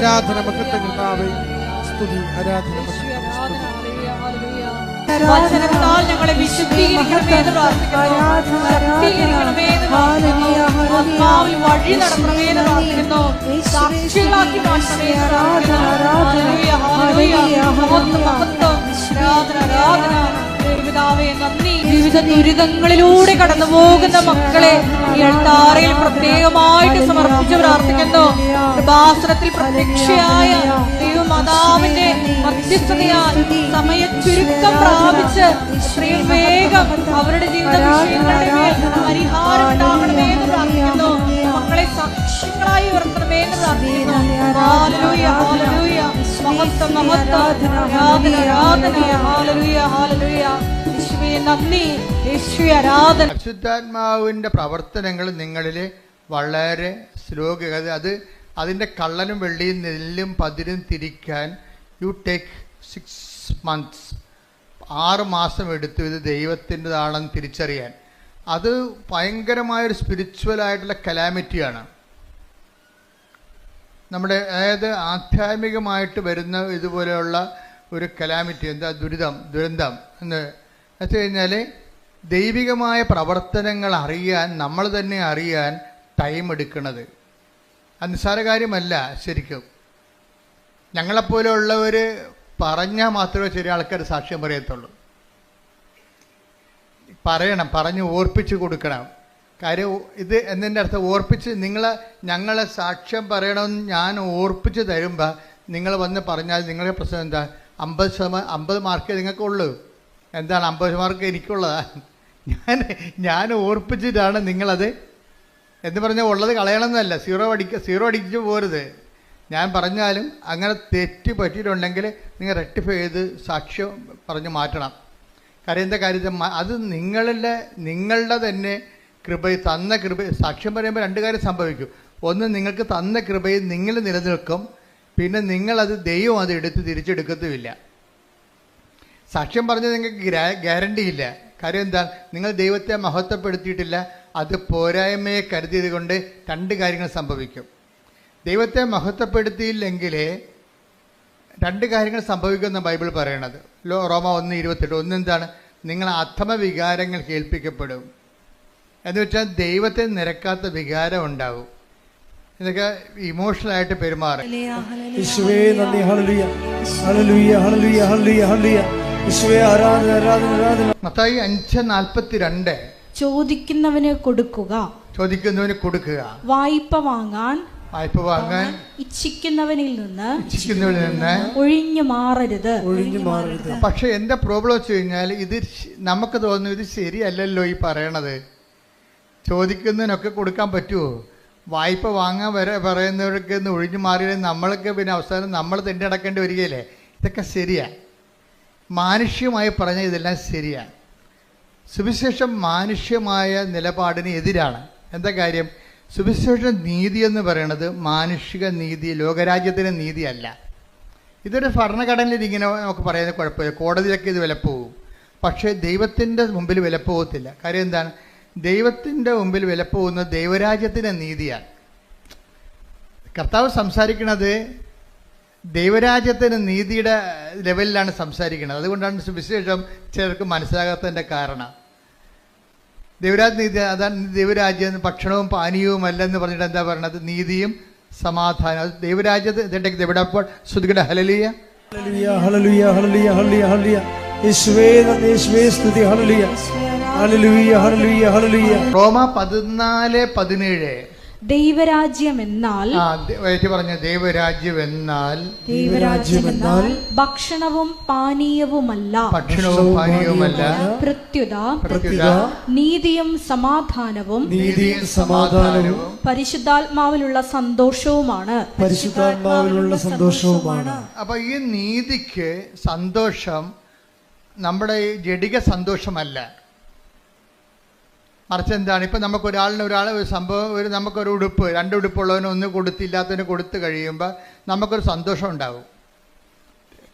ആരാധന മഹത്വം കർത്താവേ, സ്തുതി ആരാധന വചനത്താൽ ഞങ്ങളെ വിശുദ്ധീകരിക്കണമേ എന്ന് പ്രാർത്ഥിക്കുന്നു. ആത്മാവിൽ വഴി നടത്തണമേ എന്ന് പ്രാർത്ഥിക്കുന്നു. സാക്ഷികളാക്കി മാറ്റണമേ എന്ന് പ്രാർത്ഥിക്കുന്നു. പിതാവേ നന്ദി. വിവിധ ദുരിതങ്ങളിലൂടെ കടന്നു പോകുന്ന മക്കളെ ഈ അൾത്താരയിൽ പ്രത്യേകമായിട്ട് സമർപ്പിച്ച് പ്രാർത്ഥിക്കുന്നു. കൃപാസനത്തിൽ പ്രത്യക്ഷയായ ദൈവമാതാവിന്റെ മധ്യസ്ഥതയാൽ സമയ ചുരുക്കം പ്രാപിച്ച് എത്രയും വേഗം അവരുടെ ജീവിത വിഷയങ്ങളുടെ മേൽ പരിഹാരം ഉണ്ടാകണമേ എന്ന് പ്രാർത്ഥിക്കുന്നു. മക്കളെ സാക്ഷ്യങ്ങളായി ഉയർത്തണമേ എന്ന് പ്രാർത്ഥിക്കുന്നു. ഹല്ലേലൂയ ഹല്ലേലൂയ മഹത്വം മഹത്വം ആരാധന ആരാധന ഹല്ലേലൂയ ഹല്ലേലൂയ യേശുവേ നന്ദി യേശുവേ ആരാധന. പരിശുദ്ധാത്മാവിൻ്റെ പ്രവർത്തനങ്ങൾ നിങ്ങളിൽ വളരെ ശ്ലോകത. അതിൻ്റെ കള്ളനും വെള്ളിയും നെല്ലും പതിരും തിരിക്കാൻ യു ടേക്ക് 6 months 6 മാസം എടുത്തു ഇത് ദൈവത്തിൻ്റെതാണെന്ന് തിരിച്ചറിയാൻ. അത് ഭയങ്കരമായൊരു സ്പിരിച്വലായിട്ടുള്ള കലാമിറ്റിയാണ്. നമ്മുടെ അതായത് ആധ്യാത്മികമായിട്ട് വരുന്ന ഇതുപോലെയുള്ള ഒരു കലാമിറ്റി, എന്താ ദുരന്തം എന്ന് വെച്ച് കഴിഞ്ഞാൽ ദൈവികമായ പ്രവർത്തനങ്ങൾ അറിയാൻ, നമ്മൾ തന്നെ അറിയാൻ ടൈം എടുക്കുന്നത് നിസ്സാര കാര്യമല്ല. ശരിക്കും ഞങ്ങളെപ്പോലെയുള്ളവർ പറഞ്ഞാൽ മാത്രമേ ചെറിയ ആൾക്കാർ സാക്ഷ്യം പറയത്തുള്ളൂ. പറഞ്ഞ് ഓർപ്പിച്ച് കൊടുക്കണം. കാര്യം ഇത് എന്നതിൻ്റെ അർത്ഥം ഓർപ്പിച്ച് ഞങ്ങളെ സാക്ഷ്യം പറയണമെന്ന് ഞാൻ ഓർപ്പിച്ച് തരുമ്പോൾ നിങ്ങൾ വന്ന് പറഞ്ഞാൽ നിങ്ങളുടെ പ്രശ്നം എന്താ? 50 മാർക്കേ നിങ്ങൾക്കുള്ളൂ. എന്താണ് 50 മാർക്ക് എനിക്കുള്ളതാ? ഞാൻ ഓർപ്പിച്ചിട്ടാണ് നിങ്ങളത് എന്ന് പറഞ്ഞാൽ ഉള്ളത് കളയണമെന്നല്ല. സീറോ അടിച്ചു പോരുത്. ഞാൻ പറഞ്ഞാലും അങ്ങനെ തെറ്റ് പറ്റിയിട്ടുണ്ടെങ്കിൽ നിങ്ങൾ റെക്ടിഫൈ ചെയ്ത് സാക്ഷ്യം പറഞ്ഞ് മാറ്റണം. കാര്യം എന്താ കാര്യം? അത് നിങ്ങളുടെ തന്നെ തന്ന കൃപ. സാക്ഷ്യം പറയുമ്പോൾ 2 കാര്യം സംഭവിക്കും. ഒന്ന്, നിങ്ങൾക്ക് തന്ന കൃപയിൽ നിങ്ങൾ നിലനിൽക്കും. പിന്നെ നിങ്ങളത് ദൈവം അത് എടുത്ത് തിരിച്ചെടുക്കത്തുമില്ല. സാക്ഷ്യം പറഞ്ഞത് നിങ്ങൾക്ക് ഗ്യാരണ്ടി ഇല്ല. കാര്യം എന്താ? നിങ്ങൾ ദൈവത്തെ മഹത്വപ്പെടുത്തിയിട്ടില്ല. അത് പോരായ്മയെ കരുതിയത് കൊണ്ട് 2 കാര്യങ്ങൾ സംഭവിക്കും. ദൈവത്തെ മഹത്വപ്പെടുത്തിയില്ലെങ്കിൽ 2 കാര്യങ്ങൾ സംഭവിക്കുമെന്ന് ബൈബിൾ പറയണത്. റോമ 1:28. ഒന്നെന്താണ്? നിങ്ങൾ അധമ വികാരങ്ങൾ കേൾപ്പിക്കപ്പെടും. എന്ന് വെച്ചാൽ ദൈവത്തെ നിരക്കാത്ത വികാരം ഉണ്ടാവും. ഇതൊക്കെ ഇമോഷണലായിട്ട് പെരുമാറും. മത്തായി 5:42. ചോദിക്കുന്നവന് കൊടുക്കുക, വായ്പ വാങ്ങാൻ ഇച്ഛിക്കുന്നവനിൽ നിന്ന് ഒഴിഞ്ഞു മാറരുത്. പക്ഷെ എന്റെ പ്രോബ്ലം വെച്ച് കഴിഞ്ഞാൽ ഇത് നമുക്ക് തോന്നുന്നു ഇത് ശരിയല്ലല്ലോ ഈ പറയണത്. ചോദിക്കുന്നതിനൊക്കെ കൊടുക്കാൻ പറ്റുമോ? വായ്പ വാങ്ങാൻ പറയുന്നവർക്ക് ഒഴിഞ്ഞു മാറിയാൽ നമ്മൾക്ക് പിന്നെ അവസാനം നമ്മൾ തന്നെ അടക്കേണ്ടി വരികയില്ലേ? ഇതൊക്കെ ശരിയാ. മാനുഷ്യമായി പറഞ്ഞ ഇതെല്ലാം ശരിയാണ്. സുവിശേഷം മാനുഷ്യമായ നിലപാടിന് എതിരാണ്. എന്താ കാര്യം? സുവിശേഷ നീതി എന്ന് പറയുന്നത് മാനുഷിക നീതി, ലോകരാജ്യത്തിൻ്റെ നീതിയല്ല. ഇതൊരു ഭരണഘടനയിൽ ഇങ്ങനെ നമുക്ക് പറയുന്നത് കുഴപ്പമില്ല. കോടതിയിലൊക്കെ ഇത് വിലപ്പോവും. പക്ഷേ ദൈവത്തിൻ്റെ മുമ്പിൽ വിലപ്പോകത്തില്ല. കാര്യം എന്താണ്? ദൈവത്തിൻ്റെ മുമ്പിൽ വിലപ്പോകുന്നത് ദൈവരാജ്യത്തിൻ്റെ നീതിയാണ്. കർത്താവ് സംസാരിക്കുന്നത് ദൈവരാജ്യത്തിൻ്റെ നീതിയുടെ ലെവലിലാണ് സംസാരിക്കുന്നത്. അതുകൊണ്ടാണ് സുവിശേഷം ചിലർക്ക് മനസ്സിലാകാത്തതിൻ്റെ കാരണം. ദൈവരാജ്യ നീതി അതാണ്. ദൈവരാജ്യം ഭക്ഷണവും പാനീയവും അല്ലെന്ന് പറഞ്ഞിട്ട് എന്താ പറയണത്? നീതിയും സമാധാനം. അത് ദൈവരാജ്യത്ത് എവിടെപ്പോൾ ശ്രുതികട ഹല്ലേലൂയ ഹല്ലേലൂയ ഹല്ലേലൂയ ഹല്ലേലൂയ യേശുവേ യേശുവേ സ്തുതി ഹല്ലേലൂയ ഹല്ലേലൂയ ഹല്ലേലൂയ ഹല്ലേലൂയ. റോമ 14:17. ദൈവരാജ്യം എന്നാൽ ഭക്ഷണവും പാനീയവുമല്ല, പ്രത്യുത നീതിയും സമാധാനവും പരിശുദ്ധാത്മാവിലുള്ള സന്തോഷവുമാണ്. അപ്പൊ ഈ നീതിക്ക് സന്തോഷം നമ്മുടെ ജഡിക സന്തോഷമല്ല. മറിച്ച് എന്താണ്? ഇപ്പം ഒരാൾ ഒരു സംഭവം, നമുക്കൊരു ഉടുപ്പ്, 2 ഉടുപ്പുള്ളവന് ഒന്ന് കൊടുത്തില്ലാത്തതിന് കൊടുത്തു കഴിയുമ്പോൾ നമുക്കൊരു സന്തോഷം ഉണ്ടാവും.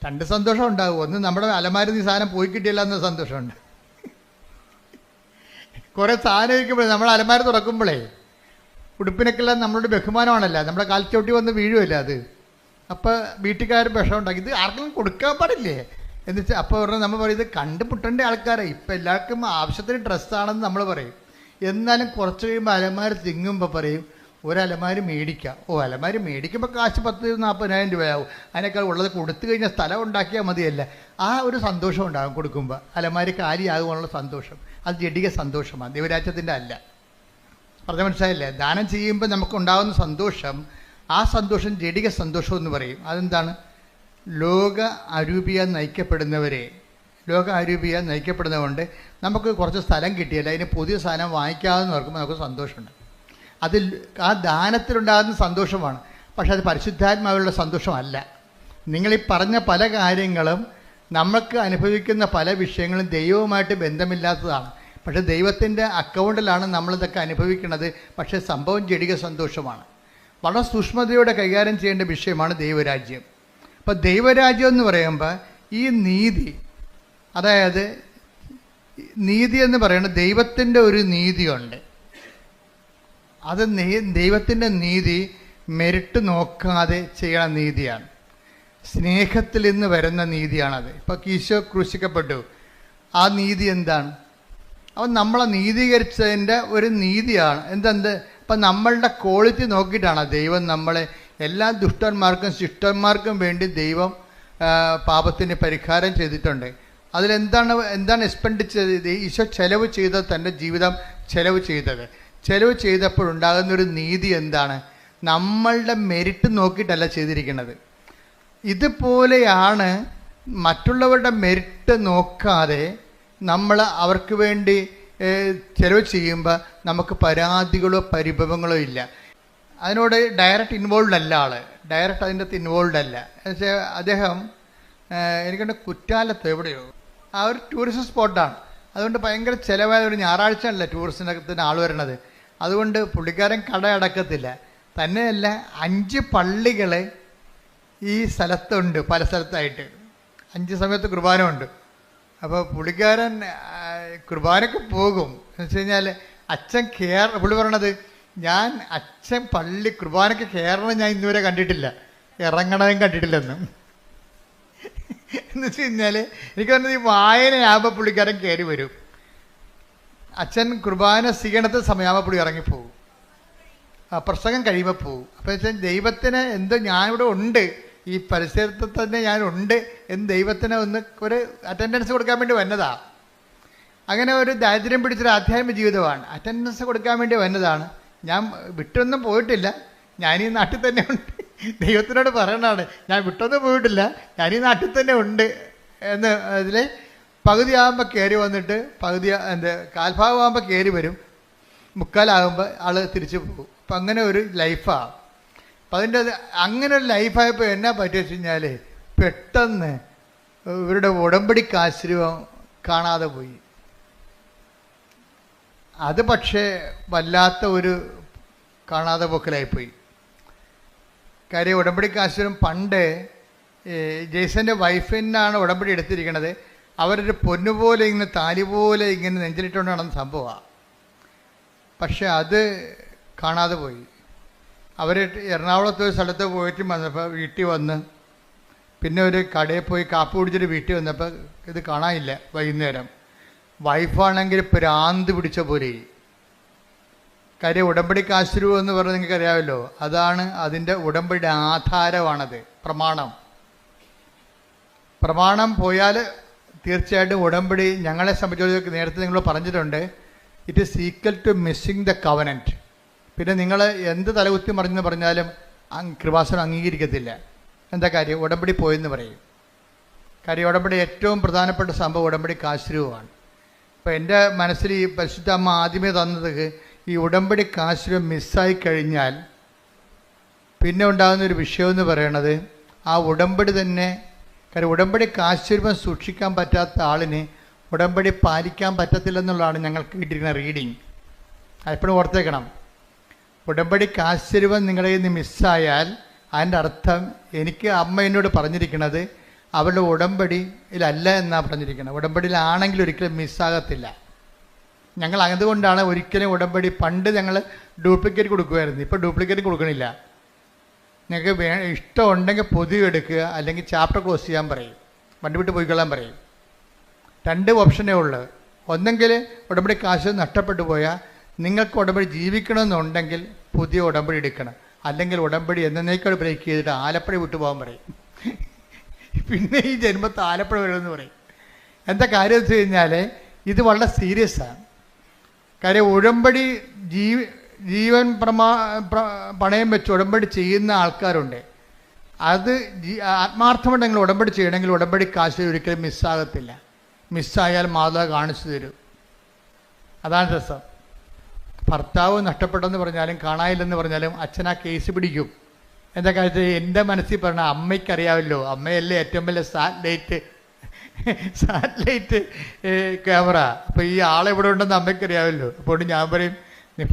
2 സന്തോഷം ഉണ്ടാവും. ഒന്ന്, നമ്മുടെ അലമാരിൽ നിന്ന് സാധനം പോയി കിട്ടിയില്ല എന്ന സന്തോഷമുണ്ട്. കുറേ സാധനം ഇരിക്കുമ്പോഴേ നമ്മൾ അലമാര തുറക്കുമ്പോഴേ ഉടുപ്പിനൊക്കെല്ലാം നമ്മളോട് ബഹുമാനമാണല്ലോ. നമ്മുടെ കാൽച്ചോട്ടി വന്ന് വീഴുമല്ല. അപ്പോൾ വീട്ടുകാർ വിഷം ഉണ്ടാക്കി, ഇത് ആർക്കും കൊടുക്കാൻ പാടില്ലേ എന്ന് വെച്ചാൽ അപ്പോൾ പറഞ്ഞാൽ നമ്മൾ പറയും ഇത് കണ്ടുമുട്ടേണ്ട ആൾക്കാരെ, ഇപ്പം എല്ലാവർക്കും ആവശ്യത്തിന് ഡ്രസ്സാണെന്ന് നമ്മൾ പറയും. എന്നാലും കുറച്ച് കഴിയുമ്പോൾ അലമാര തിങ്ങുമ്പോൾ പറയും ഒരലമാരി മേടിക്കാം. അലമാരി മേടിക്കുമ്പോൾ കാശ് 40,000-40,000 രൂപയാവും, അതിനേക്കാൾ ഉള്ളത് കൊടുത്തു കഴിഞ്ഞാൽ സ്ഥലം ഉണ്ടാക്കിയാൽ മതിയല്ല. ആ ഒരു സന്തോഷം ഉണ്ടാകും കൊടുക്കുമ്പോൾ, അലമാരി കാലിയാകുവാനുള്ള സന്തോഷം. അത് ജഡിക സന്തോഷമാണ്, ദൈവരാജ്യത്തിൻ്റെ അല്ല. പറഞ്ഞ മനസ്സിലായില്ലേ? ദാനം ചെയ്യുമ്പോൾ നമുക്കുണ്ടാകുന്ന സന്തോഷം, ആ സന്തോഷം ജഡിക സന്തോഷം എന്ന് പറയും. അതെന്താണ്? ലോക അരൂപിയാൽ നയിക്കപ്പെടുന്നതുകൊണ്ട് നമുക്ക് കുറച്ച് സ്ഥലം കിട്ടിയല്ല, അതിന് പുതിയ സാധനം വാങ്ങിക്കാമെന്ന് ഓർക്കുമ്പോൾ നമുക്ക് സന്തോഷമുണ്ട്. അതിൽ ആ ദാനത്തിലുണ്ടാകുന്ന സന്തോഷമാണ്. പക്ഷെ അത് പരിശുദ്ധാത്മാവിലുള്ള സന്തോഷമല്ല. നിങ്ങളീ പറഞ്ഞ പല കാര്യങ്ങളും നമുക്ക് അനുഭവിക്കുന്ന പല വിഷയങ്ങളും ദൈവവുമായിട്ട് ബന്ധമില്ലാത്തതാണ്. പക്ഷേ ദൈവത്തിൻ്റെ അക്കൗണ്ടിലാണ് നമ്മളിതൊക്കെ അനുഭവിക്കുന്നത്. പക്ഷേ സംഭവം ജഡിക സന്തോഷമാണ്. വളരെ സൂക്ഷ്മതയോടെ കൈകാര്യം ചെയ്യേണ്ട വിഷയമാണ് ദൈവരാജ്യം. അപ്പോൾ ദൈവരാജ്യം എന്ന് പറയുമ്പോൾ ഈ നീതി, അതായത് നീതി എന്ന് പറയുന്നത് ദൈവത്തിൻ്റെ ഒരു നീതിയുണ്ട്. അത് ദൈവത്തിൻ്റെ നീതി മെരിട്ട് നോക്കാതെ ചെയ്യണ നീതിയാണ്. സ്നേഹത്തിൽ നിന്ന് വരുന്ന നീതിയാണത്. ഇപ്പോൾ ഈശോ ക്രൂശിക്കപ്പെട്ടു, ആ നീതി എന്താണ്? അവൻ നമ്മളെ നീതീകരിച്ചതിൻ്റെ ഒരു നീതിയാണ്. എന്തെന്ത്? അപ്പം നമ്മളുടെ ക്വാളിറ്റി നോക്കിയിട്ടാണ് ദൈവം നമ്മളെ, എല്ലാ ദുഷ്ടന്മാർക്കും ശിഷ്ടന്മാർക്കും വേണ്ടി ദൈവം പാപത്തിന് പരിഹാരം ചെയ്തിട്ടുണ്ട്. എന്താണ് എക്സ്പെൻഡിച്ചർ ഈശോ ചെലവ് ചെയ്തത്? തൻ്റെ ജീവിതം ചെലവ് ചെയ്തപ്പോഴുണ്ടാകുന്നൊരു നീതി എന്താണ്? നമ്മളുടെ മെരിറ്റ് നോക്കിയിട്ടല്ല ചെയ്തിരിക്കുന്നത്. ഇതുപോലെയാണ് മറ്റുള്ളവരുടെ മെരിറ്റ് നോക്കാതെ നമ്മൾ അവർക്ക് വേണ്ടി ചെലവ് ചെയ്യുമ്പോൾ നമുക്ക് പരാതികളോ പരിഭവങ്ങളോ ഇല്ല. അതിനോട് ഡയറക്റ്റ് ഇൻവോൾവ് അല്ല ആൾ, ഡയറക്റ്റ് അതിൻ്റെ അകത്ത് ഇൻവോൾവ് അല്ല. എന്നുവെച്ചാൽ അദ്ദേഹം എനിക്കുണ്ട് കുറ്റാലത്ത് എവിടെയോ ആ ഒരു ടൂറിസ്റ്റ് സ്പോട്ടാണ്. അതുകൊണ്ട് ഭയങ്കര ചിലവായ ഒരു ഞായറാഴ്ച അല്ല ടൂറിസ്റ്റിനകത്തിന് ആൾ വരണത്. അതുകൊണ്ട് പുള്ളിക്കാരൻ കട അടക്കത്തില്ല. തന്നെയല്ല 5 പള്ളികൾ ഈ സ്ഥലത്തുണ്ട്, പല സ്ഥലത്തായിട്ട് 5 സമയത്ത് കുർബാന ഉണ്ട്. അപ്പോൾ പുള്ളിക്കാരൻ കുർബാനയ്ക്ക് പോകും. എന്ന് വെച്ച് കഴിഞ്ഞാൽ അച്ഛൻ പുള്ളി പറയണത്, ഞാൻ അച്ഛൻ പള്ളി കുർബാനയ്ക്ക് കയറണം ഞാൻ ഇന്നുവരെ കണ്ടിട്ടില്ല, ഇറങ്ങണതും കണ്ടിട്ടില്ലെന്ന്. എന്ന് വെച്ച് കഴിഞ്ഞാൽ എനിക്ക് പറഞ്ഞത് ഈ വായനയാകുമ്പോൾ പുള്ളിക്കാരൻ കയറി വരും. അച്ഛൻ കുർബാന സ്വീകരണത്തെ സമയമാകുമ്പോൾ പുള്ളി ഇറങ്ങിപ്പോവും, പ്രസംഗം കഴിയുമ്പോൾ പോവും. അപ്പോൾ വെച്ചാൽ ദൈവത്തിന് എന്തോ ഞാനിവിടെ ഉണ്ട്, ഈ പരിസരത്ത് തന്നെ ഞാനുണ്ട് എന്ന് ദൈവത്തിന് ഒരു അറ്റൻഡൻസ് കൊടുക്കാൻ വേണ്ടി വന്നതാണ്. അങ്ങനെ ഒരു ദാരിദ്ര്യം പിടിച്ചൊരു ആധ്യാത്മിക ജീവിതമാണ്. അറ്റൻഡൻസ് കൊടുക്കാൻ വേണ്ടി വന്നതാണ്. ഞാൻ വിട്ടൊന്നും പോയിട്ടില്ല, ഞാനീ നാട്ടിൽ തന്നെ ഉണ്ട്. ദൈവത്തിനോട് പറയണതാണ്, ഞാൻ വിട്ടൊന്നും പോയിട്ടില്ല, ഞാനീ നാട്ടിൽ തന്നെ ഉണ്ട് എന്ന്. അതിൽ പകുതിയാകുമ്പോൾ കയറി വന്നിട്ട് കാൽഭാഗമാകുമ്പോൾ കയറി വരും, മുക്കാലാകുമ്പോൾ ആൾ തിരിച്ചു പോകും. അപ്പം അങ്ങനെ ഒരു ലൈഫാണ്. അപ്പം അങ്ങനെ ഒരു ലൈഫായപ്പോൾ എന്നാ പറ്റിയെന്ന് വെച്ച് കഴിഞ്ഞാൽ പെട്ടെന്ന് ഇവരുടെ ഉടമ്പടിക്ക് ആശ്രയം കാണാതെ പോയി. അത് പക്ഷേ വല്ലാത്ത ഒരു കാണാതെ പോക്കലായിപ്പോയി. കാര്യം ഉടമ്പടിക്ക് ആശ്രയം പണ്ട് ജെയ്സൻ്റെ വൈഫിനാണ് ഉടമ്പടി എടുത്തിരിക്കുന്നത്. അവരൊരു പൊന്നുപോലെ ഇങ്ങനെ താലി പോലെ ഇങ്ങനെ നെഞ്ചിലിട്ടുകൊണ്ട് നടന്ന സംഭവമാണ്. പക്ഷെ അത് കാണാതെ പോയി. അവർ എറണാകുളത്ത് ഒരു സ്ഥലത്ത് പോയിട്ട് വന്നപ്പോൾ വീട്ടിൽ വന്ന് പിന്നെ ഒരു കടയിൽ പോയി കാപ്പി കുടിച്ചിട്ട് വീട്ടിൽ വന്നപ്പോൾ ഇത് കാണാനില്ല. വൈകുന്നേരം വൈഫാണെങ്കിൽ പ്രാന്ത് പിടിച്ച പോലെ. കാര്യം ഉടമ്പടിക്ക് ആശ്രയം എന്ന് പറഞ്ഞാൽ നിങ്ങൾക്ക് അറിയാമല്ലോ, അതാണ് അതിൻ്റെ ഉടമ്പടി ആധാരമാണത്. പ്രമാണം പോയാൽ തീർച്ചയായിട്ടും ഉടമ്പടി ഞങ്ങളെ സംബന്ധിച്ചിടത്തോളം നേരത്തെ നിങ്ങൾ പറഞ്ഞിട്ടുണ്ട്, it is equal to missing the covenant. പിന്നെ നിങ്ങൾ എന്ത് തലകുത്തി മറിഞ്ഞെന്ന് പറഞ്ഞാലും കൃപാസനം അംഗീകരിക്കത്തില്ല. എന്താ കാര്യം? ഉടമ്പടി പോയെന്ന് പറയും. കാര്യം ഉടമ്പടി ഏറ്റവും പ്രധാനപ്പെട്ട സംഭവം ഉടമ്പടിക്ക് ആശ്രയമാണ്. അപ്പോൾ എൻ്റെ മനസ്സിൽ ഈ പരിശുദ്ധ അമ്മ ആദ്യമേ തന്നത്, ഈ ഉടമ്പടിക്ക് ആശ്രയം മിസ്സായി കഴിഞ്ഞാൽ പിന്നെ ഉണ്ടാകുന്നൊരു വിഷയമെന്ന് പറയണത് ആ ഉടമ്പടി തന്നെ. കാര്യം ഉടമ്പടിക്ക് ആശ്രയം സൂക്ഷിക്കാൻ പറ്റാത്ത ആളിന് ഉടമ്പടി പാലിക്കാൻ പറ്റത്തില്ലെന്നുള്ളതാണ് ഞങ്ങൾക്ക് കിട്ടിയിരിക്കുന്ന റീഡിങ്. എപ്പോഴും ഓർത്തേക്കണം, ഉടമ്പടിക്ക് ആശ്രയം നിങ്ങളുടെ കയ്യിൽ നിന്ന് മിസ്സായാൽ അതിൻ്റെ അർത്ഥം, എനിക്ക് അമ്മ എന്നോട് പറഞ്ഞിരിക്കുന്നത് അവളുടെ ഉടമ്പടിയിലല്ല എന്നാണ് പറഞ്ഞിരിക്കുന്നത്. ഉടമ്പടിയിലാണെങ്കിൽ ഒരിക്കലും മിസ്സാകത്തില്ല. ഞങ്ങൾ അതുകൊണ്ടാണ് ഒരിക്കലും ഉടമ്പടി, പണ്ട് ഞങ്ങൾ ഡ്യൂപ്ലിക്കേറ്റ് കൊടുക്കുമായിരുന്നു, ഇപ്പോൾ ഡ്യൂപ്ലിക്കേറ്റ് കൊടുക്കണില്ല. നിങ്ങൾക്ക് ഇഷ്ടമുണ്ടെങ്കിൽ പൊതുവെ എടുക്കുക, അല്ലെങ്കിൽ ചാപ്റ്റർ ക്ലോസ് ചെയ്യാൻ പറയും, വണ്ടി വിട്ട് പോയിക്കൊള്ളാൻ പറയും. 2 ഓപ്ഷനേ ഉള്ളൂ. ഒന്നെങ്കിൽ ഉടമ്പടി കാശ് നഷ്ടപ്പെട്ടു പോയാൽ നിങ്ങൾക്ക് ഉടമ്പടി ജീവിക്കണമെന്നുണ്ടെങ്കിൽ പുതിയ ഉടമ്പടി എടുക്കണം, അല്ലെങ്കിൽ ഉടമ്പടി എന്നേക്കാൾ ബ്രേക്ക് ചെയ്തിട്ട് ആലപ്പുഴ വിട്ടു പോകാൻ പറയും. പിന്നെ ഈ ജന്മത്ത് ആലപ്പുഴ വരുമെന്ന് പറയും. എന്താ കാര്യം വെച്ച് കഴിഞ്ഞാൽ ഇത് വളരെ സീരിയസ് ആണ്. കാര്യം ഉടമ്പടി ജീവൻ പണയം വെച്ച് ഉടമ്പടി ചെയ്യുന്ന ആൾക്കാരുണ്ട്. അത് ആത്മാർത്ഥമുണ്ടെങ്കിൽ ഉടമ്പടി ചെയ്യണമെങ്കിൽ ഉടമ്പടി കാശ് ഒരിക്കലും മിസ്സാകത്തില്ല. മിസ്സായാൽ മാതാവ് കാണിച്ചു തരും. അതാണ് രസം. ഭർത്താവ് നഷ്ടപ്പെട്ടെന്ന് പറഞ്ഞാലും കാണാനില്ലെന്ന് പറഞ്ഞാലും അച്ഛൻ ആ കേസ് പിടിക്കും. എന്താ കാര്യത്തിൽ എൻ്റെ മനസ്സിൽ പറഞ്ഞാൽ അമ്മയ്ക്കറിയാമല്ലോ, അമ്മയല്ലേ ഏറ്റവും വലിയ സാറ്റലൈറ്റ് ക്യാമറ. അപ്പോൾ ഈ ആളെവിടെ ഉണ്ടെന്ന് അമ്മയ്ക്കറിയാമല്ലോ. അപ്പോൾ ഞാൻ പറയും,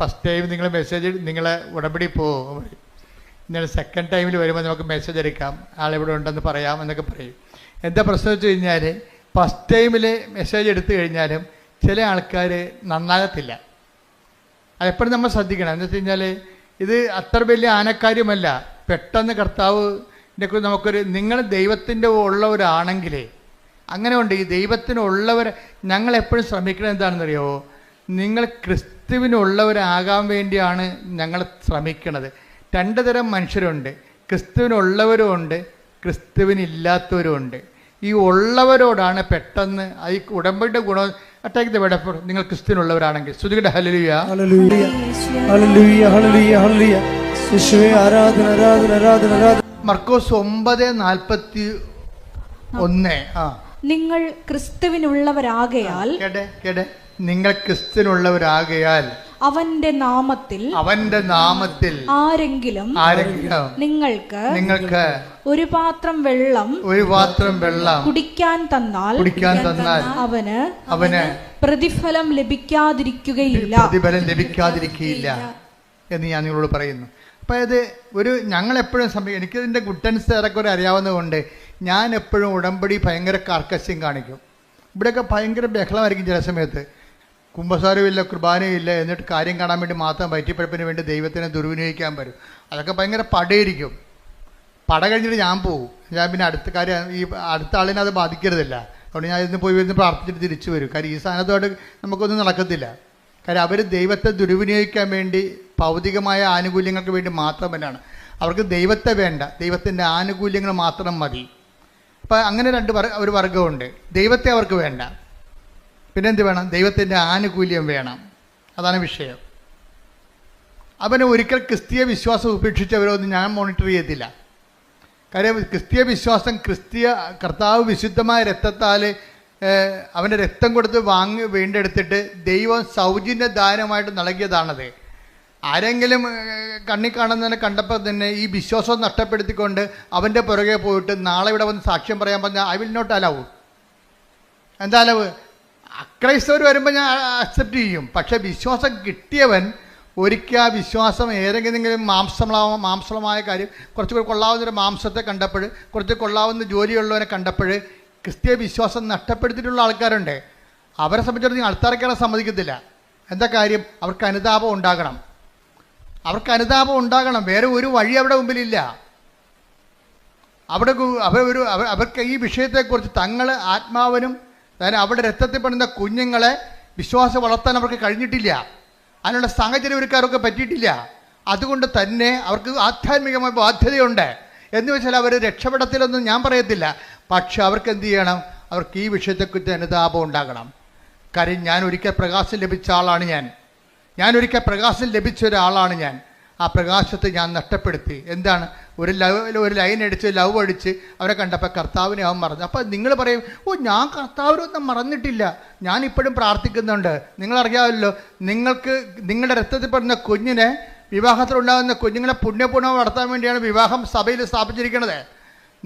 ഫസ്റ്റ് ടൈം നിങ്ങൾ മെസ്സേജ് നിങ്ങളെ ഉടമ്പടി പോകും, നിങ്ങൾ സെക്കൻഡ് ടൈമിൽ വരുമ്പോൾ നമുക്ക് മെസ്സേജ് എടുക്കാം, ആളെവിടെ ഉണ്ടെന്ന് പറയാം എന്നൊക്കെ പറയും. എന്താ പ്രശ്നം വെച്ച് കഴിഞ്ഞാൽ ഫസ്റ്റ് ടൈമിൽ മെസ്സേജ് എടുത്തു കഴിഞ്ഞാലും ചില ആൾക്കാർ നന്നാകത്തില്ല. അതെപ്പോഴും നമ്മൾ ശ്രദ്ധിക്കണം. എന്ന് വെച്ച് കഴിഞ്ഞാൽ ഇത് അത്ര വലിയ ആനക്കാര്യമല്ല. പെട്ടെന്ന് കർത്താവിൻ്റെ കുറിച്ച് നമുക്കൊരു, നിങ്ങൾ ദൈവത്തിൻ്റെ ഉള്ളവരാണെങ്കിൽ അങ്ങനെ ഉണ്ട്. ഈ ദൈവത്തിനുള്ളവർ ഞങ്ങളെപ്പോഴും ശ്രമിക്കണം എന്താണെന്നറിയോ, നിങ്ങൾ ക്രിസ്തുവിനുള്ളവരാകാൻ വേണ്ടിയാണ് ഞങ്ങൾ ശ്രമിക്കണത്. 2 തരം മനുഷ്യരുണ്ട്, ക്രിസ്തുവിനുള്ളവരും ഉണ്ട്, ക്രിസ്തുവിനില്ലാത്തവരും ഉണ്ട്. ഈ ഉള്ളവരോടാണ് പെട്ടെന്ന് ഈ ഉടമ്പടിയുടെ ഗുണം. അറ്റാക്ക് ദ വേർഡ്, നിങ്ങൾ ക്രിസ്തുവിനുള്ളവരാണെങ്കിൽ സ്തുതിക്കട്ടെ. ഹല്ലേലൂയ ഹല്ലേലൂയ ഹല്ലേലൂയ ഹല്ലേലൂയ ഹല്ലേലൂയ. യേശുവേ ആരാധന ആരാധന ആരാധന ആരാധന. മർക്കോസ് 9:41. നിങ്ങൾ ക്രിസ്തുവിനുള്ളവരാകയാൽ കേട്ടെ, നിങ്ങൾ ക്രിസ്തുവിനുള്ളവരാകയാൽ അവന്റെ നാമത്തിൽ ആരെങ്കിലും നിങ്ങൾക്ക് ഒരു പാത്രം വെള്ളം കുടിക്കാൻ തന്നാൽ അവന് പ്രതിഫലം ലഭിക്കാതിരിക്കുകയില്ല എന്ന് ഞാൻ നിങ്ങളോട് പറയുന്നു. അപ്പം ഇത് ഞങ്ങളെപ്പോഴും എനിക്കിതിൻ്റെ ഗുഡൻസ് ഏറെക്കുറെ അറിയാവുന്നതുകൊണ്ട് ഞാൻ എപ്പോഴും ഉടമ്പടി ഭയങ്കര കാർക്കശ്യം കാണിക്കും. ഇവിടെയൊക്കെ ഭയങ്കര ബഹളമായിരിക്കും ചില സമയത്ത്. കുമ്പസാരമില്ല, കുർബാനയില്ല, എന്നിട്ട് കാര്യം കാണാൻ വേണ്ടി മാത്രം വയറ്റിപ്പഴപ്പിന് വേണ്ടി ദൈവത്തിനെ ദുർവിനിയോഗിക്കാൻ വരും. അതൊക്കെ ഭയങ്കര പടയിരിക്കും. പട കഴിഞ്ഞിട്ട് ഞാൻ പോകും. ഞാൻ പിന്നെ അടുത്ത കാര്യം ഈ അടുത്ത ആളിനെ അത് ബാധിക്കരുതില്ല. അതുകൊണ്ട് ഞാൻ ഇന്ന് പോയി വരുന്ന പ്രാർത്ഥിച്ചിട്ട് തിരിച്ചു വരും. കാര്യം ഈ സ്ഥാനത്തോട്ട് നമുക്കൊന്നും നടക്കത്തില്ല. കാര്യം അവർ ദൈവത്തെ ദുർവിനിയോഗിക്കാൻ വേണ്ടി ഭൗതികമായ ആനുകൂല്യങ്ങൾക്ക് വേണ്ടി മാത്രം തന്നെയാണ്. അവർക്ക് ദൈവത്തെ വേണ്ട, ദൈവത്തിൻ്റെ ആനുകൂല്യങ്ങൾ മാത്രം മതി. അപ്പം അങ്ങനെ ഒരു വർഗമുണ്ട്. ദൈവത്തെ അവർക്ക് വേണ്ട, പിന്നെ എന്ത് വേണം? ദൈവത്തിൻ്റെ ആനുകൂല്യം വേണം. അതാണ് വിഷയം. അവന് ഒരിക്കൽ ക്രിസ്തീയ വിശ്വാസം ഉപേക്ഷിച്ചവരൊന്നും ഞാൻ മോണിറ്റർ ചെയ്യത്തില്ല. കാര്യം ക്രിസ്തീയ വിശ്വാസം കർത്താവ് വിശുദ്ധമായ രക്തത്താൽ അവൻ്റെ രക്തം കൊടുത്ത് വീണ്ടെടുത്തിട്ട് ദൈവം സൗജന്യ ദാനമായിട്ട് നൽകിയതാണത്. ആരെങ്കിലും കണ്ണി കാണുന്നതിനെ കണ്ടപ്പോൾ തന്നെ ഈ വിശ്വാസം നഷ്ടപ്പെടുത്തിക്കൊണ്ട് അവൻ്റെ പുറകെ പോയിട്ട് നാളെ ഇവിടെ വന്ന് സാക്ഷ്യം പറയാൻ പറഞ്ഞാൽ ഐ വിൽ നോട്ട് അലവ്. എന്താ അലവ്? അക്രൈസ്തവർ വരുമ്പോൾ ഞാൻ അക്സെപ്റ്റ് ചെയ്യും. പക്ഷേ വിശ്വാസം കിട്ടിയവൻ ഒരിക്കൽ ആ വിശ്വാസം ഏതെങ്കിലും മാംസളമായ കാര്യം കുറച്ചുകൂടി കൊള്ളാവുന്നൊരു മാംസത്തെ കണ്ടപ്പോൾ, കുറച്ച് കൊള്ളാവുന്ന ജോലിയുള്ളവനെ കണ്ടപ്പോൾ ക്രിസ്തീയ വിശ്വാസം നഷ്ടപ്പെടുത്തിയിട്ടുള്ള ആൾക്കാരുണ്ട്. അവരെ സംബന്ധിച്ചിടത്തോളം അടുത്തറയ്ക്കാൻ സമ്മതിക്കത്തില്ല. എന്താ കാര്യം? അവർക്ക് അനുതാപം ഉണ്ടാകണം. വേറെ ഒരു വഴി അവിടെ മുമ്പിലില്ല. അവർക്ക് ഈ വിഷയത്തെക്കുറിച്ച് തങ്ങൾ ആത്മാവിനും അവിടെ രക്തത്തിൽ പെടുന്ന കുഞ്ഞുങ്ങളെ വിശ്വാസം വളർത്താൻ അവർക്ക് കഴിഞ്ഞിട്ടില്ല. അതിനുള്ള സാഹചര്യം ഒരുക്കാരൊക്കെ പറ്റിയിട്ടില്ല. അതുകൊണ്ട് തന്നെ അവർക്ക് ആധ്യാത്മികമായ ബാധ്യതയുണ്ട്. എന്ന് വെച്ചാൽ അവർ രക്ഷപ്പെടത്തിലൊന്നും ഞാൻ പറയത്തില്ല. പക്ഷെ അവർക്ക് എന്ത് ചെയ്യണം? അവർക്ക് ഈ വിഷയത്തെക്കുറിച്ച് അനുതാപം ഉണ്ടാകണം. കാര്യം ഞാൻ ഒരിക്കൽ പ്രകാശം ലഭിച്ച ആളാണ്. ഞാൻ ഒരിക്കൽ പ്രകാശം ലഭിച്ച ഒരാളാണ്. ആ പ്രകാശത്തെ ഞാൻ നഷ്ടപ്പെടുത്തി. എന്താണ്? ഒരു ലൈൻ അടിച്ച് ലവ് അടിച്ച് അവരെ കണ്ടപ്പോൾ കർത്താവിനെ അവൻ മറന്നു. അപ്പോൾ നിങ്ങൾ പറയും, ഞാൻ കർത്താവിനൊന്നും മറന്നിട്ടില്ല, ഞാൻ ഇപ്പോഴും പ്രാർത്ഥിക്കുന്നുണ്ട്. നിങ്ങളറിയാമല്ലോ, നിങ്ങളുടെ രക്തത്തിൽ പെടുന്ന കുഞ്ഞിനെ, വിവാഹത്തിലുണ്ടാകുന്ന കുഞ്ഞുങ്ങളെ പുണ്യപൂർണ്ണം വളർത്താൻ വേണ്ടിയാണ് വിവാഹം സഭയിൽ സ്ഥാപിച്ചിരിക്കുന്നത്.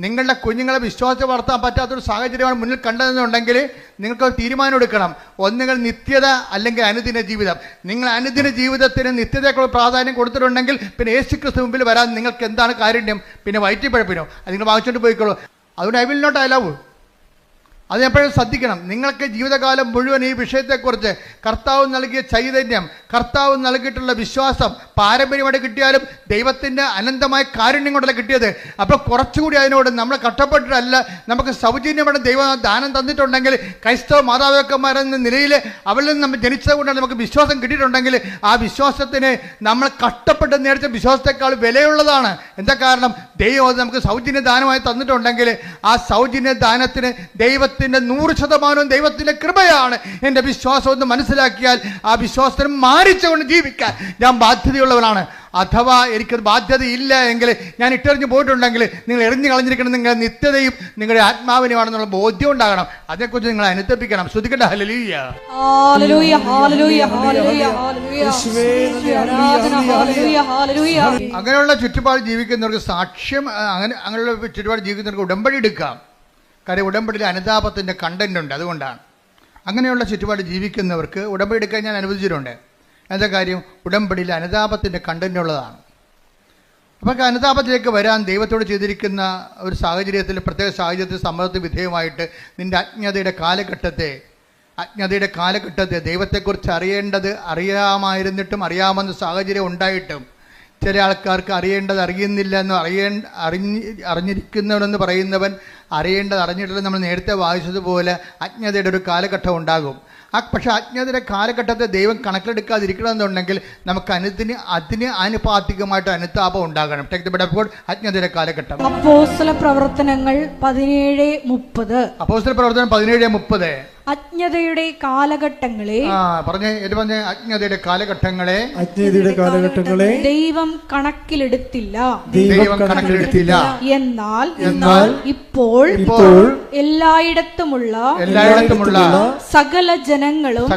നിങ്ങളുടെ കുഞ്ഞുങ്ങളെ വിശ്വാസത്തെ വളർത്താൻ പറ്റാത്തൊരു സാഹചര്യമാണ് മുന്നിൽ കണ്ടതെന്നുണ്ടെങ്കിൽ നിങ്ങൾക്ക് തീരുമാനം എടുക്കണം. ഒന്നുകിൽ നിത്യത അല്ലെങ്കിൽ അനുദിന ജീവിതം. നിങ്ങൾ അനുദിന ജീവിതത്തിന് നിത്യതയ്ക്കുള്ള പ്രാധാന്യം കൊടുത്തിട്ടുണ്ടെങ്കിൽ പിന്നെ യേശുക്രിസ്തു മുമ്പിൽ വരാൻ നിങ്ങൾക്ക് എന്താണ് കാരുണ്യം? പിന്നെ വയറ്റിപ്പഴപ്പിനോ? അത് നിങ്ങൾ വാങ്ങിച്ചുകൊണ്ട് പോയിക്കോളൂ. അതുകൊണ്ട് ഐ വിൽ നോട്ട് അലവ്. അത് എപ്പോഴും ശ്രദ്ധിക്കണം. നിങ്ങൾക്ക് ജീവിതകാലം മുഴുവൻ ഈ വിഷയത്തെക്കുറിച്ച് കർത്താവ് നൽകിയ ചൈതന്യം, കർത്താവ് നൽകിയിട്ടുള്ള വിശ്വാസം പാരമ്പര്യമായിട്ട് കിട്ടിയാലും ദൈവത്തിൻ്റെ അനന്തമായ കാരുണ്യം കൊണ്ടല്ല കിട്ടിയത്. അപ്പോൾ കുറച്ചുകൂടി അതിനോട് നമ്മൾ കഷ്ടപ്പെട്ടിട്ടല്ല, നമുക്ക് സൗജന്യമായിട്ട് ദൈവം ദാനം തന്നിട്ടുണ്ടെങ്കിൽ, ക്രൈസ്തവ മാതാപിതാക്കന്മാരെന്ന നിലയിൽ അവരിൽ നിന്ന് നമ്മൾ ജനിച്ചത് കൊണ്ടാണ് നമുക്ക് വിശ്വാസം കിട്ടിയിട്ടുണ്ടെങ്കിൽ, ആ വിശ്വാസത്തിന് നമ്മൾ കഷ്ടപ്പെട്ട് നേടിച്ച വിശ്വാസത്തെക്കാൾ വിലയുള്ളതാണ്. എന്താ കാരണം? ദൈവം അത് നമുക്ക് സൗജന്യ ദാനമായി തന്നിട്ടുണ്ടെങ്കിൽ ആ സൗജന്യ ദാനത്തിന് ദൈവത്തിൻ്റെ 100% ദൈവത്തിൻ്റെ കൃപയാണ്. എൻ്റെ വിശ്വാസം ഒന്ന് മനസ്സിലാക്കിയാൽ ആ വിശ്വാസത്തിന് മാനിച്ചുകൊണ്ട് ജീവിക്കാൻ ഞാൻ ബാധ്യതയുള്ളവനാണ്. അഥവാ എനിക്കത് ബാധ്യതയില്ല എങ്കിൽ, ഞാൻ ഇട്ടെറിഞ്ഞ് പോയിട്ടുണ്ടെങ്കിൽ, നിങ്ങൾ എറിഞ്ഞു കളഞ്ഞിരിക്കണം നിങ്ങളുടെ നിത്യതയും നിങ്ങളുടെ ആത്മാവിനുമാണെന്നുള്ള ബോധ്യം ഉണ്ടാകണം. അതേക്കുറിച്ച് നിങ്ങൾ അനുതപിക്കണം. ശ്രദ്ധിക്കട്ടെ. ഹല്ലേലൂയ, ഹല്ലേലൂയ, ഹല്ലേലൂയ, ഹല്ലേലൂയ, ഹല്ലേലൂയ. അങ്ങനെയുള്ള ചുറ്റുപാട് ജീവിക്കുന്നവർക്ക് സാക്ഷ്യം, അങ്ങനെയുള്ള ചുറ്റുപാട് ജീവിക്കുന്നവർക്ക് ഉടമ്പടി എടുക്കാം. കാര്യം ഉടമ്പടിയിൽ അനുതാപത്തിൻ്റെ കണ്ടന്റ് ഉണ്ട്. അതുകൊണ്ടാണ് അങ്ങനെയുള്ള ചുറ്റുപാട് ജീവിക്കുന്നവർക്ക് ഉടമ്പടി എടുക്കാൻ ഞാൻ അനുവദിച്ചിട്ടുണ്ട്. എന്താ കാര്യം? ഉടമ്പടിയിൽ അനുതാപത്തിൻ്റെ കണ്ടന്റ് ഉള്ളതാണ്. അപ്പോൾ അനുതാപത്തിലേക്ക് വരാൻ ദൈവത്തോട് ചെയ്തിരിക്കുന്ന ഒരു സാഹചര്യത്തിൽ, പ്രത്യേക സാഹചര്യത്തിൽ സമ്മതത്തിന് വിധേയമായിട്ട് നിൻ്റെ അജ്ഞതയുടെ കാലഘട്ടത്തെ ദൈവത്തെക്കുറിച്ച് അറിയാമായിരുന്നിട്ടും അറിയാമെന്ന സാഹചര്യം ഉണ്ടായിട്ടും, ചില ആൾക്കാർക്ക് അറിയേണ്ടത് അറിയുന്നില്ല എന്ന് അറിഞ്ഞിരിക്കുന്നവനെന്ന് പറയുന്നവൻ അറിയേണ്ടത് അറിഞ്ഞിട്ടില്ല. നമ്മൾ നേരത്തെ വായിച്ചതുപോലെ അജ്ഞതയുടെ ഒരു കാലഘട്ടം ഉണ്ടാകും. പക്ഷേ അജ്ഞതയുടെ കാലഘട്ടത്തെ ദൈവം കണക്കിലെടുക്കാതിരിക്കണമെന്നുണ്ടെങ്കിൽ നമുക്ക് അതിന് ആനുപാതികമായിട്ട് അനുതാപം ഉണ്ടാകണം. അജ്ഞതയുടെ കാലഘട്ടം. അപ്പോസ്തല പ്രവർത്തനങ്ങൾ 17:30. അപ്പോസ്തല പ്രവർത്തനം 17:30. അജ്ഞതയുടെ കാലഘട്ടങ്ങളെ അജ്ഞതയുടെ കാലഘട്ടങ്ങളെ ദൈവം കണക്കിലെടുത്തില്ല. എന്നാൽ ഇപ്പോൾ എല്ലായിടത്തുമുള്ള സകല ജനങ്ങളും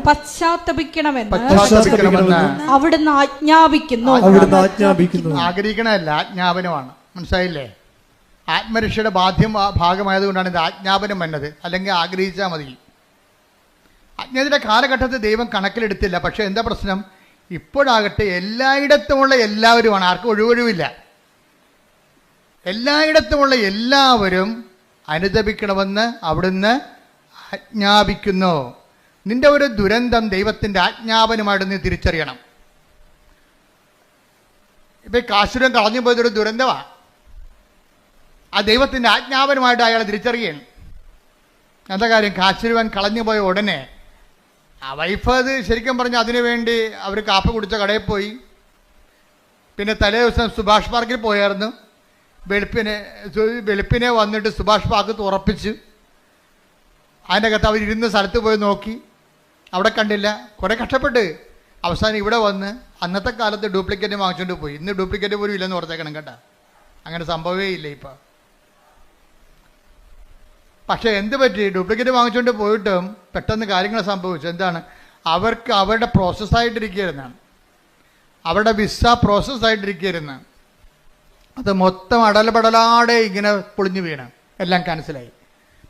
പശ്ചാത്തപിക്കണമെന്ന് അവിടുന്ന് ആജ്ഞാപിക്കുന്നു. ആഗ്രഹിക്കണമല്ല, ആജ്ഞാപനമാണ്. മനസ്സിലായില്ലേ? ആത്മരക്ഷയുടെ ഭാഗമായതുകൊണ്ടാണ് ഇത് ആജ്ഞാപനം വന്നത്. അല്ലെങ്കിൽ ആഗ്രഹിച്ചാൽ മതി. അജ്ഞതയുടെ കാലഘട്ടത്തിൽ ദൈവം കണക്കിലെടുത്തില്ല. പക്ഷേ എന്താ പ്രശ്നം? ഇപ്പോഴാകട്ടെ എല്ലായിടത്തുമുള്ള എല്ലാവരുമാണ്. ആർക്കും ഒഴിവൊഴിവില്ല. എല്ലായിടത്തുമുള്ള എല്ലാവരും അനുതപിക്കണമെന്ന് അവിടുന്ന് ആജ്ഞാപിക്കുന്നു. നിന്റെ ഒരു ദുരന്തം ദൈവത്തിൻ്റെ ആജ്ഞാപനമായിട്ട് നീ തിരിച്ചറിയണം. ഇപ്പം കാശുരം കളഞ്ഞു പോയതൊരു ദുരന്തമാണ്. ആ ദൈവത്തിൻ്റെ ആജ്ഞാപനമായിട്ട് അയാൾ തിരിച്ചറിയണം. എന്താ കാര്യം? കാശുരുവൻ കളഞ്ഞു പോയ ഉടനെ ആ വൈഫ് അത് ശരിക്കും പറഞ്ഞാൽ അതിനു വേണ്ടി അവർ കാപ്പ കുടിച്ച കടയിൽ പോയി. പിന്നെ തലേ ദിവസം സുഭാഷ് പാർക്കിൽ പോയായിരുന്നു. വെളുപ്പിനെ വന്നിട്ട് സുഭാഷ് പാർക്ക് തുറപ്പിച്ച് അതിൻ്റെ അകത്ത് അവരിരുന്ന സ്ഥലത്ത് പോയി നോക്കി, അവിടെ കണ്ടില്ല. കുറേ കഷ്ടപ്പെട്ട് അവസാനം ഇവിടെ വന്ന് അന്നത്തെ കാലത്ത് ഡ്യൂപ്ലിക്കേറ്റ് വാങ്ങിച്ചുകൊണ്ട് പോയി. ഇന്ന് ഡ്യൂപ്ലിക്കേറ്റ് പോലും ഇല്ലെന്ന് ഓർത്തേക്കണം കേട്ടോ. അങ്ങനെ സംഭവമേ ഇല്ല ഇപ്പം. പക്ഷേ എന്ത് പറ്റി? ഡ്യൂപ്ലിക്കേറ്റ് വാങ്ങിച്ചുകൊണ്ട് പോയിട്ടും പെട്ടെന്ന് കാര്യങ്ങൾ സംഭവിച്ചു. എന്താണ്? അവർക്ക് അവരുടെ പ്രോസസ്സായിട്ടിരിക്കുകയായിരുന്നാണ്. അവരുടെ വിസ പ്രോസസ്സായിട്ടിരിക്കുകയായിരുന്നു. അത് മൊത്തം അടലപടലാടെ ഇങ്ങനെ പൊളിഞ്ഞു വീണ് എല്ലാം ക്യാൻസലായി.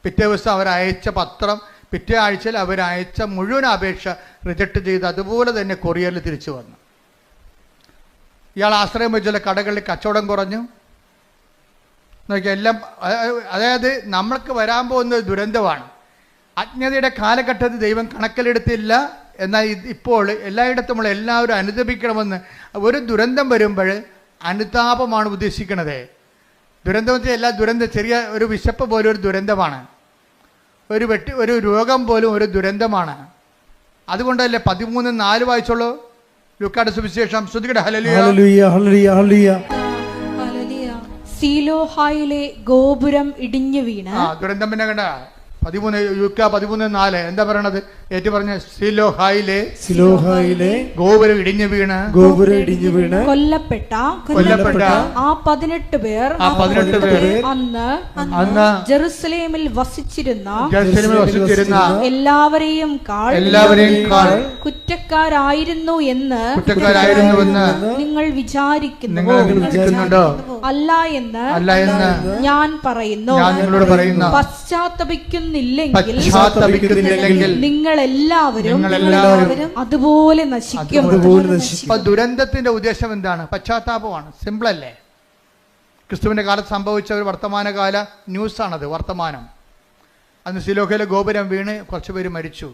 പിറ്റേ ദിവസം അവരയച്ച പത്രം, പിറ്റേ ആഴ്ചയിൽ അവരയച്ച മുഴുവൻ അപേക്ഷ റിജക്റ്റ് ചെയ്ത് അതുപോലെ തന്നെ കൊറിയറിൽ തിരിച്ചു വന്നു. ഇയാൾ ആശ്രയം വെച്ചുള്ള കടകളിൽ കച്ചവടം കുറഞ്ഞു. നോക്കിയാൽ എല്ലാം, അതായത് നമ്മൾക്ക് വരാൻ പോകുന്ന ദുരന്തമാണ്. അജ്ഞതയുടെ കാലഘട്ടത്തിൽ ദൈവം കണക്കിലെടുത്തില്ല. എന്നാൽ ഇപ്പോൾ എല്ലായിടത്തുമുള്ള എല്ലാവരും അനുതപിക്കണമെന്ന്. ഒരു ദുരന്തം വരുമ്പോൾ അനുതാപമാണ് ഉദ്ദേശിക്കുന്നത്. ദുരന്തം വെച്ചാൽ എല്ലാ ചെറിയ ഒരു വിശപ്പ് പോലും ഒരു ദുരന്തമാണ്. ഒരു രോഗം പോലും ഒരു ദുരന്തമാണ്. അതുകൊണ്ടല്ലേ 13:4 വായിച്ചോളൂ ലൂക്കായുടെ സുവിശേഷം. ശ്രദ്ധിക്കട്ടെ. ഹല്ലേലൂയ, ഹല്ലേലൂയ, ഹല്ലേലൂയ. സീലോഹായിലെ ഗോപുരം ഇടിഞ്ഞു വീണ്. ദുരന്തം പിന്നെ കണ്ട 13:4 എന്താ പറയണത്? ഏറ്റു പറഞ്ഞ സിലോഹായിലെ ഗോപുരം ഇടിഞ്ഞു വീണ് കൊല്ലപ്പെട്ട ആ 18 പേർ അന്ന് ജെറുസലേമിൽ വസിച്ചിരുന്ന എല്ലാവരെയും കുറ്റക്കാരായിരുന്നു എന്ന് നിങ്ങൾ വിചാരിക്കുന്നുണ്ടോ? അല്ല എന്ന് ഞാൻ പറയുന്നു. പശ്ചാത്തപിക്കുന്നില്ലെങ്കിൽ നിങ്ങൾ എല്ലാവരും അതുപോലെ നശിക്കും. ദുരന്തത്തിന്റെ ഉദ്ദേശം എന്താണ്? പശ്ചാത്താപമാണ്. സിമ്പിളല്ലേ? ക്രിസ്തുവിന്റെ കാലത്ത് സംഭവിച്ച ഒരു വർത്തമാനകാല ന്യൂസാണത്. വർത്തമാനം. അന്ന് സിലോഹയിലെ ഗോപുരം വീണ് കുറച്ച് പേര് മരിച്ചു.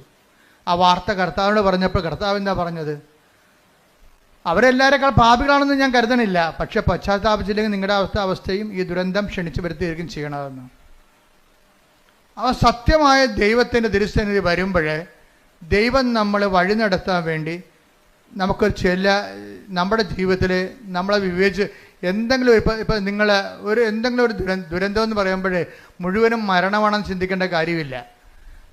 ആ വാർത്ത കർത്താവിനോട് പറഞ്ഞപ്പോൾ കർത്താവ് എന്താ പറഞ്ഞത്? അവരെല്ലാവരെക്കാൾ പാപികളാണെന്ന് ഞാൻ കരുതണില്ല. പക്ഷെ പശ്ചാത്താപിച്ചില്ലെങ്കിൽ നിങ്ങളുടെ അവസ്ഥയും ഈ ദുരന്തം ക്ഷണിച്ചു വരുത്തിയിരിക്കും ചെയ്യണമെന്ന്. അവ സത്യമായ ദൈവത്തിൻ്റെ തിരുസന്നിധി വരുമ്പോൾ ദൈവം നമ്മളെ വഴി നടത്താൻ വേണ്ടി നമുക്ക് നമ്മുടെ ജീവിതത്തിൽ നമ്മളെ വിവേചിച്ച് എന്തെങ്കിലും ഇപ്പം നിങ്ങൾ എന്തെങ്കിലും ഒരു ദുരന്തം എന്ന് പറയുമ്പോഴേ മുഴുവനും മരണമാണെന്ന് ചിന്തിക്കേണ്ട കാര്യമില്ല.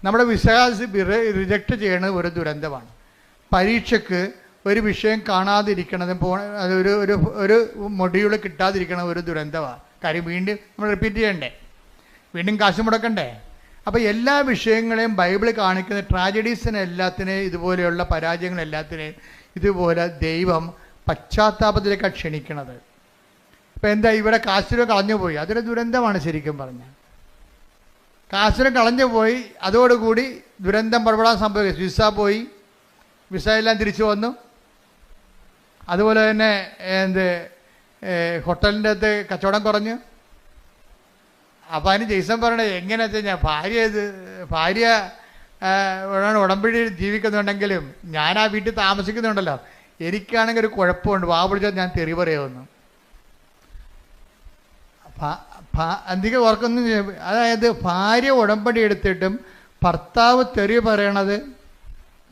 നമ്മുടെ വിശ്വാസം റിജക്റ്റ് ചെയ്യുന്നത് ഒരു ദുരന്തമാണ്. പരീക്ഷയ്ക്ക് ഒരു വിഷയം കാണാതിരിക്കണതും ഒരു മൊഡ്യൂൾ കിട്ടാതിരിക്കണത് ഒരു ദുരന്തമാണ്. കാര്യം വീണ്ടും നമ്മൾ റിപ്പീറ്റ് ചെയ്യണ്ടേ, വീണ്ടും കാശ് മുടക്കണ്ടേ. അപ്പോൾ എല്ലാ വിഷയങ്ങളെയും ബൈബിൾ കാണിക്കുന്ന ട്രാജഡീസിനെ എല്ലാത്തിനെയും ഇതുപോലെയുള്ള പരാജയങ്ങളെല്ലാത്തിനെയും ഇതുപോലെ ദൈവം പശ്ചാത്താപത്തിലേക്കാണ് ക്ഷണിക്കണത്. ഇപ്പം എന്താ, ഇവിടെ കാശിനെ കളഞ്ഞു പോയി, അതൊരു ദുരന്തമാണ് ശരിക്കും പറഞ്ഞാൽ. കാശിനെ കളഞ്ഞു പോയി, അതോടുകൂടി ദുരന്തം പടപെടാൻ സംഭവിക്കും. വിസ പോയി, വിസ എല്ലാം തിരിച്ചു വന്നു. അതുപോലെ തന്നെ ഹോട്ടലിൻ്റെ അകത്ത് കച്ചവടം കുറഞ്ഞു. അപ്പം അതിന് ജെയ്സൺ പറയണത് എങ്ങനെയാ വെച്ച് കഴിഞ്ഞാൽ ഭാര്യ ഉടമ്പടി ജീവിക്കുന്നുണ്ടെങ്കിലും ഞാൻ ആ വീട്ടിൽ താമസിക്കുന്നുണ്ടല്ലോ, എനിക്കാണെങ്കിൽ ഒരു കുഴപ്പമുണ്ട്, വാ പിടിച്ചാൽ ഞാൻ തെറി പറയുമെന്ന്. അധികം ഓർക്കൊന്നും. അതായത് ഭാര്യ ഉടമ്പടി എടുത്തിട്ടും ഭർത്താവ് തെറി പറയണത്,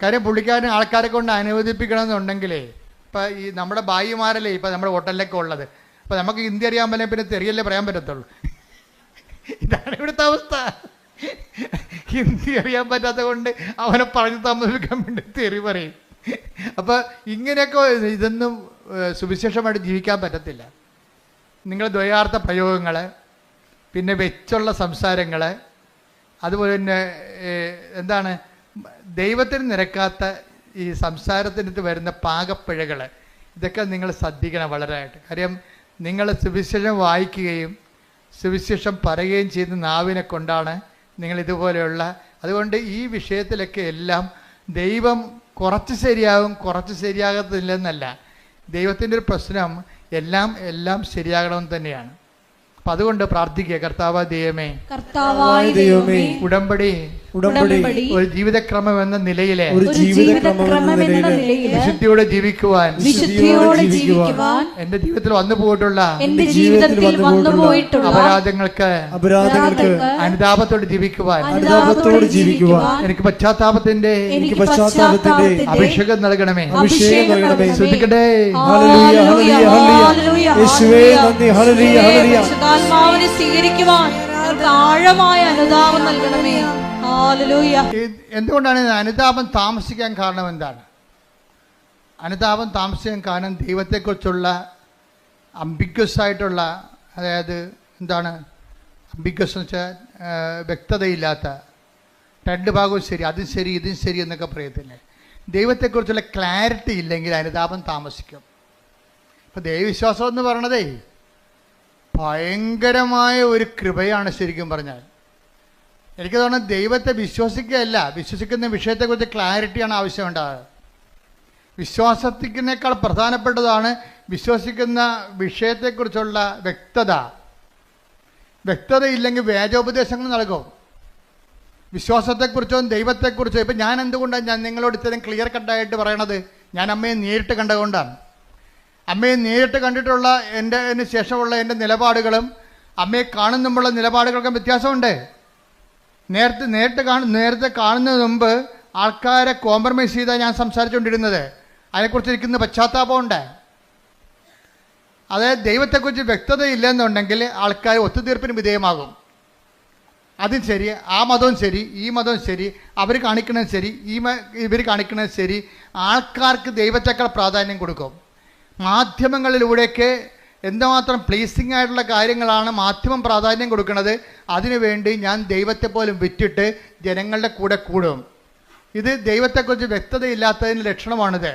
കാര്യം പുള്ളിക്കാരൻ ആൾക്കാരെ കൊണ്ട് അനുവദിപ്പിക്കണമെന്നുണ്ടെങ്കിലേ, ഇപ്പം ഈ നമ്മുടെ ഭായിമാരല്ലേ ഇപ്പം നമ്മുടെ ഹോട്ടലിലൊക്കെ ഉള്ളത്, അപ്പം നമുക്ക് ഹിന്ദി അറിയാൻ പറ്റില്ല, പിന്നെ തെറിയല്ലേ പറയാൻ പറ്റത്തുള്ളൂ. ഇതാണ് ഇവിടുത്തെ അവസ്ഥ. ഹിന്ദി അറിയാൻ പറ്റാത്ത കൊണ്ട് അവനെ പറഞ്ഞ് താമസിക്കാൻ വേണ്ടി തെറി പറയും. അപ്പം ഇങ്ങനെയൊക്കെ ഇതൊന്നും സുവിശേഷമായിട്ട് ജീവിക്കാൻ പറ്റത്തില്ല. നിങ്ങൾ ദ്വയാർത്ഥ പ്രയോഗങ്ങൾ, പിന്നെ വെച്ചുള്ള സംസാരങ്ങൾ, അതുപോലെ തന്നെ എന്താണ് ദൈവത്തിന് നിരക്കാത്ത ഈ സംസാരത്തിനകത്ത് വരുന്ന പാകപ്പിഴകൾ, ഇതൊക്കെ നിങ്ങൾ ശ്രദ്ധിക്കണം വളരെയായിട്ട്. കാര്യം നിങ്ങൾ സുവിശേഷം വായിക്കുകയും സുവിശേഷം പറയുകയും ചെയ്യുന്ന നാവിനെ കൊണ്ടാണ് നിങ്ങൾ ഇതുപോലെയുള്ള. അതുകൊണ്ട് ഈ വിഷയത്തിലൊക്കെ എല്ലാം ദൈവം കുറച്ച് ശരിയാകും, കുറച്ച് ശരിയാകത്തില്ലെന്നല്ല. ദൈവത്തിൻ്റെ ഒരു പ്രശ്നം എല്ലാം ശരിയാകണമെന്ന് തന്നെയാണ്. അപ്പം അതുകൊണ്ട് പ്രാർത്ഥിക്കുക, കർത്താവായ ദൈവമേ, ഉടമ്പടി ഒരു ജീവിതക്രമം എന്ന നിലയിലെ വിശുദ്ധിയോടെ ജീവിക്കുവാൻ എന്റെ ജീവിതത്തിൽ വന്നു പോയിട്ടുള്ള അപരാധങ്ങൾക്ക് അനുതാപത്തോടെ ജീവിക്കുവാൻ എനിക്ക് പശ്ചാത്താപത്തിന്റെ അഭിഷേകം നൽകണമേ. ശ്രദ്ധിക്കട്ടെ. ആഴമായ അനുതാപം നൽകണമേ. എന്തുകൊണ്ടാണ് അനുതാപം താമസിക്കാൻ കാരണം? എന്താണ് അനുതാപം താമസിക്കാൻ കാരണം? ദൈവത്തെക്കുറിച്ചുള്ള അംബിഗ്വസ് ആയിട്ടുള്ള, അതായത് എന്താണ് അംബിഗ്വസ് എന്ന് വെച്ചാൽ വ്യക്തതയില്ലാത്ത, രണ്ട് ഭാഗവും ശരി, അതും ശരി ഇതും ശരി എന്നൊക്കെ പറയത്തില്ലേ. ദൈവത്തെക്കുറിച്ചുള്ള ക്ലാരിറ്റി ഇല്ലെങ്കിൽ അനുതാപം താമസിക്കും. ഇപ്പം ദൈവവിശ്വാസം എന്ന് പറയണതേ ഭയങ്കരമായ ഒരു കൃപയാണ് ശരിക്കും പറഞ്ഞാൽ. എനിക്ക് തോന്നുന്നത് ദൈവത്തെ വിശ്വസിക്കുകയല്ല, വിശ്വസിക്കുന്ന വിഷയത്തെക്കുറിച്ച് ക്ലാരിറ്റിയാണ് ആവശ്യമുണ്ടാകുക. വിശ്വാസത്തിനേക്കാൾ പ്രധാനപ്പെട്ടതാണ് വിശ്വസിക്കുന്ന വിഷയത്തെക്കുറിച്ചുള്ള വ്യക്തത. വ്യക്തതയില്ലെങ്കിൽ വേദോപദേശങ്ങൾ നൽകും. വിശ്വാസത്തെക്കുറിച്ചോ ദൈവത്തെക്കുറിച്ചോ ഇപ്പം ഞാൻ എന്തുകൊണ്ടാണ് നിങ്ങളോട് ഇത്രയും ക്ലിയർ കട്ടായിട്ട് പറയണത്? ഞാൻ അമ്മയെ നേരിട്ട് കണ്ടതുകൊണ്ടാണ്. അമ്മയെ നേരിട്ട് കണ്ടിട്ടുള്ള അതിന് ശേഷമുള്ള എൻ്റെ നിലപാടുകളും അമ്മയെ കാണുന്നുമുള്ള നിലപാടുകൾക്കും വ്യത്യാസമുണ്ട്. നേരത്തെ കാണുന്നതിന് മുമ്പ് ആൾക്കാരെ കോംപ്രമൈസ് ചെയ്താണ് ഞാൻ സംസാരിച്ചുകൊണ്ടിരുന്നത്. അതിനെക്കുറിച്ച് ഇരിക്കുന്ന പശ്ചാത്താപമുണ്ട്. അതായത് ദൈവത്തെക്കുറിച്ച് വ്യക്തതയില്ലെന്നുണ്ടെങ്കിൽ ആൾക്കാർ ഒത്തുതീർപ്പിന് വിധേയമാകും. അതും ശരി, ആ മതവും ശരി, ഈ മതവും ശരി, അവർ കാണിക്കണത് ശരി, ഇവർ കാണിക്കണത് ശരി. ആൾക്കാർക്ക് ദൈവത്തെക്കാൾ പ്രാധാന്യം കൊടുക്കും. മാധ്യമങ്ങളിലൂടെയൊക്കെ എന്തുമാത്രം പ്ലീസിങ് ആയിട്ടുള്ള കാര്യങ്ങളാണ് മാധ്യമം പ്രാധാന്യം കൊടുക്കുന്നത്. അതിനുവേണ്ടി ഞാൻ ദൈവത്തെ പോലും വിറ്റിട്ട് ജനങ്ങളുടെ കൂടെ കൂടും. ഇത് ദൈവത്തെക്കുറിച്ച് വ്യക്തതയില്ലാത്തതിൻ്റെ ലക്ഷണമാണിത്.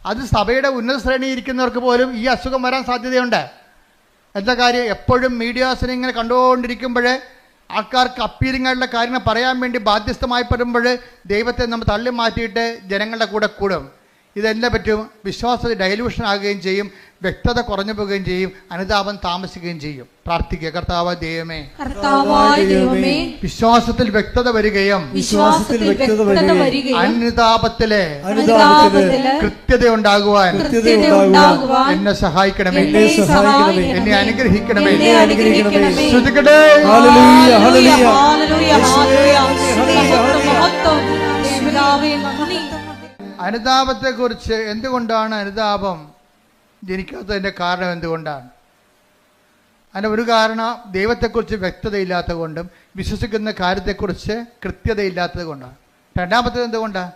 അത് സഭയുടെ ഉന്നത ശ്രേണിയിൽ ഇരിക്കുന്നവർക്ക് പോലും ഈ അസുഖം വരാൻ സാധ്യതയുണ്ട്. എന്താ കാര്യം? എപ്പോഴും മീഡിയാസിനെ ഇങ്ങനെ കണ്ടുകൊണ്ടിരിക്കുമ്പോൾ ആൾക്കാർക്ക് അപ്പീലിംഗ് ആയിട്ടുള്ള കാര്യങ്ങൾ പറയാൻ വേണ്ടി ബാധ്യസ്ഥമായി പെടുമ്പോൾ ദൈവത്തെ നമ്മൾ തള്ളി മാറ്റിയിട്ട് ജനങ്ങളുടെ കൂടെ കൂടും. ഇതെല്ലാം പറ്റും. വിശ്വാസത്തിൽ ഡൈലൂഷൻ ആകുകയും ചെയ്യും, വ്യക്തത കുറഞ്ഞു പോവുകയും ചെയ്യും, അനുതാപം താമസിക്കുകയും ചെയ്യും. പ്രാർത്ഥിക്കുക. കർത്താവായ ദൈവമേ, വിശ്വാസത്തിൽ വ്യക്തത വരികയും അനുതാപത്തിലെ കൃത്യത ഉണ്ടാകുവാൻ എന്നെ സഹായിക്കണമേ, എന്നെ അനുഗ്രഹിക്കണമേ. ശ്രുതിക്കട്ടെ. അനുതാപത്തെക്കുറിച്ച്, എന്തുകൊണ്ടാണ് അനുതാപം ജനിക്കാത്തതിൻ്റെ കാരണം എന്തുകൊണ്ടാണ്? അതിൻ്റെ ഒരു കാരണം ദൈവത്തെക്കുറിച്ച് വ്യക്തതയില്ലാത്തത് കൊണ്ടും വിശ്വസിക്കുന്ന കാര്യത്തെക്കുറിച്ച് കൃത്യതയില്ലാത്തത് കൊണ്ടാണ്. രണ്ടാമത്തേത് എന്തുകൊണ്ടാണ്?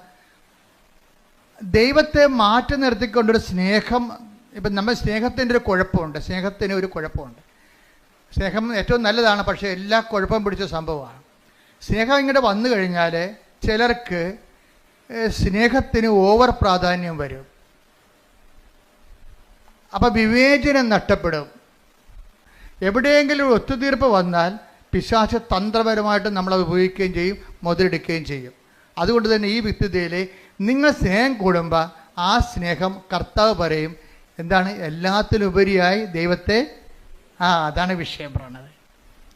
ദൈവത്തെ മാറ്റി നിർത്തിക്കൊണ്ടൊരു സ്നേഹം. ഇപ്പം നമ്മൾ സ്നേഹത്തിൻ്റെ ഒരു കുഴപ്പമുണ്ട്, സ്നേഹത്തിന് ഒരു കുഴപ്പമുണ്ട്. സ്നേഹം ഏറ്റവും നല്ലതാണ്, പക്ഷേ എല്ലാ കുഴപ്പം പിടിച്ച സംഭവമാണ്. സ്നേഹം ഇങ്ങോട്ട് വന്നു കഴിഞ്ഞാൽ ചിലർക്ക് സ്നേഹത്തിന് ഓവർ പ്രാധാന്യം വരും. അപ്പം വിവേചനം നഷ്ടപ്പെടും. എവിടെയെങ്കിലും ഒത്തുതീർപ്പ് വന്നാൽ പിശാച് തന്ത്രപരമായിട്ട് നമ്മളത് ഉപയോഗിക്കുകയും ചെയ്യും, മുതലെടുക്കുകയും ചെയ്യും. അതുകൊണ്ട് തന്നെ ഈ വ്യക്തിതയിൽ നിങ്ങൾ സ്നേഹം കൂടുമ്പോൾ ആ സ്നേഹം കർത്താവ് പറയും എന്താണ്, എല്ലാത്തിനുപരിയായി ദൈവത്തെ. അതാണ് വിഷയം പറയുന്നത്.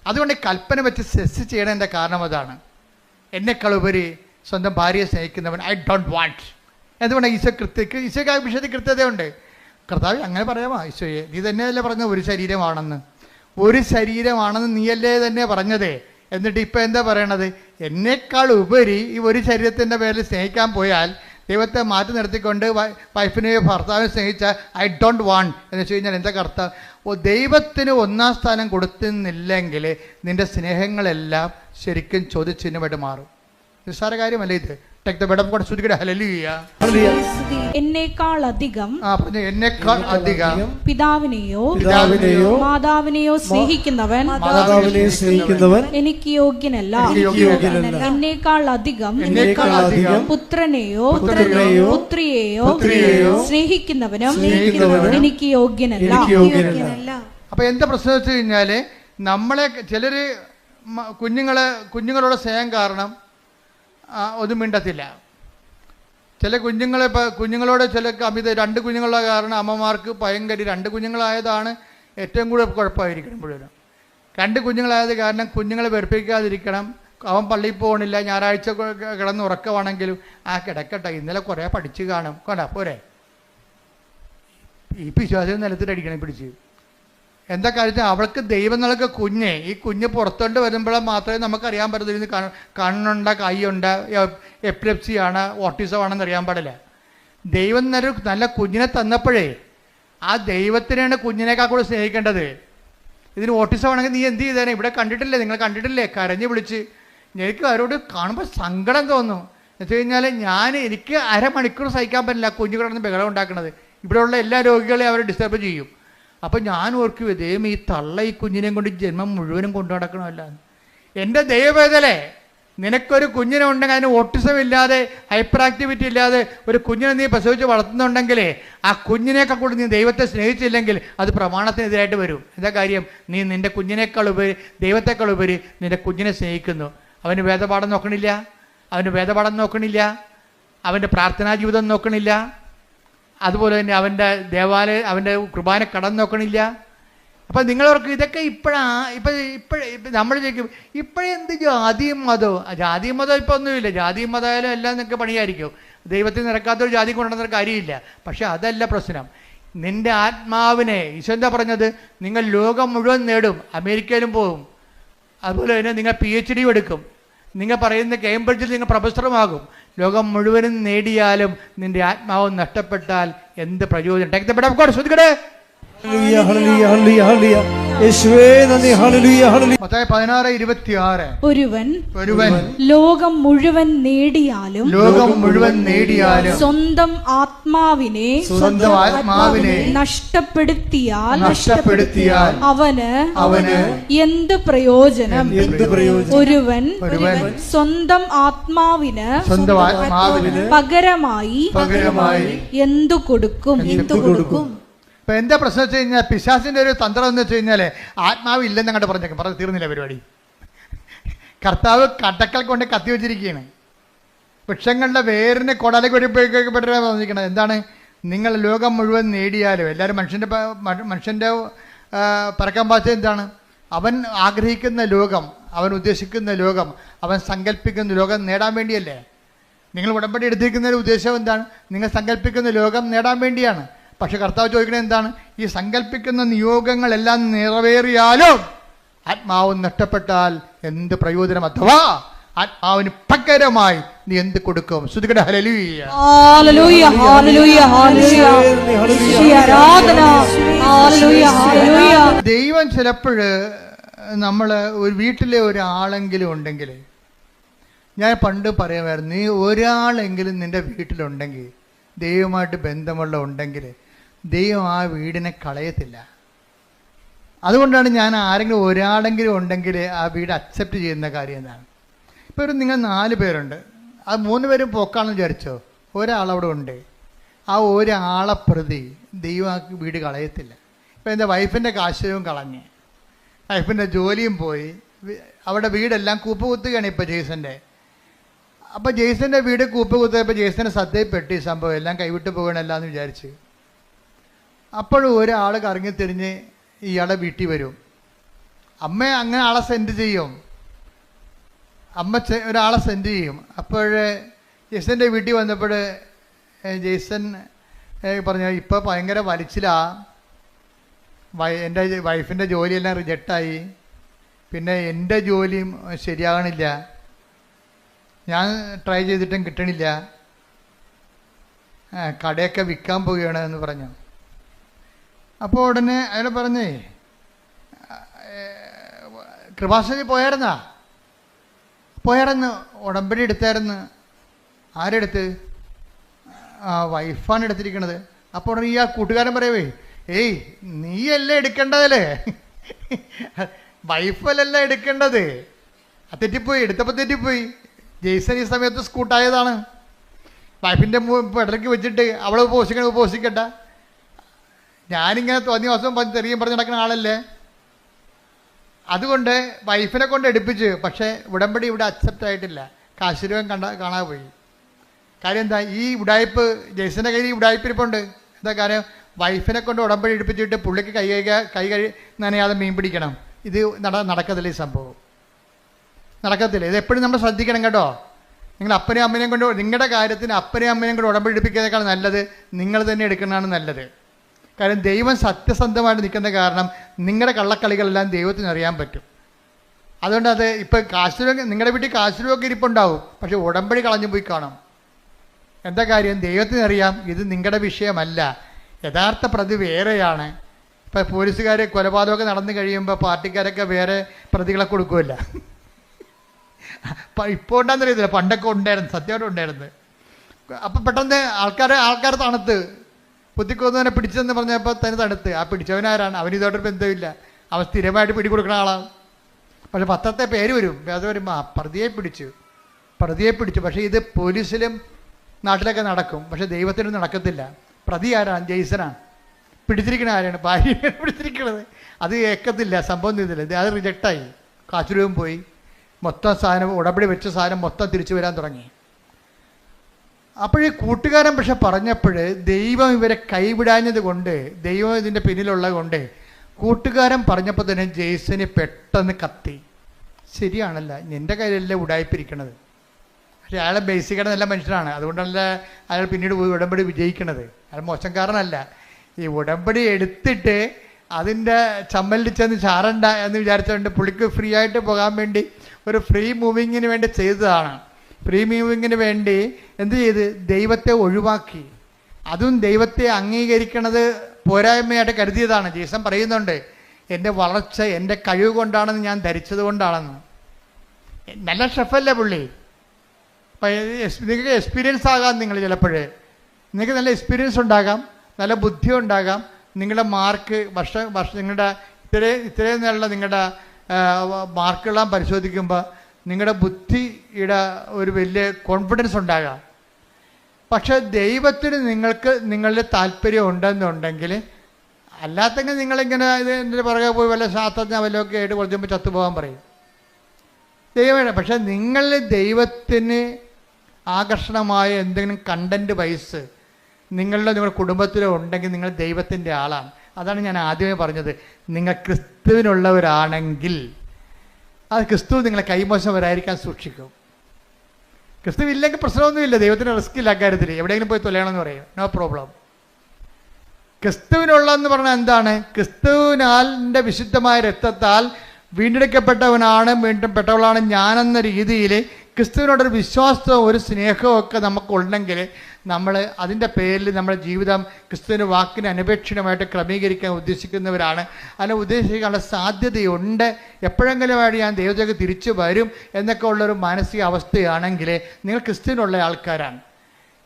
അതുകൊണ്ട് കൽപ്പന വെച്ച് സെസ് ചെയ്യണതിൻ്റെ കാരണം അതാണ്. എന്നെക്കാൾ ഉപരി സ്വന്തം ഭാര്യയെ സ്നേഹിക്കുന്നവൻ ഐ ഡോണ്ട് വാണ്ട്. എന്തുകൊണ്ട്? ഈശോയ്ക്ക് ആ വിഷയത്തിൽ കൃത്യതയുണ്ട്. കർത്താവ് അങ്ങനെ പറയാമോ? ഈശോയെ, നീ തന്നെയല്ലേ പറഞ്ഞത് ഒരു ശരീരമാണെന്ന്. ഒരു ശരീരമാണെന്ന് നീയല്ലേ തന്നെ പറഞ്ഞതേ. എന്നിട്ട് ഇപ്പം എന്താ പറയണത്? എന്നേക്കാൾ ഉപരി ഈ ഒരു ശരീരത്തിൻ്റെ പേരിൽ സ്നേഹിക്കാൻ പോയാൽ ദൈവത്തെ മാറ്റി നിർത്തിക്കൊണ്ട് വൈഫിനെയോ ഭർത്താവിനെ സ്നേഹിച്ച ഐ ഡോണ്ട് വാണ്ട് എന്ന് വെച്ച് കഴിഞ്ഞാൽ എന്താ കർത്താവ്? ദൈവത്തിന് ഒന്നാം സ്ഥാനം കൊടുക്കുന്നില്ലെങ്കിൽ നിൻ്റെ സ്നേഹങ്ങളെല്ലാം ശരിക്കും ചോദ്യചിഹ്നമായിട്ട് മാറും. നിസ്സാര കാര്യമല്ല ഇത്. എന്നേക്കാൾ അധികം പിതാവിനെയോ മാതാവിനെയോ സ്നേഹിക്കുന്നവൻ എനിക്ക് യോഗ്യനല്ല. എന്നേക്കാൾ അധികം പുത്രനെയോ പുത്രിയെയോ സ്നേഹിക്കുന്നവനും എനിക്ക് യോഗ്യനല്ല. അപ്പൊ എന്താ പ്രശ്നം വെച്ച് കഴിഞ്ഞാല്, നമ്മളെ ചിലര് കുഞ്ഞുങ്ങളുടെ സ്നേഹം കാരണം ഒന്നും മിണ്ടത്തില്ല. ചില കുഞ്ഞുങ്ങളോട് ചില അമിത, 2 കുഞ്ഞുങ്ങളുടെ കാരണം അമ്മമാർക്ക് ഭയങ്കര, 2 കുഞ്ഞുങ്ങളായതാണ് ഏറ്റവും കൂടുതൽ കുഴപ്പമായിരിക്കണം. മുഴുവനും 2 കുഞ്ഞുങ്ങളായത് കാരണം കുഞ്ഞുങ്ങളെ വെറുപ്പിക്കാതിരിക്കണം. അവൻ പള്ളിയിൽ പോകണില്ല, ഞായറാഴ്ച കിടന്ന് ഉറക്കമാണെങ്കിലും കിടക്കട്ടെ, ഇന്നലെ കുറേ പഠിച്ച് കാണും, പോരെ. ഈ വിശ്വാസം നിലത്തിലടിക്കണം പിടിച്ച്. എന്താ കാര്യത്തിൽ അവൾക്ക് ദൈവം നൽകിയ കുഞ്ഞ്, ഈ കുഞ്ഞ് പുറത്തോണ്ട് വരുമ്പോൾ മാത്രമേ നമുക്കറിയാൻ പറ്റത്തില്ല കണ്ണുണ്ട, കൈയുണ്ട്, എപ്പിലെപ്സിയാണ്, ഓട്ടിസം ആണെന്ന് അറിയാൻ പാടില്ല. ദൈവം നല്ല കുഞ്ഞിനെ തന്നപ്പോഴേ ആ ദൈവത്തിനാണ് കുഞ്ഞിനേക്കാൾ കൂടെ സ്നേഹിക്കേണ്ടത്. ഇതിന് ഓട്ടിസം ആണെങ്കിൽ നീ എന്ത് ചെയ്തേനെ? ഇവിടെ കണ്ടിട്ടില്ലേ, നിങ്ങൾ കണ്ടിട്ടില്ലേ? കരഞ്ഞ് വിളിച്ച്. എനിക്ക് അവരോട് കാണുമ്പോൾ സങ്കടം തോന്നും. എന്ന് വെച്ച് കഴിഞ്ഞാൽ എനിക്ക് അരമണിക്കൂർ സഹിക്കാൻ പറ്റില്ല കുഞ്ഞു കിടന്ന് ബഹളം ഉണ്ടാക്കുന്നത്. ഇവിടെയുള്ള എല്ലാ രോഗികളെയും അവർ ഡിസ്റ്റർബ് ചെയ്യും. അപ്പം ഞാൻ ഓർക്കും, ദൈവം ഈ തള്ള ഈ കുഞ്ഞിനെയും കൊണ്ട് ജന്മം മുഴുവനും കൊണ്ടു നടക്കണമല്ല. എൻ്റെ ദൈവവേദലേ, നിനക്കൊരു കുഞ്ഞിനെ ഉണ്ടെങ്കിൽ അതിന് ഓട്ടിസം ഇല്ലാതെ, ഹൈപ്പർ ആക്ടിവിറ്റി ഇല്ലാതെ ഒരു കുഞ്ഞിനെ നീ പ്രസവിച്ച് വളർത്തുന്നുണ്ടെങ്കിലേ ആ കുഞ്ഞിനേക്കാൾ കൂടി നീ ദൈവത്തെ സ്നേഹിച്ചില്ലെങ്കിൽ അത് പ്രമാണത്തിനെതിരായിട്ട് വരും. എന്താ കാര്യം? നീ നിൻ്റെ കുഞ്ഞിനേക്കാൾ ഉപരി, ദൈവത്തെക്കാൾ ഉപരി നിൻ്റെ കുഞ്ഞിനെ സ്നേഹിക്കുന്നു. അവന് വേദപാഠം നോക്കണില്ല, അവൻ്റെ പ്രാർത്ഥനാ ജീവിതം നോക്കണില്ല, അതുപോലെ തന്നെ അവൻ്റെ അവൻ്റെ കുർബാന കടം നോക്കണില്ല. അപ്പം നിങ്ങളവർക്ക് ഇതൊക്കെ ഇപ്പോഴും നമ്മൾ ചോദിക്കും, ഇപ്പോഴെന്ത് ജാതിയും മതവും? ജാതിയും മതം ഇപ്പം ഒന്നുമില്ല. ജാതിയും മതമായാലും എല്ലാം നിങ്ങൾക്ക് പണിയായിരിക്കും. ദൈവത്തിൽ നിരക്കാത്തൊരു ജാതി കൊണ്ടുവന്ന കാര്യമില്ല. പക്ഷെ അതല്ല പ്രശ്നം. നിൻ്റെ ആത്മാവിനെ, ഈശോ എന്താ പറഞ്ഞത്? നിങ്ങൾ ലോകം മുഴുവൻ നേടും, അമേരിക്കയിലും പോകും, അതുപോലെ തന്നെ നിങ്ങൾ PhD എടുക്കും, നിങ്ങൾ പറയുന്ന കേംബ്രിഡ്ജിൽ നിങ്ങൾ പ്രൊഫസറുമാകും. ലോകം മുഴുവനും നേടിയാലും നിന്റെ ആത്മാവ് നഷ്ടപ്പെട്ടാൽ എന്ത് പ്രയോജനം? Take the bread of God. ശ്രദ്ധിക്കട്ടെ. മത്തായി 16:26. ഒരുവൻ ലോകം മുഴുവൻ നേടിയാലും സ്വന്തം ആത്മാവിനെ നഷ്ടപ്പെടുത്തിയാൽ അവന് എന്ത് പ്രയോജനം? ഒരുവൻ സ്വന്തം ആത്മാവിന് പകരമായി എന്തു കൊടുക്കും? ഇപ്പം എന്താ പ്രശ്നം വെച്ച് കഴിഞ്ഞാൽ, പിശാചിൻ്റെ ഒരു തന്ത്രം എന്ന് വെച്ച് കഴിഞ്ഞാൽ ആത്മാവ് ഇല്ലെന്ന് അങ്ങോട്ട് പറഞ്ഞേക്കും. തീർന്നില്ല പരിപാടി. കർത്താവ് കടക്കൽ കൊണ്ട് കത്തി വെച്ചിരിക്കുകയാണ്. വൃക്ഷങ്ങളുടെ വേരിന് കൊടലേക്ക് വെടിപ്പിക്കപ്പെട്ടാണ് പറഞ്ഞിരിക്കുന്നത്. എന്താണ്? നിങ്ങൾ ലോകം മുഴുവൻ നേടിയാലും, എല്ലാവരും മനുഷ്യൻ്റെ പറക്കാൻ പാച്ച എന്താണ്? അവൻ ആഗ്രഹിക്കുന്ന ലോകം, അവൻ ഉദ്ദേശിക്കുന്ന ലോകം, അവൻ സങ്കല്പിക്കുന്ന ലോകം നേടാൻ വേണ്ടിയല്ലേ? നിങ്ങൾ ഉടമ്പടി എടുത്തിരിക്കുന്നതിൻ്റെ ഉദ്ദേശം എന്താണ്? നിങ്ങൾ സങ്കല്പിക്കുന്ന ലോകം നേടാൻ വേണ്ടിയാണ്. പക്ഷെ കർത്താവ് ചോദിക്കുന്നത് എന്താണ്? ഈ സങ്കല്പിക്കുന്ന നിയോഗങ്ങളെല്ലാം നിറവേറിയാലും ആത്മാവ് നഷ്ടപ്പെട്ടാൽ എന്ത് പ്രയോജനം? അഥവാ ആത്മാവിന് പകരമായി നീ എന്ത് കൊടുക്കും? ശ്രുതികട ഹല്ലേലൂയ, ഹല്ലേലൂയ, ഹല്ലേലൂയ, ഹല്ലേലൂയ, ആരാധന, ഹല്ലേലൂയ, ഹല്ലേലൂയ. ദൈവം ചിലപ്പോൾ നമ്മൾ ഒരു വീട്ടിലെ ഒരാളെങ്കിലും ഉണ്ടെങ്കിൽ, ഞാൻ പണ്ട് പറയുമായിരുന്നു, നീ ഒരാളെങ്കിലും നിൻ്റെ വീട്ടിലുണ്ടെങ്കിൽ, ദൈവമായിട്ട് ബന്ധമുള്ള ഉണ്ടെങ്കിൽ ദൈവം ആ വീടിനെ കളയത്തില്ല. അതുകൊണ്ടാണ് ഞാൻ ആരെങ്കിലും ഒരാളെങ്കിലും ഉണ്ടെങ്കിൽ ആ വീട് അക്സെപ്റ്റ് ചെയ്യുന്ന കാര്യം എന്താണ്. ഇപ്പോൾ നിങ്ങൾ 4 പേരുണ്ട്, ആ 3 പേരും പോക്കാണെന്ന് വിചാരിച്ചോ, ഒരാളവിടെ ഉണ്ട്. ആ ഒരാളെ പ്രതി ദൈവം ആ വീട് കളയത്തില്ല. ഇപ്പോൾ എൻ്റെ വൈഫിൻ്റെ കാശവും കളഞ്ഞ്, വൈഫിൻ്റെ ജോലിയും പോയി, അവിടെ വീടെല്ലാം കൂപ്പുകുത്തുകയാണ് ഇപ്പോൾ ജെയ്സൻ്റെ. അപ്പോൾ ജെയ്സൻ്റെ വീട് കൂപ്പുകുത്തിയപ്പോൾ ജെയ്സൻ്റെ ശ്രദ്ധയിൽപ്പെട്ട് ഈ സംഭവം എല്ലാം കൈവിട്ട് പോകണമല്ല എന്ന് വിചാരിച്ച്. അപ്പോഴും ഒരാൾ കറങ്ങി തിരിഞ്ഞ് ഇയാളെ വീട്ടിൽ വരും. അമ്മ അങ്ങനെ ആളെ സെൻഡ് ചെയ്യും, ഒരാളെ സെൻഡ് ചെയ്യും. അപ്പോൾ ജെയ്സൻ്റെ വീട്ടിൽ വന്നപ്പോൾ ജെയ്സൺ പറഞ്ഞു, ഇപ്പോൾ ഭയങ്കര വലിച്ചിലാ, എൻ്റെ വൈഫിൻ്റെ ജോലിയെല്ലാം റിജക്റ്റായി, പിന്നെ എൻ്റെ ജോലിയും ശരിയാകണില്ല, ഞാൻ ട്രൈ ചെയ്തിട്ടും കിട്ടണില്ല, കടയൊക്കെ വിൽക്കാൻ പോവുകയാണ് എന്ന് പറഞ്ഞു. അപ്പോൾ ഉടനെ അയാൾ പറഞ്ഞേ, കൃപാസനത്തിൽ പോയായിരുന്നു, ഉടമ്പടി എടുത്തായിരുന്നു. ആരെടുത്ത്? വൈഫാണ് എടുത്തിരിക്കണത്. അപ്പോൾ ഉടനെ ഈ ആ കൂട്ടുകാരൻ പറയവേ, ഏയ് നീയല്ലേ എടുക്കേണ്ടതല്ലേ, വൈഫല്ലല്ല എടുക്കേണ്ടത്. തെറ്റിപ്പോയി, എടുത്തപ്പോൾ തെറ്റിപ്പോയി. ജെയ്സൺ ഈ സമയത്ത് സ്കൂട്ടായതാണ്. വൈഫിൻ്റെ ഇടയ്ക്ക് വെച്ചിട്ട് അവളെ ഉപവസിക്കട്ടെ, ഞാനിങ്ങനെ തോന്നിയ ദിവസം തെറിയും പറഞ്ഞ് നടക്കുന്ന ആളല്ലേ. അതുകൊണ്ട് വൈഫിനെ കൊണ്ട് എടുപ്പിച്ച്, പക്ഷേ ഉടമ്പടി ഇവിടെ അക്സെപ്റ്റ് ആയിട്ടില്ല. കാശുരൂപം കാണാതെ പോയി. കാര്യം എന്താ? ഈ ഉടായ്പ് ജെയ്സൻ്റെ കയ്യിൽ ഈ ഉടായ്പിരിപ്പുണ്ട്. എന്താ കാര്യം? വൈഫിനെ കൊണ്ട് ഉടമ്പടി എടുപ്പിച്ചിട്ട് പുള്ളിക്ക് കൈ നനയാതെ മീൻ പിടിക്കണം. ഇത് നടക്കത്തില്ല, ഈ സംഭവം നടക്കത്തില്ല. ഇത് എപ്പോഴും നമ്മൾ ശ്രദ്ധിക്കണം കേട്ടോ. നിങ്ങൾ അപ്പനെയും അമ്മനെയും കൊണ്ട്, നിങ്ങളുടെ കാര്യത്തിന് അപ്പനെയും അമ്മനെയും കൊണ്ട് ഉടമ്പടി എടുപ്പിക്കുന്നതിനേക്കാൾ നല്ലത് നിങ്ങൾ തന്നെ എടുക്കുന്നതാണ് നല്ലത്. കാരണം ദൈവം സത്യസന്ധമായിട്ട് നിൽക്കുന്ന കാരണം നിങ്ങളുടെ കള്ളക്കളികളെല്ലാം ദൈവത്തിന് അറിയാൻ പറ്റും. അതുകൊണ്ട് അത് ഇപ്പം നിങ്ങളുടെ വീട്ടിൽ കാശുരൂപൊക്കെ ഇരിപ്പുണ്ടാവും, പക്ഷെ ഉടമ്പടി കളഞ്ഞു പോയി കാണും. എന്താ കാര്യം? ദൈവത്തിനറിയാം ഇത് നിങ്ങളുടെ വിഷയമല്ല, യഥാർത്ഥ പ്രതി വേറെയാണ്. ഇപ്പം പോലീസുകാർ കൊലപാതകമൊക്കെ നടന്നു കഴിയുമ്പോൾ പാർട്ടിക്കാരൊക്കെ വേറെ പ്രതികളെ കൊടുക്കുമല്ല. ഇപ്പോൾ ഉണ്ടാകുന്നറിയത്തില്ല, പണ്ടൊക്കെ ഉണ്ടായിരുന്നു, സത്യമായിട്ട് ഉണ്ടായിരുന്നു. അപ്പം പെട്ടെന്ന് ആൾക്കാർ തണുത്ത് കുത്തിക്കൊന്നവനെ പിടിച്ചതെന്ന് പറഞ്ഞപ്പോൾ തന്നെ തടുത്ത്. ആ പിടിച്ചവനാരാണ്? അവനിതോട്ടൊരു ബന്ധമില്ല, അവൻ സ്ഥിരമായിട്ട് പിടികൊടുക്കുന്ന ആളാണ്. പക്ഷെ പത്രത്തെ പേര് വരും, അത് വരുമ്പോൾ പ്രതിയെ പിടിച്ചു. പക്ഷേ ഇത് പോലീസിലും നാട്ടിലൊക്കെ നടക്കും, പക്ഷെ ദൈവത്തിനും നടക്കത്തില്ല. പ്രതി ആരാണ്? ജെയ്സനാണ്. പിടിച്ചിരിക്കണ ആരാണ്? ഭാര്യയാണ് പിടിച്ചിരിക്കണത്. അത് ഏക്കത്തില്ല, സംഭവം ചെയ്തില്ല, അത് റിജക്റ്റായി. കാശുരൂപം പോയി, മൊത്തം സാധനം ഉടമ്പടി വെച്ച സാധനം മൊത്തം തിരിച്ചു വരാൻ തുടങ്ങി. അപ്പോഴീ കൂട്ടുകാരൻ പക്ഷെ പറഞ്ഞപ്പോൾ ദൈവം ഇവരെ കൈവിടാഞ്ഞത് കൊണ്ട്, ദൈവം ഇതിൻ്റെ പിന്നിലുള്ളത് കൊണ്ട്, കൂട്ടുകാരൻ പറഞ്ഞപ്പോൾ തന്നെ ജെയ്സന് പെട്ടെന്ന് കത്തി. ശരിയാണല്ല, നിൻ്റെ കയ്യിലല്ലേ ഉടായിപ്പിരിക്കണത്. പക്ഷെ അയാളെ ബേസിക്കായിട്ട് നല്ല മനുഷ്യനാണ്, അതുകൊണ്ടല്ല അയാൾ പിന്നീട് ഉടമ്പടി വിജയിക്കണത്. അയാൾ മോശംകാരനല്ല. ഈ ഉടമ്പടി എടുത്തിട്ട് അതിൻ്റെ ചമ്മലിൽ ചെന്ന് ചാരണ്ട എന്ന് വിചാരിച്ചുകൊണ്ട് പുള്ളിക്ക് ഫ്രീ ആയിട്ട് പോകാൻ വേണ്ടി ഒരു ഫ്രീ മൂവിങ്ങിന് വേണ്ടി ചെയ്തതാണ്. ഫ്രീ മൂവിങ്ങിന് വേണ്ടി എന്ത് ചെയ്ത്? ദൈവത്തെ ഒഴിവാക്കി. അതും ദൈവത്തെ അംഗീകരിക്കണത് പോരായ്മയായിട്ട് കരുതിയതാണ്. ജീസൻ പറയുന്നുണ്ട്, എൻ്റെ വളർച്ച എൻ്റെ കഴിവ് കൊണ്ടാണെന്ന് ഞാൻ ധരിച്ചത് കൊണ്ടാണെന്ന്. നല്ല ഷെഫല്ലേ പുള്ളി. അപ്പം നിങ്ങൾക്ക് എക്സ്പീരിയൻസ് ആകാം, നിങ്ങൾ ചിലപ്പോഴേ നിങ്ങൾക്ക് നല്ല എക്സ്പീരിയൻസ് ഉണ്ടാകാം, നല്ല ബുദ്ധി ഉണ്ടാകാം. നിങ്ങളുടെ മാർക്ക് നിങ്ങളുടെ ഇത്രയും നല്ല നിങ്ങളുടെ മാർക്കെല്ലാം പരിശോധിക്കുമ്പോൾ നിങ്ങളുടെ ബുദ്ധിയുടെ ഒരു വലിയ കോൺഫിഡൻസ് ഉണ്ടാകാം. പക്ഷെ ദൈവത്തിന് നിങ്ങളുടെ താല്പര്യം ഉണ്ടെന്നുണ്ടെങ്കിൽ, അല്ലാത്തെങ്കിൽ നിങ്ങളിങ്ങനെ ഇതിൻ്റെ പുറകെ പോയി വല്ല ശാസ്ത്രജ്ഞ വല്ലതൊക്കെ ആയിട്ട് കുറച്ചുമ്പോൾ ചത്തുപോകാൻ പറയും. ദൈവമാണ്. പക്ഷെ നിങ്ങളിൽ ദൈവത്തിന് ആകർഷണമായ എന്തെങ്കിലും കണ്ടൻറ്റ് വൈസ് നിങ്ങളുടെ കുടുംബത്തിലോ ഉണ്ടെങ്കിൽ നിങ്ങൾ ദൈവത്തിൻ്റെ ആളാണ്. അതാണ് ഞാൻ ആദ്യമേ പറഞ്ഞത്. നിങ്ങൾ ക്രിസ്തുവിനുള്ളവരാണെങ്കിൽ അത് ക്രിസ്തു നിങ്ങളെ കൈമോശം സൂക്ഷിക്കും. ക്രിസ്തു ഇല്ലെങ്കിൽ പ്രശ്നമൊന്നുമില്ല, ദൈവത്തിന് റിസ്ക് ഇല്ല കാര്യത്തിൽ. എവിടെയെങ്കിലും പോയി തൊലയണമെന്ന് പറയും, നോ പ്രോബ്ലം. ക്രിസ്തുവിനുള്ളതെന്ന് പറഞ്ഞാൽ എന്താണ്? ക്രിസ്തുവിനാലിൻ്റെ വിശുദ്ധമായ രക്തത്താൽ വീണ്ടെടുക്കപ്പെട്ടവനാണ്, വീണ്ടെടുക്കപ്പെട്ടവളാണ് ഞാനെന്ന രീതിയിൽ ക്രിസ്തുവിനോടൊരു വിശ്വാസവും ഒരു സ്നേഹവും ഒക്കെ നമുക്കുണ്ടെങ്കിൽ നമ്മൾ അതിൻ്റെ പേരിൽ നമ്മുടെ ജീവിതം ക്രിസ്തുവിൻ്റെ വാക്കിന് അനപേക്ഷിതമായിട്ട് ക്രമീകരിക്കാൻ ഉദ്ദേശിക്കുന്നവരാണ്. അതിനെ ഉദ്ദേശിക്കാനുള്ള സാധ്യതയുണ്ട്. എപ്പോഴെങ്കിലുമായിട്ട് ഞാൻ ദൈവത്തേക്ക് തിരിച്ചു വരും എന്നൊക്കെ ഉള്ളൊരു മാനസിക അവസ്ഥയാണെങ്കിൽ നിങ്ങൾ ക്രിസ്തുവിനുള്ള ആൾക്കാരാണ്.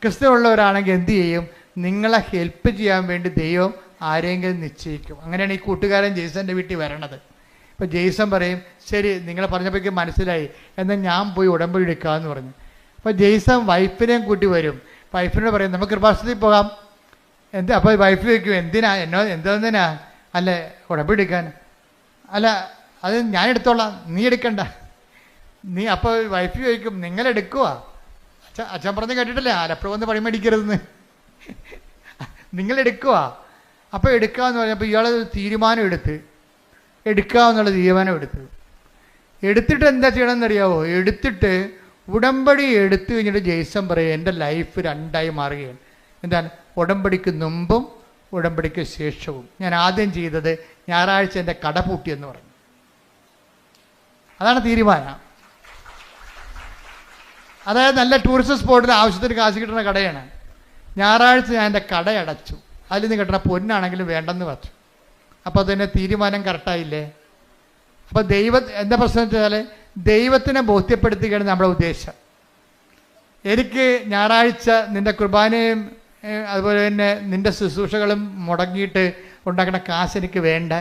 ക്രിസ്തുവിനുള്ളവരാണെങ്കിൽ എന്ത് ചെയ്യും? നിങ്ങളെ ഹെൽപ്പ് ചെയ്യാൻ വേണ്ടി ദൈവം ആരെങ്കിലും നിശ്ചയിക്കും. അങ്ങനെയാണ് ഈ കൂട്ടുകാരൻ ജെയ്സൻ്റെ വീട്ടിൽ വരണത്. ഇപ്പോൾ ജെയ്സൺ പറയും, ശരി നിങ്ങളെ പറഞ്ഞപ്പോഴേക്കും മനസ്സിലായി, എന്നാൽ ഞാൻ പോയി ഉടമ്പടി എടുക്കാമെന്ന് പറഞ്ഞു. അപ്പോൾ ജെയ്സൺ വൈഫിനെയും കൂട്ടി വരും. വൈഫിനോട് പറയും നമുക്ക് കൃപാസനത്തിൽ പോകാം. അപ്പോൾ വൈഫ് ചോദിക്കും, എന്തിനാ എന്തിനാ? അല്ല ഉടമ്പടി എടുക്കാൻ. അല്ല അത് ഞാൻ എടുത്തോളാം, നീ എടുക്കണ്ട. അപ്പോൾ വൈഫ് ചോദിക്കും, നിങ്ങളെടുക്കുക? അച്ഛൻ പറഞ്ഞ് കേട്ടിട്ടില്ലേ, ആലപ്പുഴ വന്ന് പണി മേടിക്കരുതെന്ന്. നിങ്ങളെടുക്കുക. അപ്പോൾ എടുക്കാമെന്ന് പറഞ്ഞപ്പോൾ ഇയാൾ തീരുമാനം എടുക്കാമെന്നുള്ള തീരുമാനം എടുത്തിട്ട് എന്താ ചെയ്യണമെന്നറിയാവോ? എടുത്തിട്ട് ഉടമ്പടി എടുത്തു കഴിഞ്ഞിട്ട് ജെയ്സൺ പറയും, എൻ്റെ ലൈഫ് രണ്ടായി മാറുകയാണ്. എന്താണ്? ഉടമ്പടിക്ക് മുമ്പും ഉടമ്പടിക്ക് ശേഷവും. ഞാൻ ആദ്യം ചെയ്തത് ഞായറാഴ്ച എൻ്റെ കട പൂട്ടിയെന്ന് പറഞ്ഞു. അതാണ് തീരുമാനം. അതായത് നല്ല ടൂറിസ്റ്റ് സ്പോട്ടിൽ ആവശ്യത്തിന് കാശ് കിട്ടുന്ന കടയാണ്. ഞായറാഴ്ച ഞാൻ എൻ്റെ കട അടച്ചു, അതിൽ നിന്ന് കിട്ടുന്ന പൊന്നാണെങ്കിലും വേണ്ടെന്ന് വെച്ചു. അപ്പോൾ അതിൻ്റെ തീരുമാനം കറക്റ്റായില്ലേ? അപ്പോൾ എന്താ പ്രശ്നം വെച്ചാൽ ദൈവത്തിനെ ബോധ്യപ്പെടുത്തുകയാണ് നമ്മുടെ ഉദ്ദേശം. എനിക്ക് ഞായറാഴ്ച നിൻ്റെ കുർബാനയും അതുപോലെ തന്നെ നിൻ്റെ ശുശ്രൂഷകളും മുടങ്ങിയിട്ട് ഉണ്ടാക്കുന്ന കാശ് എനിക്ക് വേണ്ട,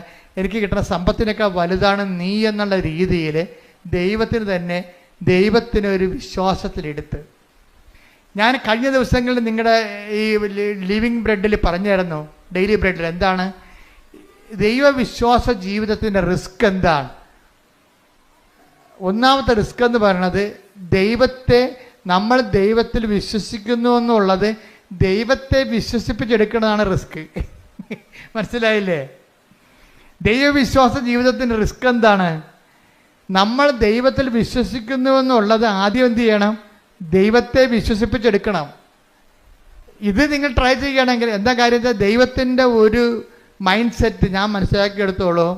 എനിക്ക് കിട്ടുന്ന സമ്പത്തിനേക്കാൾ വലുതാണ് നീ എന്നുള്ള രീതിയിൽ ദൈവത്തിനൊരു വിശ്വാസത്തിലെടുത്ത്. ഞാൻ കഴിഞ്ഞ ദിവസങ്ങളിൽ നിങ്ങളുടെ ഈ ലിവിങ് ബ്രെഡിൽ പറഞ്ഞായിരുന്നു, ഡെയിലി ബ്രെഡിൽ എന്താണ് ദൈവവിശ്വാസ ജീവിതത്തിൻ്റെ റിസ്ക് എന്താണ്? ഒന്നാമത്തെ റിസ്ക് എന്ന് പറയുന്നത് നമ്മൾ ദൈവത്തിൽ വിശ്വസിക്കുന്നു എന്നുള്ളത് ദൈവത്തെ വിശ്വസിപ്പിച്ചെടുക്കുന്നതാണ് റിസ്ക്. മനസ്സിലായില്ലേ? ദൈവവിശ്വാസ ജീവിതത്തിൻ്റെ റിസ്ക് എന്താണ്? നമ്മൾ ദൈവത്തിൽ വിശ്വസിക്കുന്നു എന്നുള്ളത് ആദ്യം എന്ത് ചെയ്യണം? ദൈവത്തെ വിശ്വസിപ്പിച്ചെടുക്കണം. ഇത് നിങ്ങൾ ട്രൈ ചെയ്യുകയാണെങ്കിൽ എന്താ കാര്യം വെച്ചാൽ ദൈവത്തിൻ്റെ ഒരു മൈൻഡ് സെറ്റ് ഞാൻ മനസ്സിലാക്കിയെടുത്തോളൂ,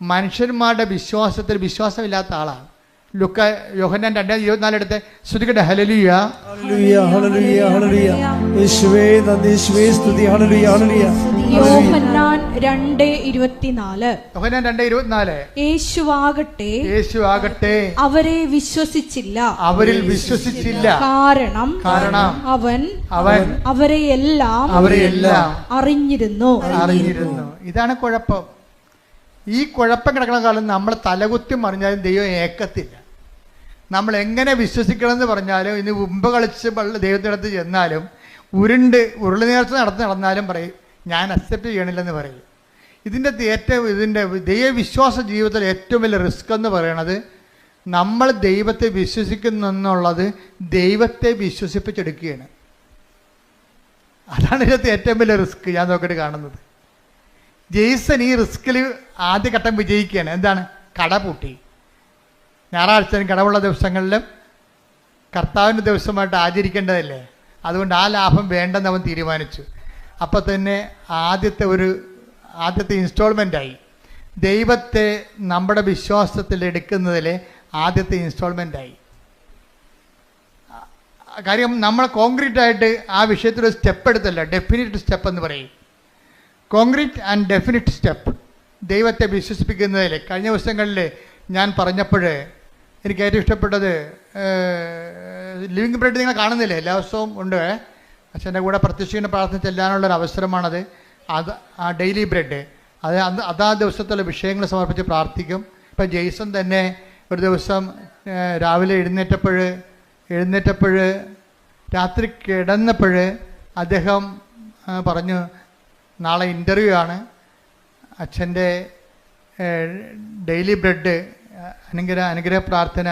മനുഷ്യന്മാരുടെ വിശ്വാസത്തിൽ വിശ്വാസമില്ലാത്ത ആളാണ്. യോഹന്നാൻ 2:24 എടുത്ത് ശ്രുതികട്ടെ. ഹല്ലേലൂയ ഹല്ലേലൂയ ഹല്ലേലൂയ ഹല്ലേലൂയ. യേശുവേ നന്ദി, യേശുവേ സ്തുതി. Hallelujah hallelujah. യോഹന്നാൻ 2:24. യോഹന്നാൻ 2:24. യേശുവാകട്ടെ അവരെ വിശ്വസിച്ചില്ല, അവരിൽ വിശ്വസിച്ചില്ല. കാരണം അവൻ അവരെയെല്ലാം അറിഞ്ഞിരുന്നു. ഇതാണ് കുഴപ്പം. ഈ കുഴപ്പം കിടക്കുന്ന കാലം നമ്മൾ തലകുത്തി മറിഞ്ഞാലും ദൈവം ഏക്കത്തില്ല. നമ്മൾ എങ്ങനെ വിശ്വസിക്കണമെന്ന് പറഞ്ഞാലും ഇനി ഉമ്പ് കളിച്ച് ദൈവത്തിനടുത്ത് ചെന്നാലും ഉരുളി നേർച്ച നടന്നാലും പറയും ഞാൻ അക്സെപ്റ്റ് ചെയ്യണില്ലെന്ന് പറയും. ഇതിൻ്റെ ദൈവവിശ്വാസ ജീവിതത്തിൽ ഏറ്റവും വലിയ റിസ്ക് എന്ന് പറയണത് നമ്മൾ ദൈവത്തെ വിശ്വസിക്കുന്നു എന്നുള്ളത് ദൈവത്തെ വിശ്വസിപ്പിച്ചെടുക്കുകയാണ്. അതാണ് ഇതിനകത്ത് ഏറ്റവും വലിയ റിസ്ക് ഞാൻ നോക്കിയിട്ട് കാണുന്നത്. ജെയ്സൺ ഈ റിസ്കിൽ ആദ്യഘട്ടം വിജയിക്കുകയാണ്. എന്താണ്? കട പൂട്ടി. ഞായറാഴ്ചയും കടവുള്ള ദിവസങ്ങളിലും കർത്താവിൻ്റെ ദിവസമായിട്ട് ആചരിക്കേണ്ടതല്ലേ, അതുകൊണ്ട് ആ ലാഭം വേണ്ടെന്ന് അവൻ തീരുമാനിച്ചു. അപ്പോൾ തന്നെ ആദ്യത്തെ ഇൻസ്റ്റാൾമെൻ്റായി ദൈവത്തെ നമ്മുടെ വിശ്വാസത്തിൽ എടുക്കുന്നതിൽ ആദ്യത്തെ ഇൻസ്റ്റാൾമെൻ്റായി. കാര്യം നമ്മൾ കോൺക്രീറ്റായിട്ട് ആ വിഷയത്തിൽ ഒരു സ്റ്റെപ്പ് എടുത്തല്ല, ഡെഫിനിറ്റ് സ്റ്റെപ്പ് എന്ന് പറയും. കോൺക്രീറ്റ് ആൻഡ് ഡെഫിനിറ്റ് സ്റ്റെപ്പ് ദൈവത്തെ വിശ്വസിപ്പിക്കുന്നതിൽ കഴിഞ്ഞ ദിവസങ്ങളിൽ ഞാൻ പറഞ്ഞപ്പോൾ എനിക്ക് ഏറ്റവും ഇഷ്ടപ്പെട്ടത് ലിവിങ് ബ്രെഡ് നിങ്ങൾ കാണുന്നില്ലേ, എല്ലാ ദിവസവും ഉണ്ട്. അച്ഛൻ്റെ കൂടെ പ്രത്യക്ഷീണ പ്രാർത്ഥന ചെല്ലാനുള്ളൊരു അവസരമാണത്. ആ ഡെയിലി ബ്രെഡ് അതാ ദിവസത്തുള്ള വിഷയങ്ങൾ സമർപ്പിച്ച് പ്രാർത്ഥിക്കും. ഇപ്പം ജെയ്സൺ തന്നെ ഒരു ദിവസം രാവിലെ എഴുന്നേറ്റപ്പോൾ രാത്രി കിടന്നപ്പോൾ അദ്ദേഹം പറഞ്ഞു, നാളെ ഇൻ്റർവ്യൂ ആണ്, അച്ഛൻ്റെ ഡെയിലി ബ്രെഡ് അനുഗ്രഹ പ്രാർത്ഥന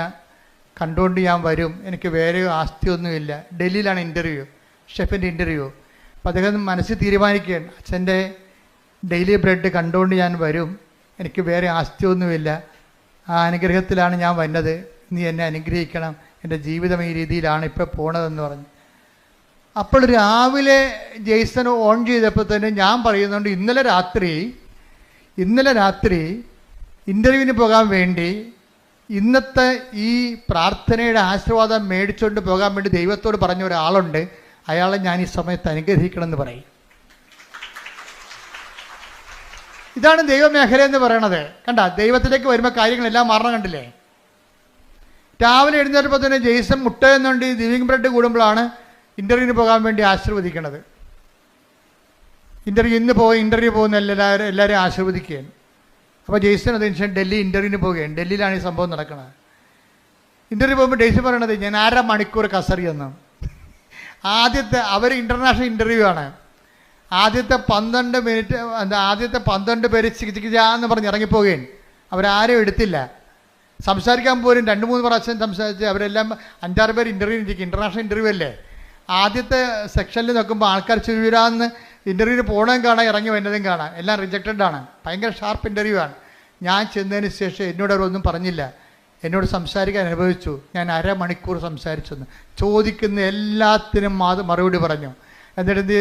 കണ്ടുകൊണ്ട് ഞാൻ വരും, എനിക്ക് വേറെ ആസ്തിയൊന്നുമില്ല. ഡൽഹിയിലാണ് ഇൻ്റർവ്യൂ, ഷെഫിൻ്റെ ഇൻ്റർവ്യൂ. അപ്പോൾ അദ്ദേഹം മനസ്സിൽ തീരുമാനിക്കുകയാണ്, അച്ഛൻ്റെ ഡെയിലി ബ്രെഡ് കണ്ടുകൊണ്ട് ഞാൻ വരും, എനിക്ക് വേറെ ആസ്തിയൊന്നുമില്ല, ആ അനുഗ്രഹത്തിലാണ് ഞാൻ വന്നത്, നീ എന്നെ അനുഗ്രഹിക്കണം, എൻ്റെ ജീവിതം ഈ രീതിയിലാണ് ഇപ്പോൾ പോണതെന്ന് പറഞ്ഞു. അപ്പോൾ രാവിലെ ജെയ്സൺ ഓൺ ചെയ്തപ്പോൾ തന്നെ ഞാൻ പറയുന്നുണ്ട്, ഇന്നലെ രാത്രി ഇൻ്റർവ്യൂവിന് പോകാൻ വേണ്ടി ഇന്നത്തെ ഈ പ്രാർത്ഥനയുടെ ആശീർവാദം മേടിച്ചുകൊണ്ട് പോകാൻ വേണ്ടി ദൈവത്തോട് പറഞ്ഞ ഒരാളുണ്ട്, അയാളെ ഞാൻ ഈ സമയത്ത് അനുഗ്രഹിക്കണമെന്ന് പറയും. ഇതാണ് ദൈവമേഖല എന്ന് പറയണത്. കണ്ട, ദൈവത്തിലേക്ക് വരുമ്പോൾ കാര്യങ്ങളെല്ലാം മാറണം. കണ്ടില്ലേ? രാവിലെ എഴുന്നേറ്റപ്പോൾ തന്നെ ജെയ്സൺ മുട്ട എന്നുണ്ട് ലിവിങ് ബ്രെഡ് കൂടുമ്പോഴാണ് ഇൻ്റർവ്യൂവിന് പോകാൻ വേണ്ടി ആശീർവദിക്കണത്. ഇൻ്റർവ്യൂ പോകുന്ന എല്ലാവരും ആശീർവദിക്കുകയാണ്. അപ്പോൾ ജെയ്സൺ അതിനുശേഷം ഡൽഹി ഇൻ്റർവ്യൂവിന് പോവുകയാണ്. ഡൽഹിയിലാണ് ഈ സംഭവം നടക്കുന്നത്. ഇൻ്റർവ്യൂ പോകുമ്പോൾ ജെയ്സൺ പറയണത്, ഞാൻ 1/2 മണിക്കൂർ കസറിയെന്ന്. അവർ ഇൻ്റർനാഷണൽ ഇൻ്റർവ്യൂ ആണ്. ആദ്യത്തെ 12 പേര് ചികിത്സിക്കാന്ന് പറഞ്ഞ് ഇറങ്ങിപ്പോവുകയാണ്. അവരാരും എടുത്തില്ല. സംസാരിക്കാൻ പോലും 2-3 പ്രാവശ്യം സംസാരിച്ച് അവരെല്ലാം 5-6 പേര് ഇൻ്റർവ്യൂ ഇരിക്കും. ഇൻ്റർനാഷണൽ ഇൻ്റർവ്യൂ അല്ലേ. ആദ്യത്തെ സെക്ഷനിൽ നോക്കുമ്പോൾ ആൾക്കാർ ചുരുവിരാന്ന് ഇൻ്റർവ്യൂവിന് പോകണതും കാണാം, ഇറങ്ങി വരുന്നതും കാണാം. എല്ലാം റിജക്റ്റഡ് ആണ്. ഭയങ്കര ഷാർപ്പ് ഇൻ്റർവ്യൂ ആണ്. ഞാൻ ചെന്നതിന് ശേഷം എന്നോട് അവരൊന്നും പറഞ്ഞില്ല. എന്നോട് സംസാരിക്കാൻ അനുഭവിച്ചു. ഞാൻ 1/2 മണിക്കൂർ സംസാരിച്ചെന്ന്. ചോദിക്കുന്ന എല്ലാത്തിനും മറുപടി പറഞ്ഞു. എന്നിട്ട്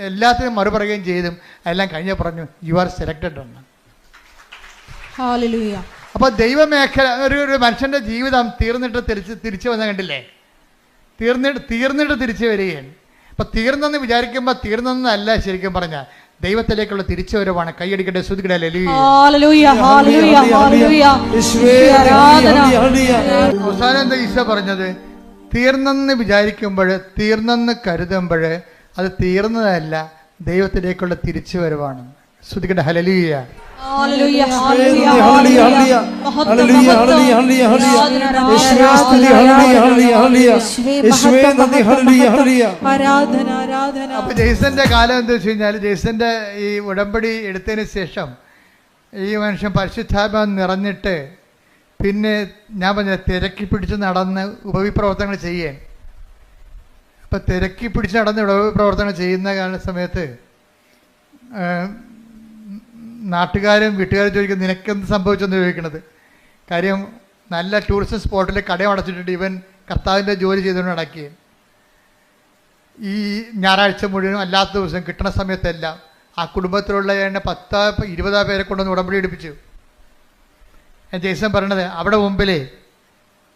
എല്ലാത്തിനും മറുപടി പറയുകയും ചെയ്തും എല്ലാം കഴിഞ്ഞ പറഞ്ഞു, യു ആർ സെലക്റ്റഡ് എന്ന്. അപ്പോൾ ദൈവമേഖല ഒരു മനുഷ്യൻ്റെ ജീവിതം തീർന്നിട്ട് തിരിച്ചു വന്ന കണ്ടില്ലേ? തീർന്നിട്ട് തിരിച്ചു വരികയാണ്. അപ്പം തീർന്നെന്ന് വിചാരിക്കുമ്പോൾ തീർന്നെന്നല്ല, ശരിക്കും പറഞ്ഞാൽ ദൈവത്തിലേക്കുള്ള തിരിച്ചുവരവാണ്. കൈയടിക്കട്ടെ, ശ്രുതിക്കട്ടെ. അവസാനം എന്താ ഈശോ പറഞ്ഞത്? തീർന്നെന്ന് വിചാരിക്കുമ്പോൾ, തീർന്നെന്ന് കരുതുമ്പോൾ അത് തീർന്നതല്ല, ദൈവത്തിലേക്കുള്ള തിരിച്ചുവരവാണ്. ശ്രുതിക്കട്ടെ. ഹല്ലേലൂയ. അപ്പൊ ജെയ്സന്റെ കാലം എന്താ വെച്ച് കഴിഞ്ഞാൽ, ജെയ്സന്റെ ഈ ഉടമ്പടി എടുത്തതിന് ശേഷം ഈ മനുഷ്യൻ പരിശുദ്ധാത്മാവ് നിറഞ്ഞിട്ട് പിന്നെ ഞാൻ പറഞ്ഞ തിരക്കി പിടിച്ച് നടന്ന് ഉപവിപ്രവർത്തനങ്ങൾ ചെയ്യാൻ. അപ്പം തിരക്കി പിടിച്ച് നടന്ന് ഉപവിപ്രവർത്തനങ്ങൾ ചെയ്യുന്ന സമയത്ത് നാട്ടുകാരും വീട്ടുകാരും ചോദിക്കും, നിനക്കെന്ത് സംഭവിച്ചെന്ന് ചോദിക്കണത്. കാര്യം നല്ല ടൂറിസ്റ്റ് സ്പോട്ടിൽ കടയും അടച്ചിട്ടിട്ട് ഇവൻ കർത്താവിൻ്റെ ജോലി ചെയ്തുകൊണ്ട് നടക്കുകയും ഈ ഞായറാഴ്ച മുഴുവനും അല്ലാത്ത ദിവസം കിട്ടുന്ന സമയത്തെല്ലാം ആ കുടുംബത്തിലുള്ള 10-20 പേരെ കൊണ്ടൊന്ന് ഉടമ്പടി എടുപ്പിച്ചു. ജെയ്സൺ പറയണത്, അവിടെ മുമ്പിൽ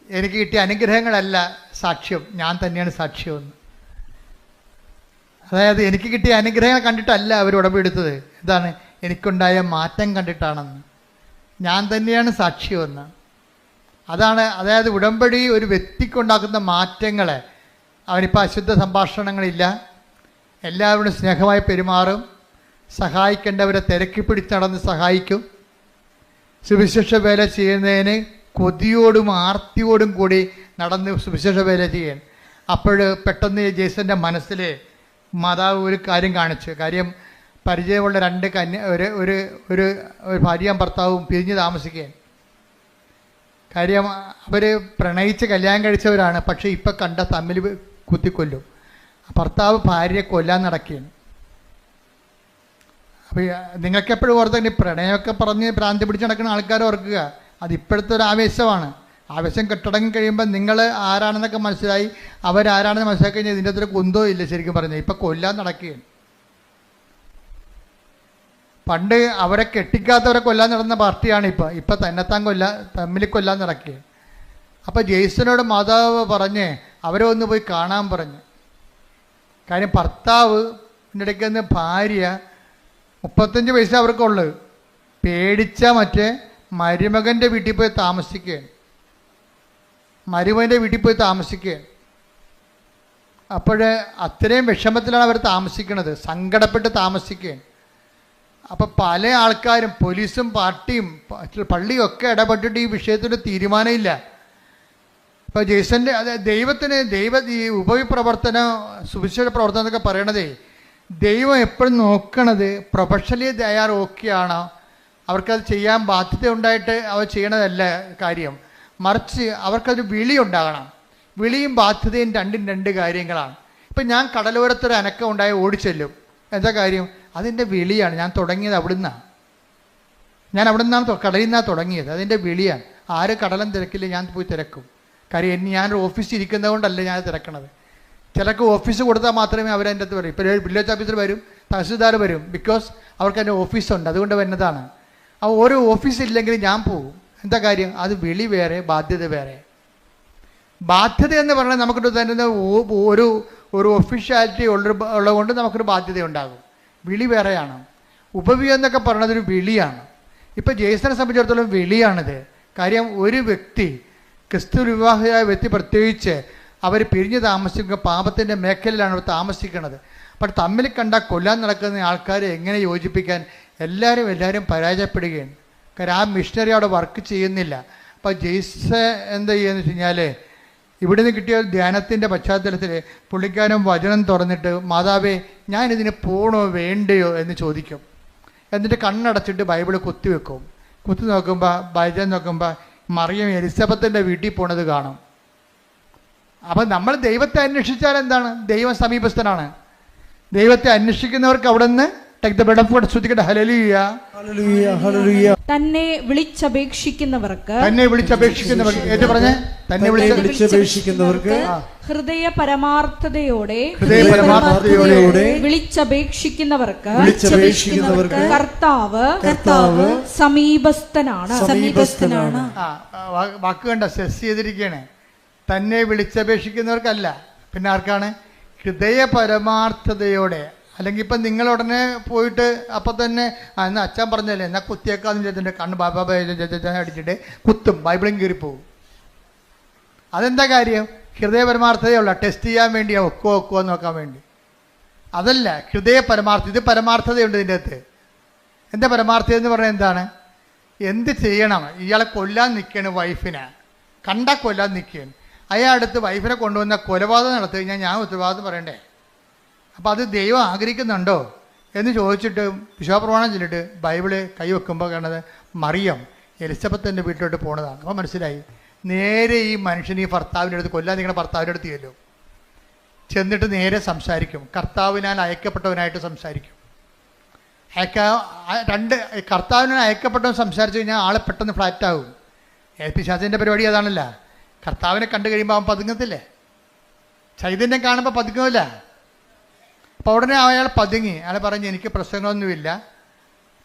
എനിക്ക് കിട്ടിയ അനുഗ്രഹങ്ങളല്ല സാക്ഷ്യം, ഞാൻ തന്നെയാണ് സാക്ഷ്യമെന്ന്. അതായത് എനിക്ക് കിട്ടിയ അനുഗ്രഹങ്ങൾ കണ്ടിട്ടല്ല അവർ ഉടമ്പടി എടുത്തത്. എന്താണ്? എനിക്കുണ്ടായ മാറ്റം കണ്ടിട്ടാണെന്ന്. ഞാൻ തന്നെയാണ് സാക്ഷ്യമെന്ന്. അതാണ്. അതായത് ഉടമ്പടി ഒരു വ്യക്തിക്കുണ്ടാക്കുന്ന മാറ്റങ്ങളെ, അവനിപ്പോൾ അശുദ്ധ സംഭാഷണങ്ങളില്ല, എല്ലാവരോടും സ്നേഹമായി പെരുമാറും, സഹായിക്കേണ്ടവരെ തിരക്കി പിടിച്ച് നടന്ന് സഹായിക്കും, സുവിശേഷ വേല ചെയ്യുന്നതിന് കൊതിയോടും ആർത്തിയോടും കൂടി നടന്ന് സുവിശേഷ വേല ചെയ്യാൻ. അപ്പോൾ പെട്ടെന്ന് ജെയ്സൻ്റെ മനസ്സിൽ മാതാവ് ഒരു കാര്യം കാണിച്ചു. കാര്യം പരിചയമുള്ള 2 ഒരു ഭാര്യയും ഭർത്താവും പിരിഞ്ഞ് താമസിക്കുകയാണ്. കാര്യം അവർ പ്രണയിച്ച് കല്യാണം കഴിച്ചവരാണ്. പക്ഷേ ഇപ്പം കണ്ട തമ്മിൽ കുത്തിക്കൊല്ലും. ഭർത്താവ് ഭാര്യയെ കൊല്ലാൻ നടക്കുകയാണ്. അപ്പോൾ നിങ്ങൾക്കെപ്പോഴും ഓർത്തന്നെ പ്രണയമൊക്കെ പറഞ്ഞ് ഭ്രാന്തി പിടിച്ച് നടക്കുന്ന ആൾക്കാർ ഓർക്കുക, അതിപ്പോഴത്തെ ഒരു ആവേശമാണ്. ആവേശം കെട്ടടങ്ങി കഴിയുമ്പോൾ നിങ്ങൾ ആരാണെന്നൊക്കെ മനസ്സിലായി, അവരാരാണെന്ന് മനസ്സിലാക്കി കഴിഞ്ഞാൽ ഇതിൻ്റെ അത്ര കുന്തോ ഇല്ല. ശരിക്കും പറഞ്ഞാൽ ഇപ്പം കൊല്ലാൻ നടക്കുകയാണ്. പണ്ട് അവരെ കെട്ടിക്കാത്തവരെ കൊല്ലാൻ നടന്ന പാർട്ടിയാണ് ഇപ്പം തന്നെത്താൻ തമ്മിൽ കൊല്ലാൻ നടക്കുകയാണ്. അപ്പോൾ ജെയ്സനോട് മാതാവ് പറഞ്ഞ് അവരെ ഒന്ന് പോയി കാണാൻ പറഞ്ഞു. കാര്യം ഭർത്താവ് ഇടയ്ക്ക് നിന്ന് ഭാര്യ 35 വയസ്സ് അവർക്കുള്ളു, പേടിച്ച മറ്റേ മരുമകൻ്റെ വീട്ടിൽ പോയി താമസിക്കുകയാണ്. മരുമകൻ്റെ വീട്ടിൽ പോയി താമസിക്കുകയാണ്. അപ്പോൾ അത്രയും വിഷമത്തിലാണ് അവർ താമസിക്കുന്നത്, സങ്കടപ്പെട്ട് താമസിക്കുകയാണ്. അപ്പോൾ പല ആൾക്കാരും, പോലീസും പാർട്ടിയും പള്ളിയും ഒക്കെ ഇടപെട്ടിട്ട് ഈ വിഷയത്തിൽ തീരുമാനമില്ല. അപ്പോൾ ജെയ്സൻ്റെ ഈ ഉപവിപ്രവർത്തനം, സുവിശേഷ പ്രവർത്തനം എന്നൊക്കെ പറയണതേ, ദൈവം എപ്പോഴും നോക്കണത് പ്രൊഫഷണലി ഓക്കെയാണോ, അവർക്കത് ചെയ്യാൻ ബാധ്യത ഉണ്ടായിട്ട് അവർ ചെയ്യണതല്ല കാര്യം, മറിച്ച് അവർക്കൊരു വിളി ഉണ്ടാകണം. വിളിയും ബാധ്യതയും രണ്ടും രണ്ട് കാര്യങ്ങളാണ്. ഇപ്പം ഞാൻ കടലോരത്തൊരു അനക്കം ഉണ്ടായി ഓടിച്ചെല്ലും. എന്താ കാര്യം? അതിൻ്റെ വിളിയാണ്. ഞാൻ തുടങ്ങിയത് അവിടുന്നാണ്. ഞാൻ അവിടെ നിന്നാണ് കടലിൽ നിന്നാണ് തുടങ്ങിയത്. അതിൻ്റെ വിളിയാണ്. ആര് കടലും തിരക്കില്ല, ഞാൻ പോയി തിരക്കും. കാര്യം ഞാനൊരു ഓഫീസിൽ ഇരിക്കുന്നത് കൊണ്ടല്ല ഞാൻ തിരക്കണത്. ചിലർക്ക് ഓഫീസ് കൊടുത്താൽ മാത്രമേ അവരെൻ്റെ അടുത്ത് വരും. ഇപ്പോൾ വില്ലേജ് ഓഫീസർ വരും, തഹസിൽദാർ വരും. ബിക്കോസ് അവർക്ക് എൻ്റെ ഓഫീസുണ്ട്, അതുകൊണ്ട് വരുന്നതാണ്. ആ ഓരോ ഓഫീസില്ലെങ്കിൽ ഞാൻ പോകും. എന്താ കാര്യം? അത് വിളി വേറെ, ബാധ്യത വേറെ. ബാധ്യത എന്ന് പറഞ്ഞാൽ നമുക്കിട്ട് തരുന്ന ഒരു ഒഫീഷ്യാലിറ്റി ഉള്ളതുകൊണ്ട് നമുക്കൊരു ബാധ്യത ഉണ്ടാകും. വിളി വേറെയാണ്. ഉപവി എന്നൊക്കെ പറയുന്നത് ഒരു വിളിയാണ്. ഇപ്പം ജെയ്സനെ സംബന്ധിച്ചിടത്തോളം വിളിയാണിത്. കാര്യം ഒരു വ്യക്തി, ക്രിസ്തു വിവാഹിയായ വ്യക്തി പ്രത്യേകിച്ച്, അവർ പിരിഞ്ഞ് താമസിക്കുക പാപത്തിൻ്റെ മേഖലയിലാണ് അവർ താമസിക്കുന്നത്. അപ്പോൾ തമ്മിൽ കണ്ടാൽ കൊല്ലാൻ നടക്കുന്ന ആൾക്കാരെ എങ്ങനെ യോജിപ്പിക്കാൻ? എല്ലാവരും പരാജയപ്പെടുകയാണ്. കാരണം ആ മിഷണറി അവിടെ വർക്ക് ചെയ്യുന്നില്ല. അപ്പോൾ ജെയ്സ എന്താ ചെയ്യുകയെന്ന് വെച്ച് കഴിഞ്ഞാൽ, ഇവിടുന്ന് കിട്ടിയ ധ്യാനത്തിൻ്റെ പശ്ചാത്തലത്തിൽ പുള്ളിക്കാരൻ വചനം തുറന്നിട്ട്, മാതാവേ ഞാനിതിന് പോകണോ വേണ്ടയോ എന്ന് ചോദിക്കും. എന്നിട്ട് കണ്ണടച്ചിട്ട് ബൈബിൾ കുത്തിവെക്കും. കുത്തി നോക്കുമ്പോൾ വചനം നോക്കുമ്പോൾ മറിയം എലിസബത്തിൻ്റെ വീട്ടിൽ പോണത് കാണും. അപ്പം നമ്മൾ ദൈവത്തെ അന്വേഷിച്ചാൽ എന്താണ്? ദൈവം സമീപസ്ഥനാണ്. ദൈവത്തെ അന്വേഷിക്കുന്നവർക്ക് അവിടെ നിന്ന് തന്നെ വിളിച്ചപേക്ഷിക്കുന്നവർക്ക് ഹൃദയ പരമാർത്ഥതയോടെ വിളിച്ചപേക്ഷിക്കുന്നവർക്ക് കർത്താവ് സമീപസ്ഥനാണ്. വാക്ക് കണ്ട സെസ് ചെയ്തിരിക്കുകയാണ്. തന്നെ വിളിച്ചപേക്ഷിക്കുന്നവർക്കല്ല, പിന്നെ ആർക്കാണ്? ഹൃദയ പരമാർത്ഥതയോടെ. അല്ലെങ്കിൽ ഇപ്പം നിങ്ങളുടനെ പോയിട്ട് അപ്പം തന്നെ എന്നാൽ അച്ഛൻ പറഞ്ഞല്ലേ എന്നാൽ കുത്തിയേക്കാന്ന് ചോദിച്ചിട്ട് കണ്ണ് ബാബാ അടിച്ചിട്ട് കുത്തും, ബൈബിളും കീറിപ്പോവും. അതെന്താ കാര്യം? ഹൃദയ പരമാർത്ഥതയുള്ള ടെസ്റ്റ് ചെയ്യാൻ വേണ്ടിയാണ്, ഒക്കുവോ നോക്കാൻ വേണ്ടി. അതല്ല ഹൃദയ പരമാർത്ഥത. ഇത് പരമാർത്ഥതയുണ്ട് ഇതിൻ്റെ അകത്ത്. എന്താ പരമാർത്ഥത എന്ന് പറഞ്ഞാൽ എന്താണ്? എന്ത് ചെയ്യണം? ഇയാളെ കൊല്ലാൻ നിൽക്കുകയാണ്, വൈഫിനെ കണ്ടാൽ കൊല്ലാൻ നിൽക്കുകയാണ്. അയാളടുത്ത് വൈഫിനെ കൊണ്ടുവന്ന കൊലപാതകം നടത്തി കഴിഞ്ഞാൽ ഞാൻ ഉത്തരവാദിത്വം പറയണ്ടേ? അപ്പോൾ അത് ദൈവം ആഗ്രഹിക്കുന്നുണ്ടോ എന്ന് ചോദിച്ചിട്ട് വിശ്വാസപ്രമാണം ചൊല്ലിട്ട് ബൈബിള് കൈവെക്കുമ്പോൾ കാണുന്നത് മറിയം എലിസബത്തിൻ്റെ വീട്ടിലോട്ട് പോണതാണ്. അപ്പോൾ മനസ്സിലായി, നേരെ ഈ മനുഷ്യൻ ഈ ഭർത്താവിൻ്റെ അടുത്ത് കൊല്ലാൻ നിങ്ങളുടെ ഭർത്താവിൻ്റെ അടുത്ത് ചെല്ലും. ചെന്നിട്ട് നേരെ സംസാരിക്കും. കർത്താവിനാൽ അയക്കപ്പെട്ടവനായിട്ട് സംസാരിക്കും. കർത്താവിനാൽ അയക്കപ്പെട്ടവൻ സംസാരിച്ചു കഴിഞ്ഞാൽ ആളെ പെട്ടെന്ന് ഫ്ലാറ്റാകും. പിശാചിൻ്റെ പരിപാടി അതാണല്ല. കർത്താവിനെ കണ്ടു കഴിയുമ്പോൾ അവൻ പതുങ്ങത്തില്ലേ? ചൈതന്യം കാണുമ്പോൾ പതുങ്ങുമില്ല. അപ്പോൾ ഉടനെ അയാൾ പതുങ്ങി. അയാൾ പറഞ്ഞ് എനിക്ക് പ്രശ്നങ്ങളൊന്നുമില്ല,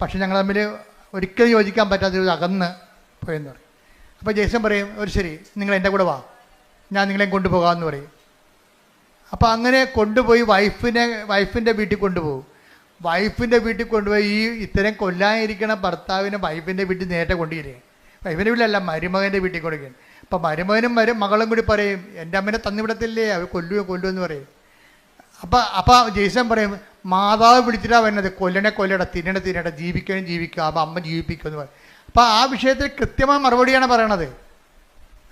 പക്ഷെ ഞങ്ങൾ തമ്മിൽ ഒരിക്കലും യോജിക്കാൻ പറ്റാത്തൊരു അകന്ന് പോയെന്ന് പറയും. അപ്പോൾ ജേസൺ പറയും, ഒരു ശരി നിങ്ങൾ എൻ്റെ കൂടെ വാ, ഞാൻ നിങ്ങളെയും കൊണ്ടുപോകാമെന്ന് പറയും. അപ്പോൾ അങ്ങനെ കൊണ്ടുപോയി വൈഫിൻ്റെ വീട്ടിൽ കൊണ്ടുപോകും. വൈഫിൻ്റെ വീട്ടിൽ കൊണ്ടുപോയി ഈ ഇത്തരം കൊല്ലാനിരിക്കണ ഭർത്താവിനെ വൈഫിൻ്റെ വീട്ടിൽ നേരത്തെ കൊണ്ടുവരിക. വൈഫിൻ്റെ വീട്ടിലല്ല, മരുമകൻ്റെ വീട്ടിൽ കൊടുക്കുകയാണ്. അപ്പോൾ മരുമകനും മകളും കൂടി പറയും, എൻ്റെ അമ്മേനെ തന്നിവിടത്തില്ലേ, അവർ കൊല്ലുമെന്ന് പറയും. അപ്പോൾ ജെയ്സൺ പറയും, മാതാവ് പിടിച്ചിട്ടാ വരുന്നത്, കൊല്ലട തിന്നട ജീവിക്കുക, അപ്പോൾ അമ്മ ജീവിപ്പിക്കുമെന്ന് പറയും. അപ്പോൾ ആ വിഷയത്തിൽ കൃത്യമായ മറുപടിയാണ് പറയണത്.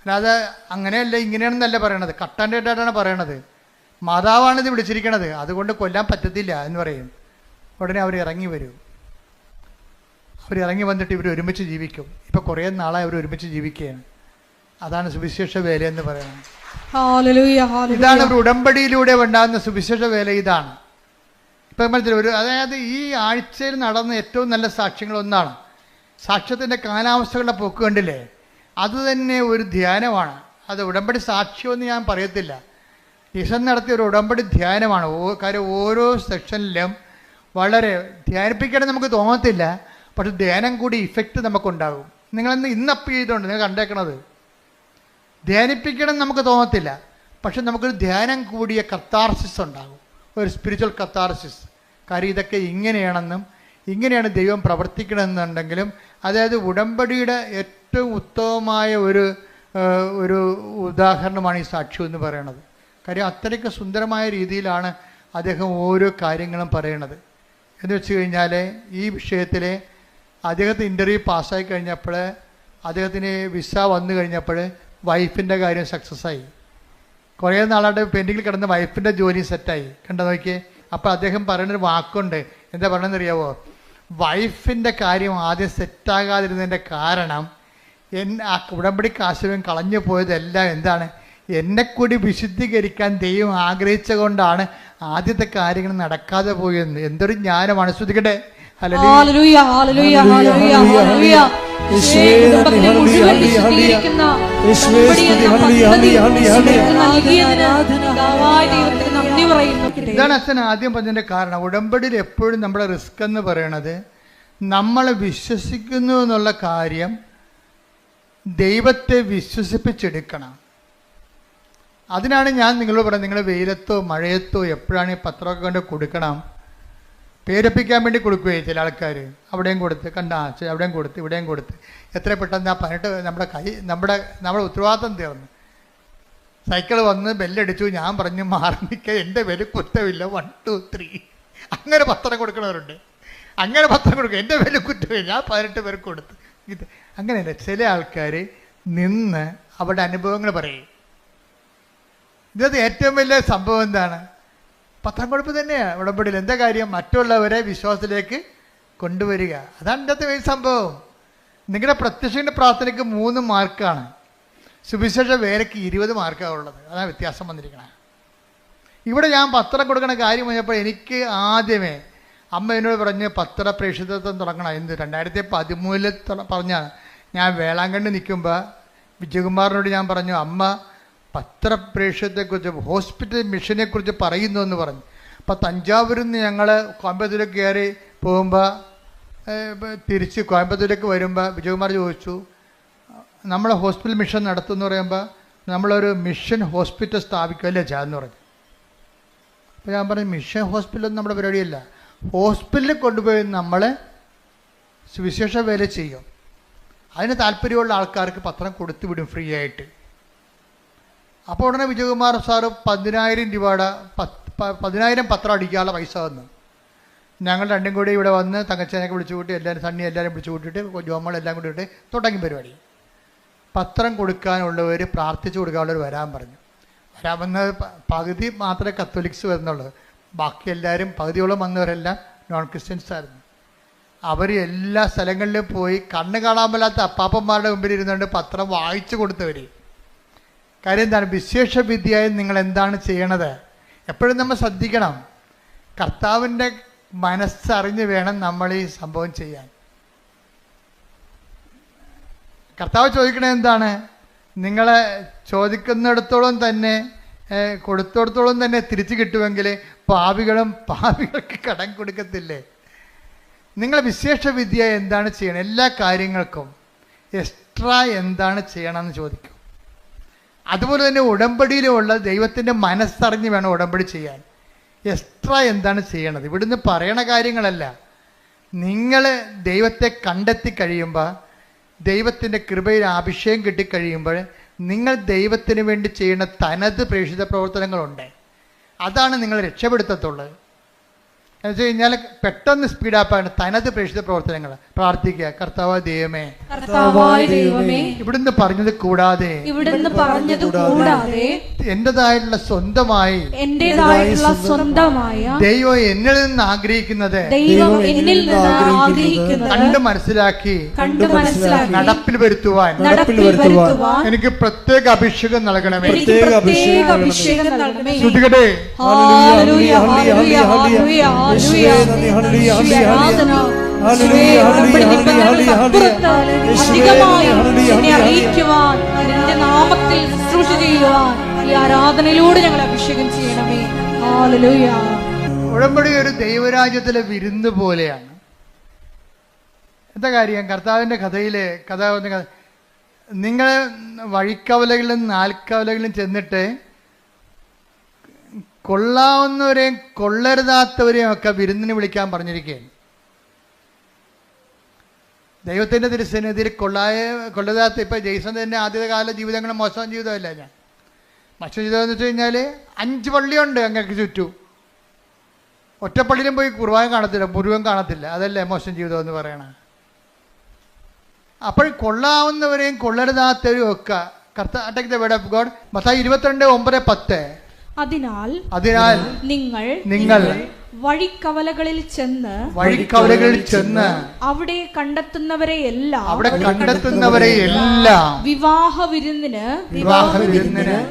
അല്ലാതെ അങ്ങനെയല്ല ഇങ്ങനെയാണെന്നല്ല പറയണത്, കട്ടാൻ്റെതായിട്ടാണ് പറയണത്. മാതാവാണ് ഇത് വിളിച്ചിരിക്കണത്, അതുകൊണ്ട് കൊല്ലാൻ പറ്റത്തില്ല എന്ന് പറയും. ഉടനെ അവർ ഇറങ്ങി വരും. അവരിറങ്ങി വന്നിട്ട് ഇവർ ഒരുമിച്ച് ജീവിക്കും. ഇപ്പോൾ കുറേ നാളായി അവർ ഒരുമിച്ച് ജീവിക്കുകയാണ്. അതാണ് സുവിശേഷ വേല എന്ന് പറയുന്നത്. ഇതാണ് ഒരു ഉടമ്പടിയിലൂടെ ഉണ്ടാകുന്ന സുവിശേഷ വേല. ഇതാണ് ഇപ്പം മനസ്സിലായി. അതായത് ഈ ആഴ്ചയിൽ നടന്ന ഏറ്റവും നല്ല സാക്ഷ്യങ്ങളൊന്നാണ് സാക്ഷ്യത്തിൻ്റെ കാലാവസ്ഥകളുടെ പോക്ക് കണ്ടില്ലേ? അത് തന്നെ ഒരു ധ്യാനമാണ്. അത് ഉടമ്പടി സാക്ഷ്യമെന്ന് ഞാൻ പറയത്തില്ല, ഈശൻ നടത്തിയ ഒരു ഉടമ്പടി ധ്യാനമാണ്. കാര്യം ഓരോ സെക്ഷനിലും വളരെ ധ്യാനിപ്പിക്കണം നമുക്ക് തോന്നത്തില്ല, പക്ഷെ ധ്യാനം കൂടി ഇഫക്റ്റ് നമുക്കുണ്ടാകും. നിങ്ങളിന്ന് ഇന്നപ്പ് ചെയ്തുകൊണ്ട് നിങ്ങൾ കണ്ടേക്കണത് ധ്യാനിപ്പിക്കണം നമുക്ക് തോന്നത്തില്ല, പക്ഷെ നമുക്കൊരു ധ്യാനം കൂടിയ കത്താർസിസ് ഉണ്ടാകും, ഒരു സ്പിരിച്വൽ കത്താർസിസ്. കാര്യം ഇതൊക്കെ ഇങ്ങനെയാണെന്നും ഇങ്ങനെയാണ് ദൈവം പ്രവർത്തിക്കണമെന്നുണ്ടെങ്കിലും, അതായത് ഉടമ്പടിയുടെ ഏറ്റവും ഉത്തമമായ ഒരു ഉദാഹരണമാണ് ഈ സാക്ഷ്യം എന്ന് പറയണത്. കാര്യം അത്രയ്ക്ക് സുന്ദരമായ രീതിയിലാണ് അദ്ദേഹം ഓരോ കാര്യങ്ങളും പറയണത്. എന്ന് വെച്ച് കഴിഞ്ഞാൽ ഈ വിഷയത്തിൽ അദ്ദേഹത്തിന് ഇൻ്റർവ്യൂ പാസ്സായി കഴിഞ്ഞപ്പോൾ, അദ്ദേഹത്തിന് വിസ വന്നു കഴിഞ്ഞപ്പോൾ വൈഫിൻ്റെ കാര്യം സക്സസ്സായി. കുറേ നാളായിട്ട് പെൻഡിങ്ങിൽ കിടന്ന വൈഫിൻ്റെ ജോലി സെറ്റായി. കണ്ടോ നോക്കിയേ. അപ്പോൾ അദ്ദേഹം പറയുന്നൊരു വാക്കുണ്ട്, എന്താ പറയണമെന്ന് അറിയാവോ? വൈഫിൻ്റെ കാര്യം ആദ്യം സെറ്റാകാതിരുന്നതിൻ്റെ കാരണം ആ ഉടമ്പടി കാശുരം കളഞ്ഞു പോയതെല്ലാം എന്താണ്? എന്നെ കൂടി വിശുദ്ധീകരിക്കാൻ ദൈവം ആഗ്രഹിച്ച കൊണ്ടാണ് ആദ്യത്തെ കാര്യങ്ങൾ നടക്കാതെ പോയെന്ന്. എന്തൊരു ജ്ഞാനമാണ്! ശ്രദ്ധിക്കട്ടെ. ഹല്ലേലൂയ, ഹല്ലേലൂയ, ഹല്ലേലൂയ, ഹല്ലേലൂയ. കുടുംബത്തെ മുഴുവൻ വിശുദ്ധീകരിക്കുന്ന ഉടമ്പടി എന്ന പദ്ധതി നൽകിയതിന് പിതാവായ ദൈവത്തിന് നന്ദി പറയുന്നു. ഇതാണ് അച്ഛൻ ആദ്യം പറഞ്ഞതിന്റെ കാരണം. ഉടമ്പടിയിൽ എപ്പോഴും നമ്മുടെ റിസ്ക് എന്ന് പറയണത് നമ്മളെ വിശ്വസിക്കുന്നു എന്നുള്ള കാര്യം ദൈവത്തെ വിശ്വസിപ്പിച്ചെടുക്കണം. അതിനാണ് ഞാൻ നിങ്ങളോട് പറയുന്നത്, നിങ്ങൾ വെയിലത്തോ മഴയത്തോ എപ്പോഴാണ് ഈ പത്രമൊക്കെ കൊണ്ട് കൊടുക്കണം. പേരപ്പിക്കാൻ വേണ്ടി കൊടുക്കുകയെ ചില ആൾക്കാർ. അവിടെയും കൊടുത്ത് അവിടെയും കൊടുത്ത് ഇവിടെയും കൊടുത്ത് എത്ര പെട്ടെന്ന് ആ 18 നമ്മുടെ ഉത്തരവാദിത്തം തീർന്നു. സൈക്കിൾ വന്ന് ബെല്ലടിച്ചു, ഞാൻ പറഞ്ഞു മാറി നിൽക്കുക, എൻ്റെ വില കുറ്റമില്ല, 1 2 3 അങ്ങനെ പത്രം കൊടുക്കുന്നവരുണ്ട്. അങ്ങനെ പത്രം കൊടുക്കുക, എൻ്റെ വില കുറ്റമില്ല, ഞാൻ 18 പേർക്ക് കൊടുത്ത്. ഇത് അങ്ങനെയല്ല. ചില ആൾക്കാർ നിന്ന് അവരുടെ അനുഭവങ്ങൾ പറയും. ഇതിനകത്ത് ഏറ്റവും വലിയ സംഭവം എന്താണ്? പത്രം കൊടുപ്പ് തന്നെയാണ് ഉടമ്പടിയിൽ. എന്താ കാര്യം? മറ്റുള്ളവരെ വിശ്വാസത്തിലേക്ക് കൊണ്ടുവരിക. അതാണ് ഇതിൻ്റെ അകത്ത് വലിയ സംഭവം. നിങ്ങളുടെ പ്രത്യക്ഷൻ്റെ പ്രാർത്ഥനയ്ക്ക് 3 മാർക്കാണ്, സുവിശേഷ വേലയ്ക്ക് 20 മാർക്കാണ് ഉള്ളത്. അതാണ് വ്യത്യാസം വന്നിരിക്കുന്നത്. ഇവിടെ ഞാൻ പത്രം കൊടുക്കണ കാര്യം പറഞ്ഞപ്പോൾ എനിക്ക് ആദ്യമേ അമ്മ എന്നോട് പറഞ്ഞ് പത്ര പ്രേക്ഷിതത്വം തുടങ്ങണം. എന്ത് 2013 പറഞ്ഞാണ്. ഞാൻ വേളാങ്കണ്ണി നിൽക്കുമ്പോൾ വിജയകുമാറിനോട് ഞാൻ പറഞ്ഞു, അമ്മ പത്രപ്രേക്ഷത്തെക്കുറിച്ച് ഹോസ്പിറ്റൽ മിഷനെക്കുറിച്ച് പറയുന്നു എന്ന് പറഞ്ഞു. അപ്പോൾ തഞ്ചാവൂരിൽ നിന്ന് ഞങ്ങൾ കോയമ്പത്തൂരിലേക്ക് കയറി പോകുമ്പോൾ തിരിച്ച് കോയമ്പത്തൂരിലേക്ക് വരുമ്പോൾ വിജയകുമാർ ചോദിച്ചു, നമ്മൾ ഹോസ്പിറ്റൽ മിഷൻ നടത്തുമെന്ന് പറയുമ്പോൾ നമ്മളൊരു മിഷൻ ഹോസ്പിറ്റൽ സ്ഥാപിക്കുമല്ലേ എന്ന് പറഞ്ഞു. അപ്പോൾ ഞാൻ പറഞ്ഞു, മിഷൻ ഹോസ്പിറ്റലൊന്നും നമ്മുടെ പരിപാടിയല്ല. ഹോസ്പിറ്റലിൽ കൊണ്ടുപോയി നമ്മൾ സുവിശേഷ വേല ചെയ്യും. അതിന് താല്പര്യമുള്ള ആൾക്കാർക്ക് പത്രം കൊടുത്തു വിടും ഫ്രീ ആയിട്ട്. അപ്പോൾ ഉടനെ വിജയകുമാർ സാറ് 10,000 രൂപയുടെ 10,000 പത്രം അടിക്കാനുള്ള പൈസ തന്നു. ഞങ്ങൾ രണ്ടും കൂടി ഇവിടെ വന്ന് തങ്കച്ചേനൊക്കെ വിളിച്ചു കൂട്ടി, എല്ലാവരും വിളിച്ചു കൂട്ടിയിട്ട് ജോമളെല്ലാം കൂടി ഇട്ട് തുടങ്ങി പരിപാടി. പത്രം കൊടുക്കാനുള്ളവർ, പ്രാർത്ഥിച്ചു കൊടുക്കാനുള്ളവർ വരാൻ പറഞ്ഞു. വരാമെന്ന് പകുതി മാത്രമേ കത്തോലിക്സ് വരുന്നുള്ളൂ. ബാക്കി എല്ലാവരും പകുതിയോളം വന്നവരെല്ലാം നോൺ ക്രിസ്ത്യൻസ് ആയിരുന്നു. അവർ എല്ലാ സ്ഥലങ്ങളിലും പോയി കണ്ണ് കാണാൻ മേലാത്ത അപ്പാപ്പന്മാരുടെ മുമ്പിൽ ഇരുന്നുകൊണ്ട് പത്രം വായിച്ചു കൊടുത്തവർ. കാര്യം എന്താണ്? വിശേഷ വിദ്യയായി നിങ്ങൾ എന്താണ് ചെയ്യണത്? എപ്പോഴും നമ്മൾ ശ്രദ്ധിക്കണം. കർത്താവിൻ്റെ മനസ്സറിഞ്ഞ് വേണം നമ്മൾ ഈ സംഭവം ചെയ്യാൻ. കർത്താവ് ചോദിക്കണത് എന്താണ്? നിങ്ങളെ ചോദിക്കുന്നിടത്തോളം തന്നെ കൊടുത്തിടത്തോളം തന്നെ തിരിച്ചു കിട്ടുമെങ്കിൽ പാപികൾക്ക് കടം കൊടുക്കത്തില്ലേ? നിങ്ങൾ വിശേഷ വിദ്യ എന്താണ് ചെയ്യണം? എല്ലാ കാര്യങ്ങൾക്കും എക്സ്ട്രാ എന്താണ് ചെയ്യണമെന്ന് ചോദിക്കും. അതുപോലെ തന്നെ ഉടമ്പടിയിലുള്ള ദൈവത്തിൻ്റെ മനസ്സറിഞ്ഞ് വേണം ഉടമ്പടി ചെയ്യാൻ. എക്സ്ട്രാ എന്താണ് ചെയ്യണത്? ഇവിടുന്ന് പറയണ കാര്യങ്ങളല്ല. നിങ്ങൾ ദൈവത്തെ കണ്ടെത്തി കഴിയുമ്പോൾ, ദൈവത്തിൻ്റെ കൃപയിൽ അഭിഷേകം കിട്ടിക്കഴിയുമ്പോൾ നിങ്ങൾ ദൈവത്തിന് വേണ്ടി ചെയ്യുന്ന തനത് പ്രേക്ഷിത പ്രവർത്തനങ്ങളുണ്ട്. അതാണ് നിങ്ങൾ രക്ഷപ്പെടുത്തത്തുള്ളത്. എന്ന് വെച്ച് കഴിഞ്ഞാൽ പെട്ടെന്ന് സ്പീഡാപ്പാണ് തനത് പ്രേക്ഷിത പ്രവർത്തനങ്ങൾ. പ്രാർത്ഥിക്കുക, കർത്താവായ ദൈവമേ, ഇവിടുന്ന് പറഞ്ഞത് കൂടാതെ എന്റേതായിട്ടുള്ള സ്വന്തമായി ദൈവം എന്നിൽ നിന്ന് ആഗ്രഹിക്കുന്നത് കണ്ട് മനസ്സിലാക്കി നടപ്പിൽ വരുത്തുവാൻ എനിക്ക് പ്രത്യേക അഭിഷേകം നൽകണമേ. ശ്രുതികട്ടെ. ആരാധനയിലൂടെ ഞങ്ങൾ അഭിഷേകം ചെയ്യണമേ. ഹല്ലേലൂയ. ഉടമ്പടി ഒരു ദൈവരാജ്യത്തിലെ വിരുന്ന് പോലെയാണ്. എന്താ കാര്യം? കർത്താവിൻ്റെ കഥയിലെ നിങ്ങൾ വഴിക്കവലകളിലും നാൽക്കവലകളിലും ചെന്നിട്ട് കൊള്ളാവുന്നവരെയും കൊള്ളരുതാത്തവരെയും ഒക്കെ വിരുന്നിന് വിളിക്കാൻ പറഞ്ഞിരിക്കുകയാണ്. ദൈവത്തിൻ്റെ തിരുസന്നിധിയിൽ കൊള്ളരുതാത്ത, ഇപ്പം ജെയ്സൺ തന്നെ ആദ്യകാല ജീവിതങ്ങൾ മോശം ജീവിതമല്ല. മോശം ജീവിതം എന്ന് വെച്ച് കഴിഞ്ഞാൽ 5 പള്ളിയുണ്ട് അങ്ങക്ക് ചുറ്റും. ഒറ്റപ്പള്ളിയിലും പോയി കുർബാന കാണത്തില്ല, മുഴുവൻ കാണത്തില്ല. അതല്ലേ മോശം ജീവിതം എന്ന് പറയണ. അപ്പോൾ കൊള്ളാവുന്നവരെയും കൊള്ളരുതാത്തവരെയും ഒക്കെ take the word of God. Mathai 22:9-10. അതിനാൽ നിങ്ങൾ വഴിക്കവലകളിൽ ചെന്ന് അവിടെ കണ്ടെത്തുന്നവരെ എല്ലാം വിവാഹ വിരുന്നിന്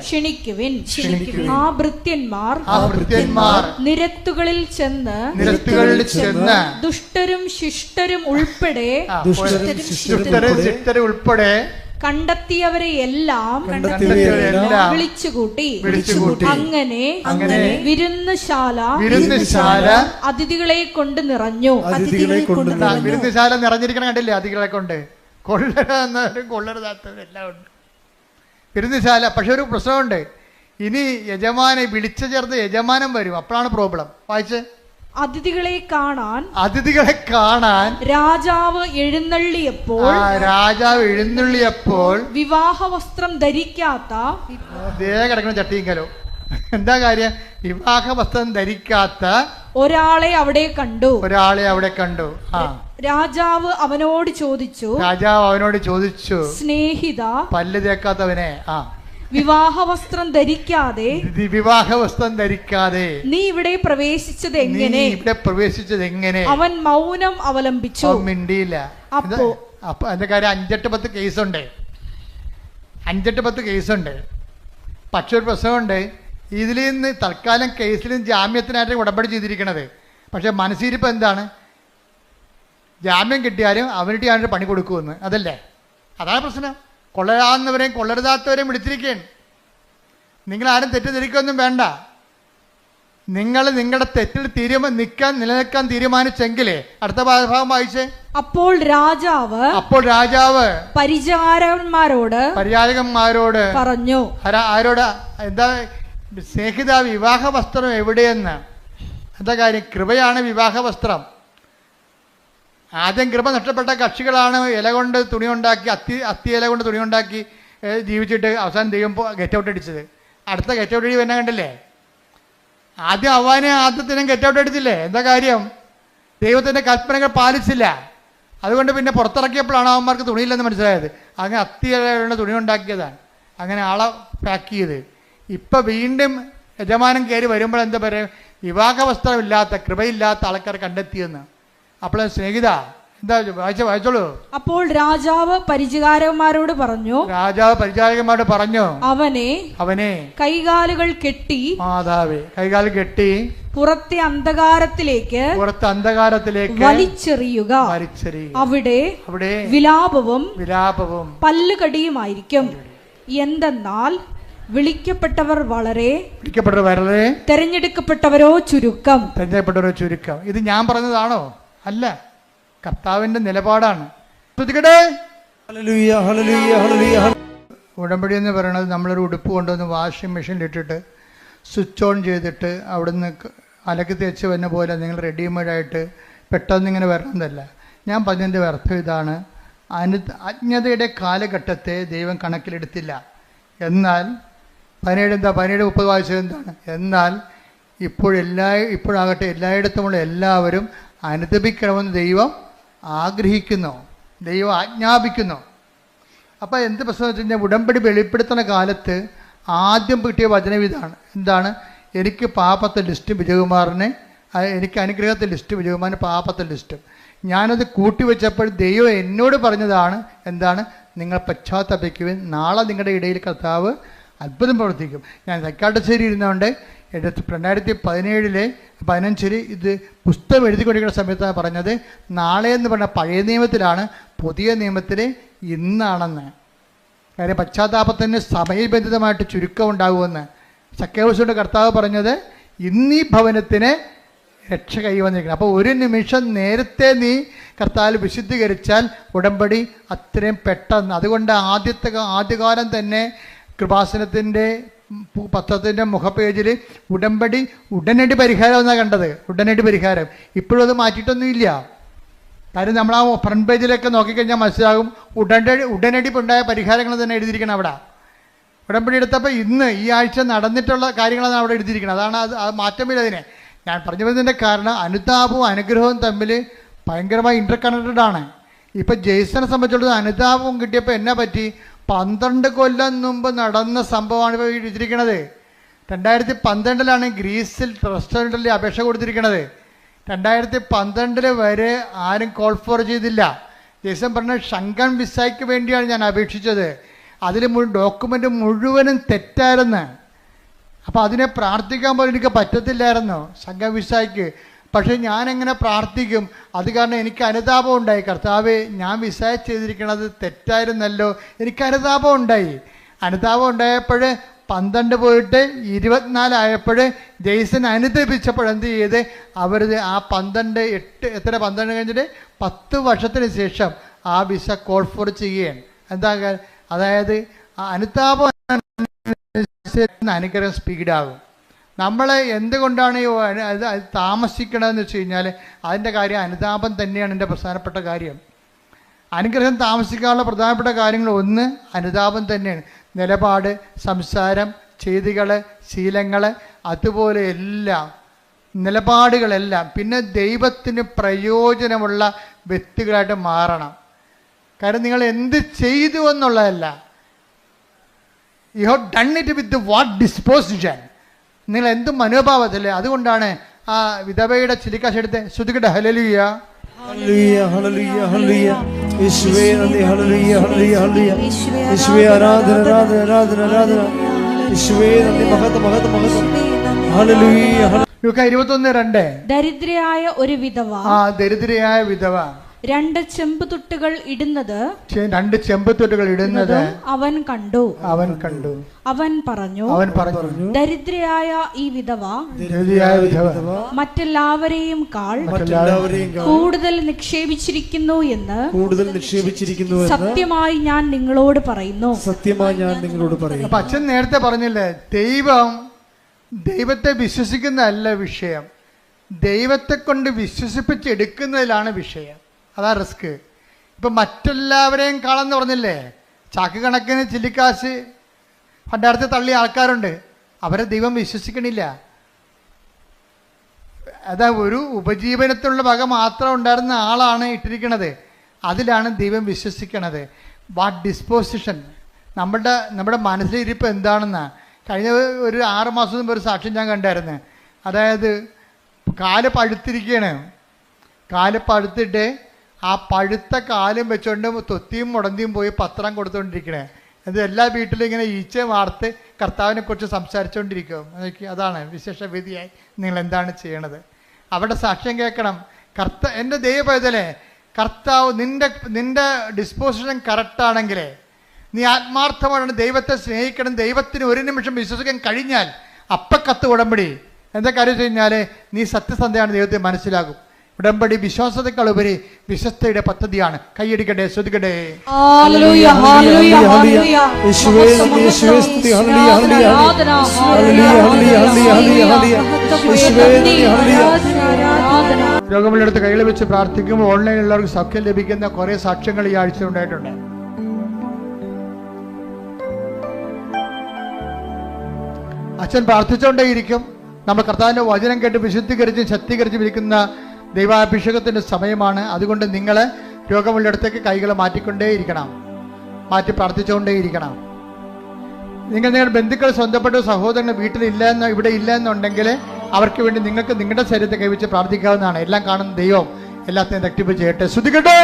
ക്ഷണിക്കുവിൻ. ആ ഭൃത്യന്മാർ നിരത്തുകളിൽ ചെന്ന് ദുഷ്ടരും ശിഷ്ടരും ഉൾപ്പെടെ കണ്ടെത്തിയവരെ എല്ലാം വിളിച്ചുകൂട്ടി. അങ്ങനെ വിരുന്നുശാല അതിഥികളെ കൊണ്ട് നിറഞ്ഞു. വിരുന്നുശാല നിറഞ്ഞിരിക്കണം, കണ്ടില്ലേ? അതിഥികളെ കൊണ്ട് കൊള്ളരുതാത്തവരെല്ലാം ഉണ്ട് വിരുന്നുശാല. പക്ഷെ ഒരു പ്രശ്നമുണ്ട്, ഇനി യജമാനെ വിളിച്ചു ചേർത്ത് യജമാനം വരും, അപ്പോഴാണ് പ്രോബ്ലം. വായിച്ച് അതിഥികളെ കാണാൻ രാജാവ് എഴുന്നള്ളിയപ്പോൾ വിവാഹ വസ്ത്രം ധരിക്കാത്ത കിടക്കുന്ന ചട്ടിങ്കലോ എന്താ കാര്യം? വിവാഹ വസ്ത്രം ധരിക്കാത്ത ഒരാളെ അവിടെ കണ്ടു. രാജാവ് അവനോട് ചോദിച്ചു, സ്നേഹിത, പല്ല് തേക്കാത്തവനെ, വിവാഹ വസ്ത്രം ധരിക്കാതെ നീ ഇവിടെ പ്രവേശിച്ചത് എങ്ങനെ? അവൻ മൗനം അവലംബിച്ചു, മിണ്ടിയില്ല. അപ്പൊ അതിന്റെ കാര്യം 5-10 കേസുണ്ട്. പക്ഷെ ഒരു പ്രശ്നമുണ്ട്, ഇതിൽ നിന്ന് തൽക്കാലം കേസിലും ജാമ്യത്തിനായിട്ട് ഉടമ്പടി ചെയ്തിരിക്കണത്. പക്ഷെ മനസ്സിരിപ്പ് എന്താണ്? ജാമ്യം കിട്ടിയാലും അവരുടെ പണി കൊടുക്കുമെന്ന്. അതല്ലേ? അതാണ് പ്രശ്നം. കൊള്ളരാവുന്നവരെയും കൊള്ളരുതാത്തവരെയും വിളിച്ചിരിക്കുകയാണ്. നിങ്ങളാരും തെറ്റിദ്ധരിക്കൊന്നും വേണ്ട. നിങ്ങൾ നിങ്ങളുടെ തെറ്റിൽ നിലനിൽക്കാൻ തീരുമാനിച്ചെങ്കിലേ അടുത്ത ഭാഗം വായിച്ചേ. അപ്പോൾ രാജാവ് പരിചാരകന്മാരോട് പറഞ്ഞു. ആരോട്? എന്താ സ്നേഹിത, വിവാഹ വസ്ത്രം എവിടെയെന്ന്? എന്താ കാര്യം? കൃപയാണ് വിവാഹ വസ്ത്രം. ആദ്യം കൃപ നഷ്ടപ്പെട്ട കക്ഷികളാണ് ഇല കൊണ്ട് തുണി ഉണ്ടാക്കി, അത്തി ഇല കൊണ്ട് തുണി ഉണ്ടാക്കി ജീവിച്ചിട്ട് അവസാനം ദൈവം ഗെറ്റ് ഔട്ട് അടിച്ചത്. അടുത്ത ഗെറ്റ് ഔട്ട് അടി തന്നെ കണ്ടില്ലേ? ആദ്യത്തിനും ഗെറ്റ് ഔട്ട് അടിച്ചില്ലേ? എന്താ കാര്യം? ദൈവത്തിൻ്റെ കൽപ്പനകൾ പാലിച്ചില്ല. അതുകൊണ്ട് പിന്നെ പുറത്തിറക്കിയപ്പോഴാണ് അവന്മാർക്ക് തുണിയില്ലെന്ന് മനസ്സിലായത്. അങ്ങനെ അത്തി ഇല കൊണ്ട് തുണി ഉണ്ടാക്കിയതാണ്. അങ്ങനെ ആളെ പാക്ക് ചെയ്ത് ഇപ്പം വീണ്ടും യജമാനം കയറി വരുമ്പോൾ എന്താ പറയുക? വിവാഹ വസ്ത്രമില്ലാത്ത കൃപയില്ലാത്ത ആൾക്കാരെ കണ്ടെത്തിയെന്ന്. അപ്പോൾ സ്നേഹിത എന്താ വായിച്ചോളൂ. അപ്പോൾ രാജാവ് പരിചാരകന്മാരോട് പറഞ്ഞു, അവനെ കൈകാലുകൾ കെട്ടി പുറത്തെ അന്ധകാരത്തിലേക്ക് വലിച്ചെറിയുക. അവിടെ വിലാപവും പല്ലുകടിയുമായിരിക്കും. എന്തെന്നാൽ വിളിക്കപ്പെട്ടവർ വളരെ, തെരഞ്ഞെടുക്കപ്പെട്ടവരോ ചുരുക്കം. ഇത് ഞാൻ പറഞ്ഞതാണോ? അല്ല, കർത്താവിന്റെ നിലപാടാണ്. ഉടമ്പടി എന്ന് പറയുന്നത് നമ്മളൊരു ഉടുപ്പ് കൊണ്ടുവന്ന് വാഷിംഗ് മെഷീനിലിട്ടിട്ട് സ്വിച്ച് ഓൺ ചെയ്തിട്ട് അവിടുന്ന് അലക്കി തേച്ച് വന്ന പോലെ നിങ്ങൾ റെഡിമെയ്ഡായിട്ട് പെട്ടെന്ന് ഇങ്ങനെ വരണമെന്നല്ല. ഞാൻ പറഞ്ഞതിൻ്റെ അർത്ഥം ഇതാണ്: അജ്ഞതയുടെ കാലഘട്ടത്തെ ദൈവം കണക്കിലെടുത്തില്ല. എന്നാൽ 17-30 വായിച്ചത് എന്താണ്? എന്നാൽ ഇപ്പോഴാകട്ടെ എല്ലായിടത്തുമുള്ള എല്ലാവരും അനുദപിക്കണമെന്ന് ദൈവം ആഗ്രഹിക്കുന്നു, ദൈവം ആജ്ഞാപിക്കുന്നു. അപ്പോൾ എന്ത് പ്രശ്നം വെച്ച് കഴിഞ്ഞാൽ, ഉടമ്പടി വെളിപ്പെടുത്തുന്ന കാലത്ത് ആദ്യം കിട്ടിയ വചനം ഇതാണ്. എന്താണ്? എനിക്ക് പാപത്തെ ലിസ്റ്റും വിജയകുമാറിനെ, എനിക്ക് അനുഗ്രഹത്തെ ലിസ്റ്റും വിജയകുമാറിന് പാപത്തെ ലിസ്റ്റും. ഞാനത് കൂട്ടിവെച്ചപ്പോൾ ദൈവം എന്നോട് പറഞ്ഞതാണ്. എന്താണ്? നിങ്ങൾ പശ്ചാത്തപിക്കുവിൻ, നാളെ നിങ്ങളുടെ ഇടയിൽ കർത്താവ് അത്ഭുതം പ്രവർത്തിക്കും. ഞാൻ തൈക്കാട്ടുശ്ശേരി ഇരുന്നുകൊണ്ട് 2017 ഇത് പുസ്തകം എഴുതിക്കൊണ്ടിരിക്കുന്ന സമയത്താണ് പറഞ്ഞത്. നാളെ എന്ന് പറഞ്ഞ പഴയ നിയമത്തിലാണ്, പുതിയ നിയമത്തിൽ ഇന്നാണെന്ന്. കാര്യം പശ്ചാത്താപത്തിന് സമയബന്ധിതമായിട്ട് ചുരുക്കം ഉണ്ടാകുമെന്ന് സക്കേവൂസിന്റെ കർത്താവ് പറഞ്ഞത്. ഇന്നീ ഭവനത്തിന് രക്ഷ കൈവന്നിരിക്കണം. അപ്പോൾ ഒരു നിമിഷം നേരത്തെ നീ കർത്താവിൽ വിശുദ്ധീകരിച്ചാൽ ഉടമ്പടി അത്രയും പെട്ടെന്ന്. അതുകൊണ്ട് ആദ്യകാലം തന്നെ കൃപാസനത്തിൻ്റെ പത്രത്തിൻ്റെ മുഖപേജിൽ ഉടമ്പടി ഉടനടി പരിഹാരം എന്നാണ് കണ്ടത്. ഉടനടി പരിഹാരം. ഇപ്പോഴും അത് മാറ്റിയിട്ടൊന്നുമില്ല. കാര്യം നമ്മൾ ആ ഫ്രണ്ട് പേജിലൊക്കെ നോക്കിക്കഴിഞ്ഞാൽ മനസ്സിലാകും ഉടനടി ഉണ്ടായ പരിഹാരങ്ങൾ തന്നെ എഴുതിയിരിക്കണം അവിടെ. ഉടമ്പടി എടുത്തപ്പോൾ ഇന്ന് ഈ ആഴ്ച നടന്നിട്ടുള്ള കാര്യങ്ങളാണ് അവിടെ എഴുതിയിരിക്കുന്നത്. അതാണ് അത് മാറ്റമില്ല. അതിനെ ഞാൻ പറഞ്ഞു വരുന്നതിൻ്റെ കാരണം അനുതാപവും അനുഗ്രഹവും തമ്മിൽ ഭയങ്കരമായി ഇൻ്റർ കണക്റ്റഡ് ആണ്. ഇപ്പം ജെയ്സനെ സംബന്ധിച്ചിടത്തോളം അനുതാപവും കിട്ടിയപ്പോൾ എന്നാ പറ്റി? 12 കൊല്ലം മുമ്പ് നടന്ന സംഭവമാണ് ഇപ്പോൾ എഴുതിയിരിക്കുന്നത്. 2012 ഗ്രീസിൽ റെസ്റ്റോറൻറ്റിൽ അപേക്ഷ കൊടുത്തിരിക്കുന്നത്. 2012 വരെ ആരും കോൾ ഫോർ ചെയ്തില്ല. ജേസൺ പറഞ്ഞ ഷങ്കൻ വിസയ്ക്ക് വേണ്ടിയാണ് ഞാൻ അപേക്ഷിച്ചത്. അതിൽ ഡോക്യുമെൻ്റ് മുഴുവനും തെറ്റായിരുന്നു. അപ്പോൾ അതിനെ പ്രാർത്ഥിക്കാൻ പോലും എനിക്ക് പറ്റത്തില്ലായിരുന്നു ഷങ്കൻ വിസയ്ക്ക്. പക്ഷേ ഞാനെങ്ങനെ പ്രാർത്ഥിക്കും? അത് കാരണം എനിക്ക് അനുതാപം ഉണ്ടായി. കർത്താവേ, ഞാൻ വിസ ചെയ്തിരിക്കണത് തെറ്റായിരുന്നല്ലോ. എനിക്ക് അനുതാപം ഉണ്ടായി. അനുതാപം ഉണ്ടായപ്പോൾ 12 പോയിട്ട് 24 ആയപ്പോൾ ജെയ്സൺ അനുദപിച്ചപ്പോൾ എന്ത് ചെയ്ത് അവർ ആ 12 കഴിഞ്ഞിട്ട് 10 വർഷത്തിന് ശേഷം ആ വിസ കോൾ ഫോർ ചെയ്യുകയാണ്. എന്താ? അതായത് ആ അനുതാപം അനുഗ്രഹം സ്പീഡാകും. നമ്മൾ എന്തുകൊണ്ടാണ് അത് താമസിക്കണമെന്ന് വെച്ച് കഴിഞ്ഞാൽ അതിൻ്റെ കാര്യം അനുതാപം തന്നെയാണ് എൻ്റെ പ്രധാനപ്പെട്ട കാര്യം. അനുഗ്രഹം താമസിക്കാനുള്ള പ്രധാനപ്പെട്ട കാര്യങ്ങൾ ഒന്ന് അനുതാപം തന്നെയാണ്. നിലപാട്, സംസാരം, ചെയ്തികൾ, ശീലങ്ങൾ, അതുപോലെ എല്ലാം നിലപാടുകളെല്ലാം. പിന്നെ ദൈവത്തിന് പ്രയോജനമുള്ള വ്യക്തികളായിട്ട് മാറണം. കാരണം നിങ്ങൾ എന്ത് ചെയ്തു എന്നുള്ളതല്ല, you have done it with what disposition. നിങ്ങൾ എന്ത് മനോഭാവത്തില്ലേ? അതുകൊണ്ടാണ് ആ വിധവയുടെ ചിലിക്കാശ് എടുത്ത് ശ്രുതികട്ടെ. ഹല്ലേലൂയ, ഹല്ലേലൂയ, ഹല്ലേലൂയ, ഹല്ലേലൂയ. യേശുവേ നന്ദി. ഹല്ലേലൂയ, ഹല്ലേലൂയ, ഹല്ലേലൂയ. യേശുവേ ആരാധന, ആരാധന, ആരാധന, ആരാധന. യേശുവേ നന്ദി. മഹത്വം, മഹത്വം, മഹത്വം. ഹല്ലേലൂയ. ലൂക്ക 21:2. ദരിദ്രയായ ഒരു വിധവ, ദരിദ്രയായ വിധവ 2 ചെമ്പുതുട്ടുകൾ ഇടുന്നത് അവൻ കണ്ടു. അവൻ പറഞ്ഞു, ദരിദ്രയായ ഈ വിധവ മറ്റെല്ലാവരെയും കൂടുതൽ നിക്ഷേപിച്ചിരിക്കുന്നു എന്ന് സത്യമായി ഞാൻ നിങ്ങളോട് പറയുന്നു. അപ്പൊ അച്ഛൻ നേരത്തെ പറഞ്ഞില്ലേ, ദൈവത്തെ വിശ്വസിക്കുന്നതല്ല വിഷയം, ദൈവത്തെ കൊണ്ട് വിശ്വസിപ്പിച്ചെടുക്കുന്നതിലാണ് വിഷയം. അതാ റിസ്ക്. ഇപ്പം മറ്റെല്ലാവരെയും കാളെന്ന് പറഞ്ഞില്ലേ, ചാക്ക് കണക്കിന് ചില്ലിക്കാശ് പണ്ടടുത്ത് തള്ളിയ ആൾക്കാരുണ്ട്. അവരെ ദൈവം വിശ്വസിക്കണില്ല. അതാ ഒരു ഉപജീവനത്തിനുള്ള വക മാത്രം ഉണ്ടായിരുന്ന ആളാണ് ഇട്ടിരിക്കണത്. അതിലാണ് ദൈവം വിശ്വസിക്കണത്. വാട്ട് ഡിസ്പോസിഷൻ, നമ്മുടെ മനസ്സിലിരിപ്പ് എന്താണെന്നാ. കഴിഞ്ഞ ഒരു 6 മാസം മുമ്പ് ഒരു സാക്ഷ്യം ഞാൻ കണ്ടായിരുന്നു. അതായത് കാല് പഴുത്തിരിക്കുകയാണ്. കാല് പഴുത്തിട്ട് ആ പഴുത്ത കാലും വെച്ചുകൊണ്ട് തൊത്തിയും മുടന്തിയും പോയി പത്രം കൊടുത്തുകൊണ്ടിരിക്കണേ. അത് എല്ലാ വീട്ടിലും ഇങ്ങനെ ഈച്ച വാർത്ത് കർത്താവിനെ കുറിച്ച് സംസാരിച്ചുകൊണ്ടിരിക്കും. അതാണ് വിശേഷവിധിയായി നിങ്ങൾ എന്താണ് ചെയ്യണത്? അവിടെ സാക്ഷ്യം കേൾക്കണം. എൻ്റെ ദൈവപൈതലേ, കർത്താവ് നിന്റെ ഡിസ്പോസിഷൻ കറക്റ്റാണെങ്കിലേ, നീ ആത്മാർത്ഥമാണ് ദൈവത്തെ സ്നേഹിക്കണം, ദൈവത്തിന് ഒരു നിമിഷം വിശ്വസിക്കാൻ കഴിഞ്ഞാൽ അപ്പക്കത്ത് ഉടമ്പടി. എന്താ കാര്യം വെച്ച് കഴിഞ്ഞാൽ നീ സത്യസന്ധയാണ്, ദൈവത്തെ മനസ്സിലാകും. ഉടമ്പടി വിശ്വാസത്തെക്കാളുപരി വിശ്വസ്തയുടെ പദ്ധതിയാണ്. കൈയടിക്കട്ടെ, ശ്രദ്ധിക്കട്ടെ. രോഗമുള്ളടുത്ത് കൈകൾ വെച്ച് പ്രാർത്ഥിക്കുമ്പോൾ ഓൺലൈനിലുള്ളവർക്ക് സൗഖ്യം ലഭിക്കുന്ന കുറെ സാക്ഷ്യങ്ങൾ ഈ ആഴ്ച ഉണ്ടായിട്ടുണ്ട്. അച്ഛൻ പ്രാർത്ഥിച്ചുകൊണ്ടേയിരിക്കും. നമ്മൾ കർത്താവിൻ്റെ വചനം കേട്ട് വിശുദ്ധീകരിച്ചും ശക്തീകരിച്ചും ഇരിക്കുന്ന ദൈവാഭിഷേകത്തിൻ്റെ സമയമാണ്. അതുകൊണ്ട് നിങ്ങൾ രോഗമുള്ളിടത്തേക്ക് കൈകൾ മാറ്റിക്കൊണ്ടേയിരിക്കണം, മാറ്റി പ്രാർത്ഥിച്ചുകൊണ്ടേയിരിക്കണം. നിങ്ങളുടെ ബന്ധുക്കൾ, സ്വന്തപ്പെട്ട സഹോദരങ്ങൾ ഇവിടെ ഇല്ല എന്നുണ്ടെങ്കിൽ അവർക്ക് വേണ്ടി നിങ്ങൾക്ക് നിങ്ങളുടെ ശരീരത്തെ കൈവച്ച് പ്രാർത്ഥിക്കാവുന്നതാണ്. എല്ലാം കാണുന്ന ദൈവം എല്ലാത്തിനും തട്ടിപ്പ് ചെയ്യട്ടെ. ശ്രദ്ധിക്കട്ടെ.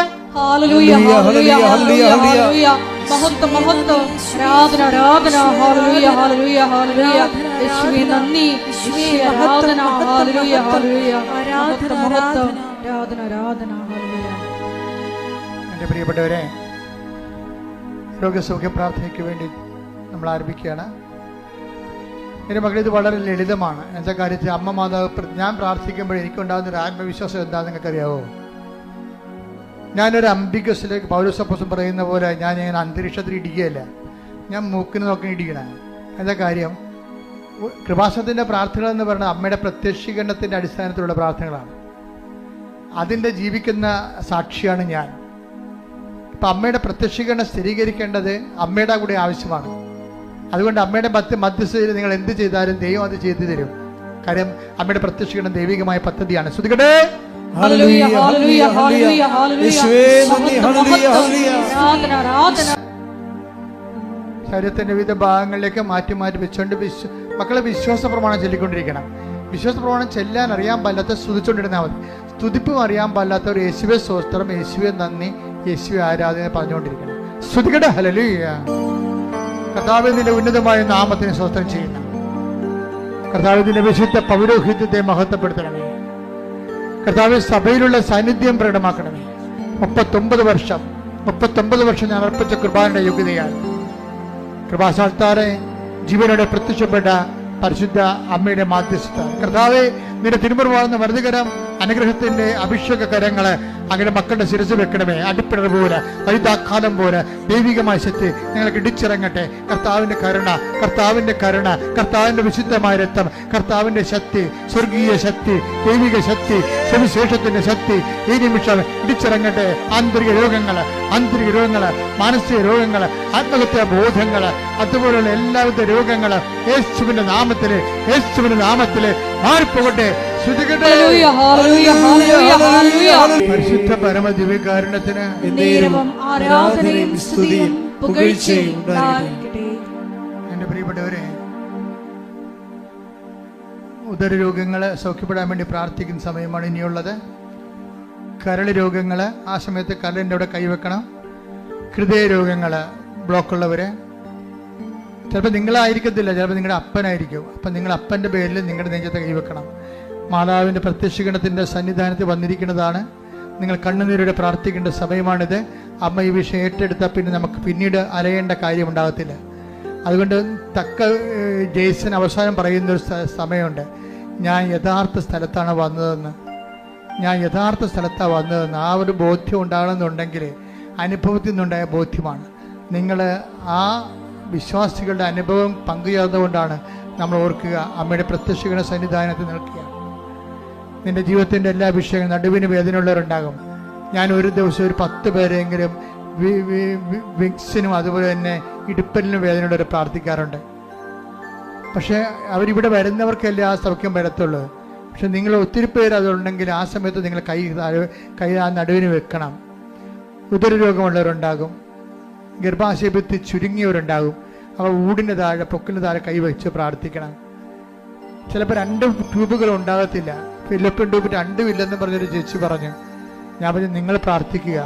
എൻ്റെ പ്രിയപ്പെട്ടവരെ, രോഗസൗഖ്യ പ്രാർത്ഥനയ്ക്ക് വേണ്ടി നമ്മൾ ആരംഭിക്കുകയാണ്. എൻ്റെ മക്കൾ, ഇത് വളരെ ലളിതമാണ്. എന്താ കാര്യത്തിൽ അമ്മ മാതാവ് ഞാൻ പ്രാർത്ഥിക്കുമ്പോൾ എനിക്കുണ്ടാകുന്ന ഒരു ആത്മവിശ്വാസം എന്താണെന്ന് നിങ്ങൾക്കറിയാവോ? ഞാനൊരു അംബികസിലേക്ക് പൗലോസപ്പോസ്തലൻ പറയുന്ന പോലെ ഞാൻ അന്തരീക്ഷത്തിൽ ഇടിക്കുകയല്ല, ഞാൻ മൂക്കിന് നോക്കി ഇടിക്കണ. എന്താ കാര്യം? കൃപാസനത്തിൻ്റെ പ്രാർത്ഥനകൾ എന്ന് പറയുന്നത് അമ്മയുടെ പ്രത്യക്ഷീകരണത്തിൻ്റെ അടിസ്ഥാനത്തിലുള്ള പ്രാർത്ഥനകളാണ്. അതിൻ്റെ ജീവിക്കുന്ന സാക്ഷിയാണ് ഞാൻ. ഇപ്പം അമ്മയുടെ പ്രത്യക്ഷീകരണം സ്ഥിരീകരിക്കേണ്ടത് അമ്മയുടെ കൂടെ ആവശ്യമാണ്. അതുകൊണ്ട് അമ്മയുടെ മധ്യസ്ഥതയിൽ നിങ്ങൾ എന്ത് ചെയ്താലും ദൈവം അത് ചെയ്തു തരും. കാര്യം അമ്മയുടെ പ്രത്യക്ഷീകരണം ദൈവികമായ പദ്ധതിയാണ്. ശ്രദ്ധിക്കട്ടെ. ശരീരത്തിന്റെ വിവിധ ഭാഗങ്ങളിലേക്ക് മാറ്റി മാറ്റി വെച്ചുകൊണ്ട് മക്കളെ വിശ്വാസ പ്രമാണം ചൊല്ലിക്കൊണ്ടിരിക്കണം. വിശ്വാസ പ്രമാണം ചെല്ലാൻ അറിയാൻ പാടില്ലാത്ത സ്തുതിച്ചുകൊണ്ടിരുന്നാൽ മതി. സ്തുതിപ്പും അറിയാൻ പാടില്ലാത്തവർ യേശുവെ സ്തോത്രം, യേശുവെ നന്ദി, യേശുവെ ആരാധന പറഞ്ഞുകൊണ്ടിരിക്കണം. സ്തുതിക്കട്ടെ, ഹല്ലേലൂയ. കർത്താവേ നിന്റെ ഉന്നതമായ നാമത്തിന് സ്തോത്രം ചെയ്യുന്നു. കർത്താവേ നിന്റെ വിശുദ്ധ പൗരോഹിത്യത്തെ മഹത്വപ്പെടുത്തണമേ. കർത്താവേ സഭയിലുള്ള സാന്നിധ്യം പ്രകടമാക്കണമേ. 39 വർഷം ഞാൻ അർപ്പിച്ച കൃപാന്റെ യോഗ്യതയാണ്. കൃപാസാൽത്താറെ ജീവനോടെ പ്രത്യക്ഷപ്പെട്ട പരിശുദ്ധ അമ്മയുടെ മാധ്യസ്ഥ കർത്താവെ നിന്റെ തിരുമുറിവാകുന്ന വലതുകരം അനുഗ്രഹത്തിന്റെ അഭിഷേക കരങ്ങള് അങ്ങനെ മക്കളുടെ ശിരസ് വെക്കണമേ. അടിപ്പിണർ പോലെ വൈതാക്കാലം പോലെ ദൈവികമായ ശക്തി നിങ്ങൾക്ക് ഇടിച്ചിറങ്ങട്ടെ. കർത്താവിന്റെ കരുണ, കർത്താവിന്റെ കരുണ, കർത്താവിന്റെ വിശുദ്ധമായ രക്തം, കർത്താവിന്റെ ശക്തി, സ്വർഗീയ ശക്തി, ദൈവിക ശക്തി, സുവിശേഷത്തിന്റെ ശക്തി ഈ നിമിഷം ഇടിച്ചിറങ്ങട്ടെ. ആന്തരിക രോഗങ്ങള്, മാനസിക രോഗങ്ങള്, ആത്മഹത്യാ ബോധങ്ങള്, അതുപോലുള്ള എല്ലാവിധ രോഗങ്ങള് യേശുവിന്റെ നാമത്തില് മാറിപ്പോകട്ടെ. പരിശുദ്ധ പരമ ദിവ്യകാരുണ്യത്തിന് ആരാധനയും സ്തുതിയും പുകഴ്ചയും ഉണ്ടാകട്ടെ. എന്റെ പ്രിയപ്പെട്ടവരെ, ഉദരരോഗങ്ങള് സൗഖ്യപ്പെടാൻ വേണ്ടി പ്രാർത്ഥിക്കുന്ന സമയമാണ് ഇനിയുള്ളത്. കരൾ രോഗങ്ങള് ആ സമയത്ത് കരളിൻ്റെ അവിടെ കൈവെക്കണം. ഹൃദയ രോഗങ്ങള്, ബ്ലോക്കുള്ളവര്, ചിലപ്പോൾ നിങ്ങളായിരിക്കത്തില്ല, ചിലപ്പോൾ നിങ്ങളുടെ അപ്പനായിരിക്കും. അപ്പം നിങ്ങൾ അപ്പൻ്റെ പേരിൽ നിങ്ങളുടെ നെഞ്ചത്തെ കൈവെക്കണം. മാതാവിൻ്റെ പ്രത്യക്ഷീകരണത്തിൻ്റെ സന്നിധാനത്തിൽ വന്നിരിക്കുന്നതാണ്. നിങ്ങൾ കണ്ണുനീരോടെ പ്രാർത്ഥിക്കേണ്ട സമയമാണിത്. അമ്മ ഈ വിഷയം ഏറ്റെടുത്താൽ പിന്നെ നമുക്ക് പിന്നീട് അലയേണ്ട കാര്യമുണ്ടാകത്തില്ല. അതുകൊണ്ട് തക്ക ജെയ്സൺ അവസാനം പറയുന്നൊരു സമയമുണ്ട്, ഞാൻ യഥാർത്ഥ സ്ഥലത്താണ് വന്നതെന്ന്. ആ ഒരു ബോധ്യം ഉണ്ടാകണമെന്നുണ്ടെങ്കിൽ അനുഭവത്തിൽ നിന്നുണ്ടായ ബോധ്യമാണ്. നിങ്ങൾ ആ വിശ്വാസികളുടെ അനുഭവം പങ്കുചേർന്നുകൊണ്ടാണ് നമ്മൾ ഓർക്കുക അമ്മയുടെ പ്രത്യക്ഷീകരണ സന്നിധാനത്തിൽ നിൽക്കുക. നിന്റെ ജീവിതത്തിൻ്റെ എല്ലാ വിഷയങ്ങളും നടുവിന് വേദനയുള്ളവരുണ്ടാകും. ഞാൻ ഒരു ദിവസം ഒരു 10 പേരെങ്കിലും വിക്സിനും അതുപോലെ തന്നെ ഇടുപ്പലിനും വേദനയുള്ളവർ പ്രാർത്ഥിക്കാറുണ്ട്. പക്ഷേ അവരിവിടെ വരുന്നവർക്കല്ലേ ആ സൗഖ്യം വരത്തുള്ളൂ. പക്ഷെ നിങ്ങൾ ഒത്തിരി പേര് അതുണ്ടെങ്കിൽ ആ സമയത്ത് നിങ്ങൾ കൈ ആ നടുവിന് വെക്കണം. ഉദരരോഗമുള്ളവരുണ്ടാകും, ഗർഭാശയത്തിൽ ചുരുങ്ങിയവരുണ്ടാകും. അവർ ഊടിൻ്റെ താഴെ പൊക്കിന് താഴെ കൈവച്ച് പ്രാർത്ഥിക്കണം. ചിലപ്പോൾ 2 ട്യൂബുകൾ ഉണ്ടാകത്തില്ല. ഫിലിപ്പിൻ ട്യൂബ് 2 ഇല്ലെന്ന് പറഞ്ഞൊരു ചേച്ചി പറഞ്ഞു. ഞാൻ പറഞ്ഞു നിങ്ങൾ പ്രാർത്ഥിക്കുക.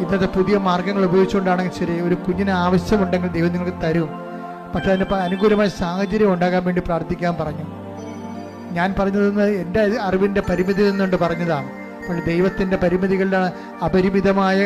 ഇന്നത്തെ പുതിയ മാർഗങ്ങൾ ഉപയോഗിച്ചുകൊണ്ടാണെങ്കിൽ ശരി, ഒരു കുഞ്ഞിന് ആവശ്യമുണ്ടെങ്കിൽ ദൈവം നിങ്ങൾക്ക് തരും. പക്ഷെ അതിന് അനുകൂലമായ സാഹചര്യം ഉണ്ടാകാൻ വേണ്ടി പ്രാർത്ഥിക്കാൻ പറഞ്ഞു. ഞാൻ പറഞ്ഞതെന്ന് എൻ്റെ അറിവിൻ്റെ പരിമിതി നിന്നുകൊണ്ട് പറഞ്ഞതാണ്. പക്ഷേ ദൈവത്തിൻ്റെ പരിമിതികളിലാണ്, അപരിമിതമായ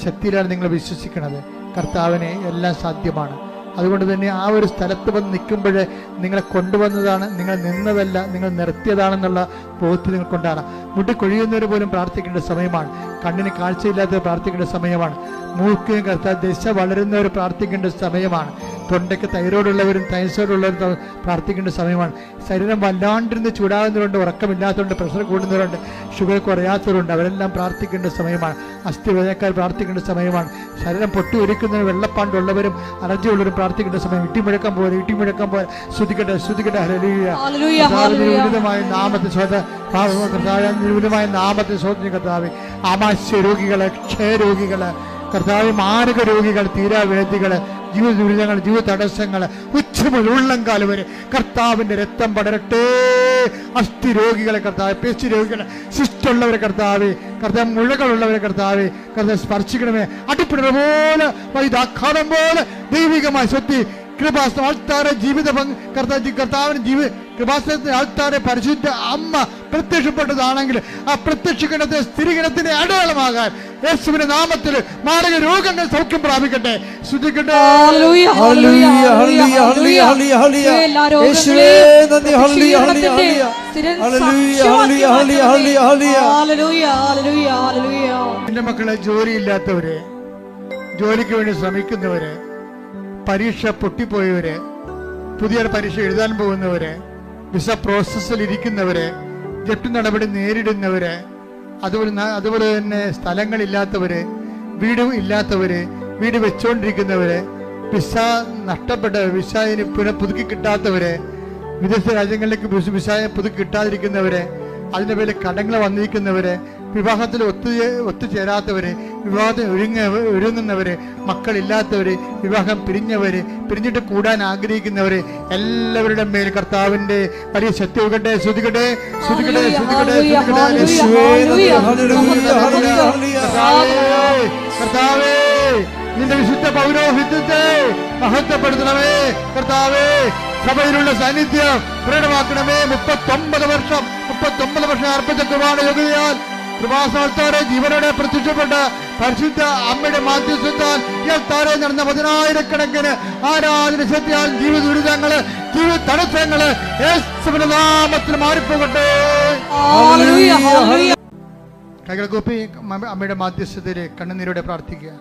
ശക്തിയിലാണ് നിങ്ങൾ വിശ്വസിക്കുന്നത്. കർത്താവിനെ എല്ലാം സാധ്യമാണ്. അതുകൊണ്ട് തന്നെ ആ ഒരു സ്ഥലത്ത് വന്ന് നിൽക്കുമ്പോൾ നിങ്ങളെ കൊണ്ടുവന്നതാണ്, നിങ്ങൾ നിന്നതല്ല, നിങ്ങൾ നിർത്തിയതാണെന്നുള്ള ബോധ്യം നിങ്ങൾക്കൊണ്ടാണ്. മുട്ടി കൊഴിയുന്നവർ പോലും പ്രാർത്ഥിക്കേണ്ട സമയമാണ്. കണ്ണിന് കാഴ്ചയില്ലാത്തവർ പ്രാർത്ഥിക്കേണ്ട സമയമാണ്. മൂക്കിന് കർത്താവ് ദശ വളരുന്നവർ പ്രാർത്ഥിക്കേണ്ട സമയമാണ്. തൊണ്ടയ്ക്ക് തൈറോയിഡുള്ളവരും തൈസോയിഡുള്ളവരും പ്രാർത്ഥിക്കേണ്ട സമയമാണ്. ശരീരം വല്ലാണ്ടിരുന്ന് ചൂടാകുന്നവരുണ്ട്, ഉറക്കമില്ലാത്തവരുണ്ട്, പ്രഷർ കൂടുന്നവരുണ്ട്, ഷുഗർ കുറയാത്തവരുണ്ട്. അവരെല്ലാം പ്രാർത്ഥിക്കേണ്ട സമയമാണ്. അസ്ഥിവേദനക്കാർ പ്രാർത്ഥിക്കേണ്ട സമയമാണ്. ശരീരം പൊട്ടി ഒരുക്കുന്നവർ, വെള്ളപ്പാണ്ടുള്ളവരും അലർജി ഉള്ളവരും പ്രാർത്ഥിക്കേണ്ട സമയം. ഇട്ടിമുഴക്കം പോലെ ശ്രുതിക്കട്ടെ. ഹല്ലേലൂയ. ഉന്നതമായ നാമത്തെ സ്വന്തം കർത്താവേ, ആമാശയ രോഗികള്, ക്ഷയരോഗികള്, കർത്താവ് മാരക രോഗികൾ, തീരാവേദികള്, ജീവിത ദുരിതങ്ങൾ, ജീവിത തടസ്സങ്ങള്, ഉച്ചമുതൽ ഉള്ളംകാലം വരെ കർത്താവിന്റെ രക്തം പടരട്ടെ. അസ്ഥി രോഗികളെ കർത്താവ്, പേശി രോഗികളെ, ശിഷ്ടമുള്ളവരെ കർത്താവേ, കർത്താവ് മുഴകളുള്ളവരെ കർത്താവേ, കർത്താവ് സ്പർശിക്കണമേ. അടിപ്പിടർ പോലെ വൈതാഘാതം പോലെ ദൈവികമായ ശക്തി കൃപാസന ആൾത്താരെ ജീവിത കർത്താവിന് കൃപാസനത്തിന്റെ ആൾത്താരെ പരിശുദ്ധ അമ്മ പ്രത്യക്ഷപ്പെട്ടതാണെങ്കിൽ ആ പ്രത്യക്ഷീകരണത്തെ സ്ഥിരീകരണത്തിന്റെ അടയാളമാകാൻ യേശുവിന്റെ നാമത്തിൽ മാരക രോഗങ്ങൾ സൗഖ്യം പ്രാപിക്കട്ടെ. ശ്രദ്ധിക്കട്ടെ. എന്റെ മക്കളെ, ജോലിയില്ലാത്തവര്, ജോലിക്ക് വേണ്ടി ശ്രമിക്കുന്നവര്, പരീക്ഷ പൊട്ടിപ്പോയവര്, പുതിയ പരീക്ഷ എഴുതാൻ പോകുന്നവര്, വിസ പ്രോസസ്സിൽ ഇരിക്കുന്നവര്, ജപ്തി നടപടി നേരിടുന്നവര്, അതുപോലെ തന്നെ സ്ഥലങ്ങളില്ലാത്തവര്, വീട് ഇല്ലാത്തവര്, വീട് വെച്ചുകൊണ്ടിരിക്കുന്നവര്, വിസ നഷ്ടപ്പെട്ടവർ, വിസ പുതുക്കി കിട്ടാത്തവര്, വിദേശ രാജ്യങ്ങളിലേക്ക് വിസ പുതുക്കി കിട്ടാതിരിക്കുന്നവര്, അതിൻ്റെ പേരിൽ കടങ്ങൾ വന്നിരിക്കുന്നവര്, വിവാഹത്തിൽ ഒത്തുചേരാത്തവര്, വിവാഹത്തിന് ഒരുങ്ങുന്നവര്, മക്കളില്ലാത്തവര്, വിവാഹം പിരിഞ്ഞിട്ട് കൂടാൻ ആഗ്രഹിക്കുന്നവര് എല്ലാവരുടെ മേൽ കർത്താവിന്റെ വലിയ ശക്തി ഒഴുകട്ടെ. ശ്രുതികട്ടെ, ശ്രുതികട്ടെ, ശ്രുതികട്ടെ, കർത്താവേ നിന്റെ വിശുദ്ധ പൗരോഹിത്യത്തെ മഹത്വപ്പെടുത്തണമേ. കർത്താവേ സഭയിലുള്ള സാന്നിധ്യം പ്രകടമാക്കണമേ. 39 വർഷം അർപ്പിച്ച കുർബാന യോഗ്യതയാൽ കൃപാസനത്തോടെ ജീവനോടെ പ്രത്യക്ഷപ്പെട്ട പരിശുദ്ധ അമ്മയുടെ മാധ്യസ്ഥത്താൽ താരെ നടന്ന 10,000-കണക്കിന് ആരാധന ശക്തിയാൽ ജീവിത ദുരിതങ്ങള്, ജീവിത തടസ്സങ്ങള് യേശുവിന്റെ നാമത്തിൽ മാറിപ്പോകട്ടെ. കൈകൾ കൂപ്പി അമ്മയുടെ മാധ്യസ്ഥതയിലെ കണ്ണുനീരോടെ പ്രാർത്ഥിക്കുക.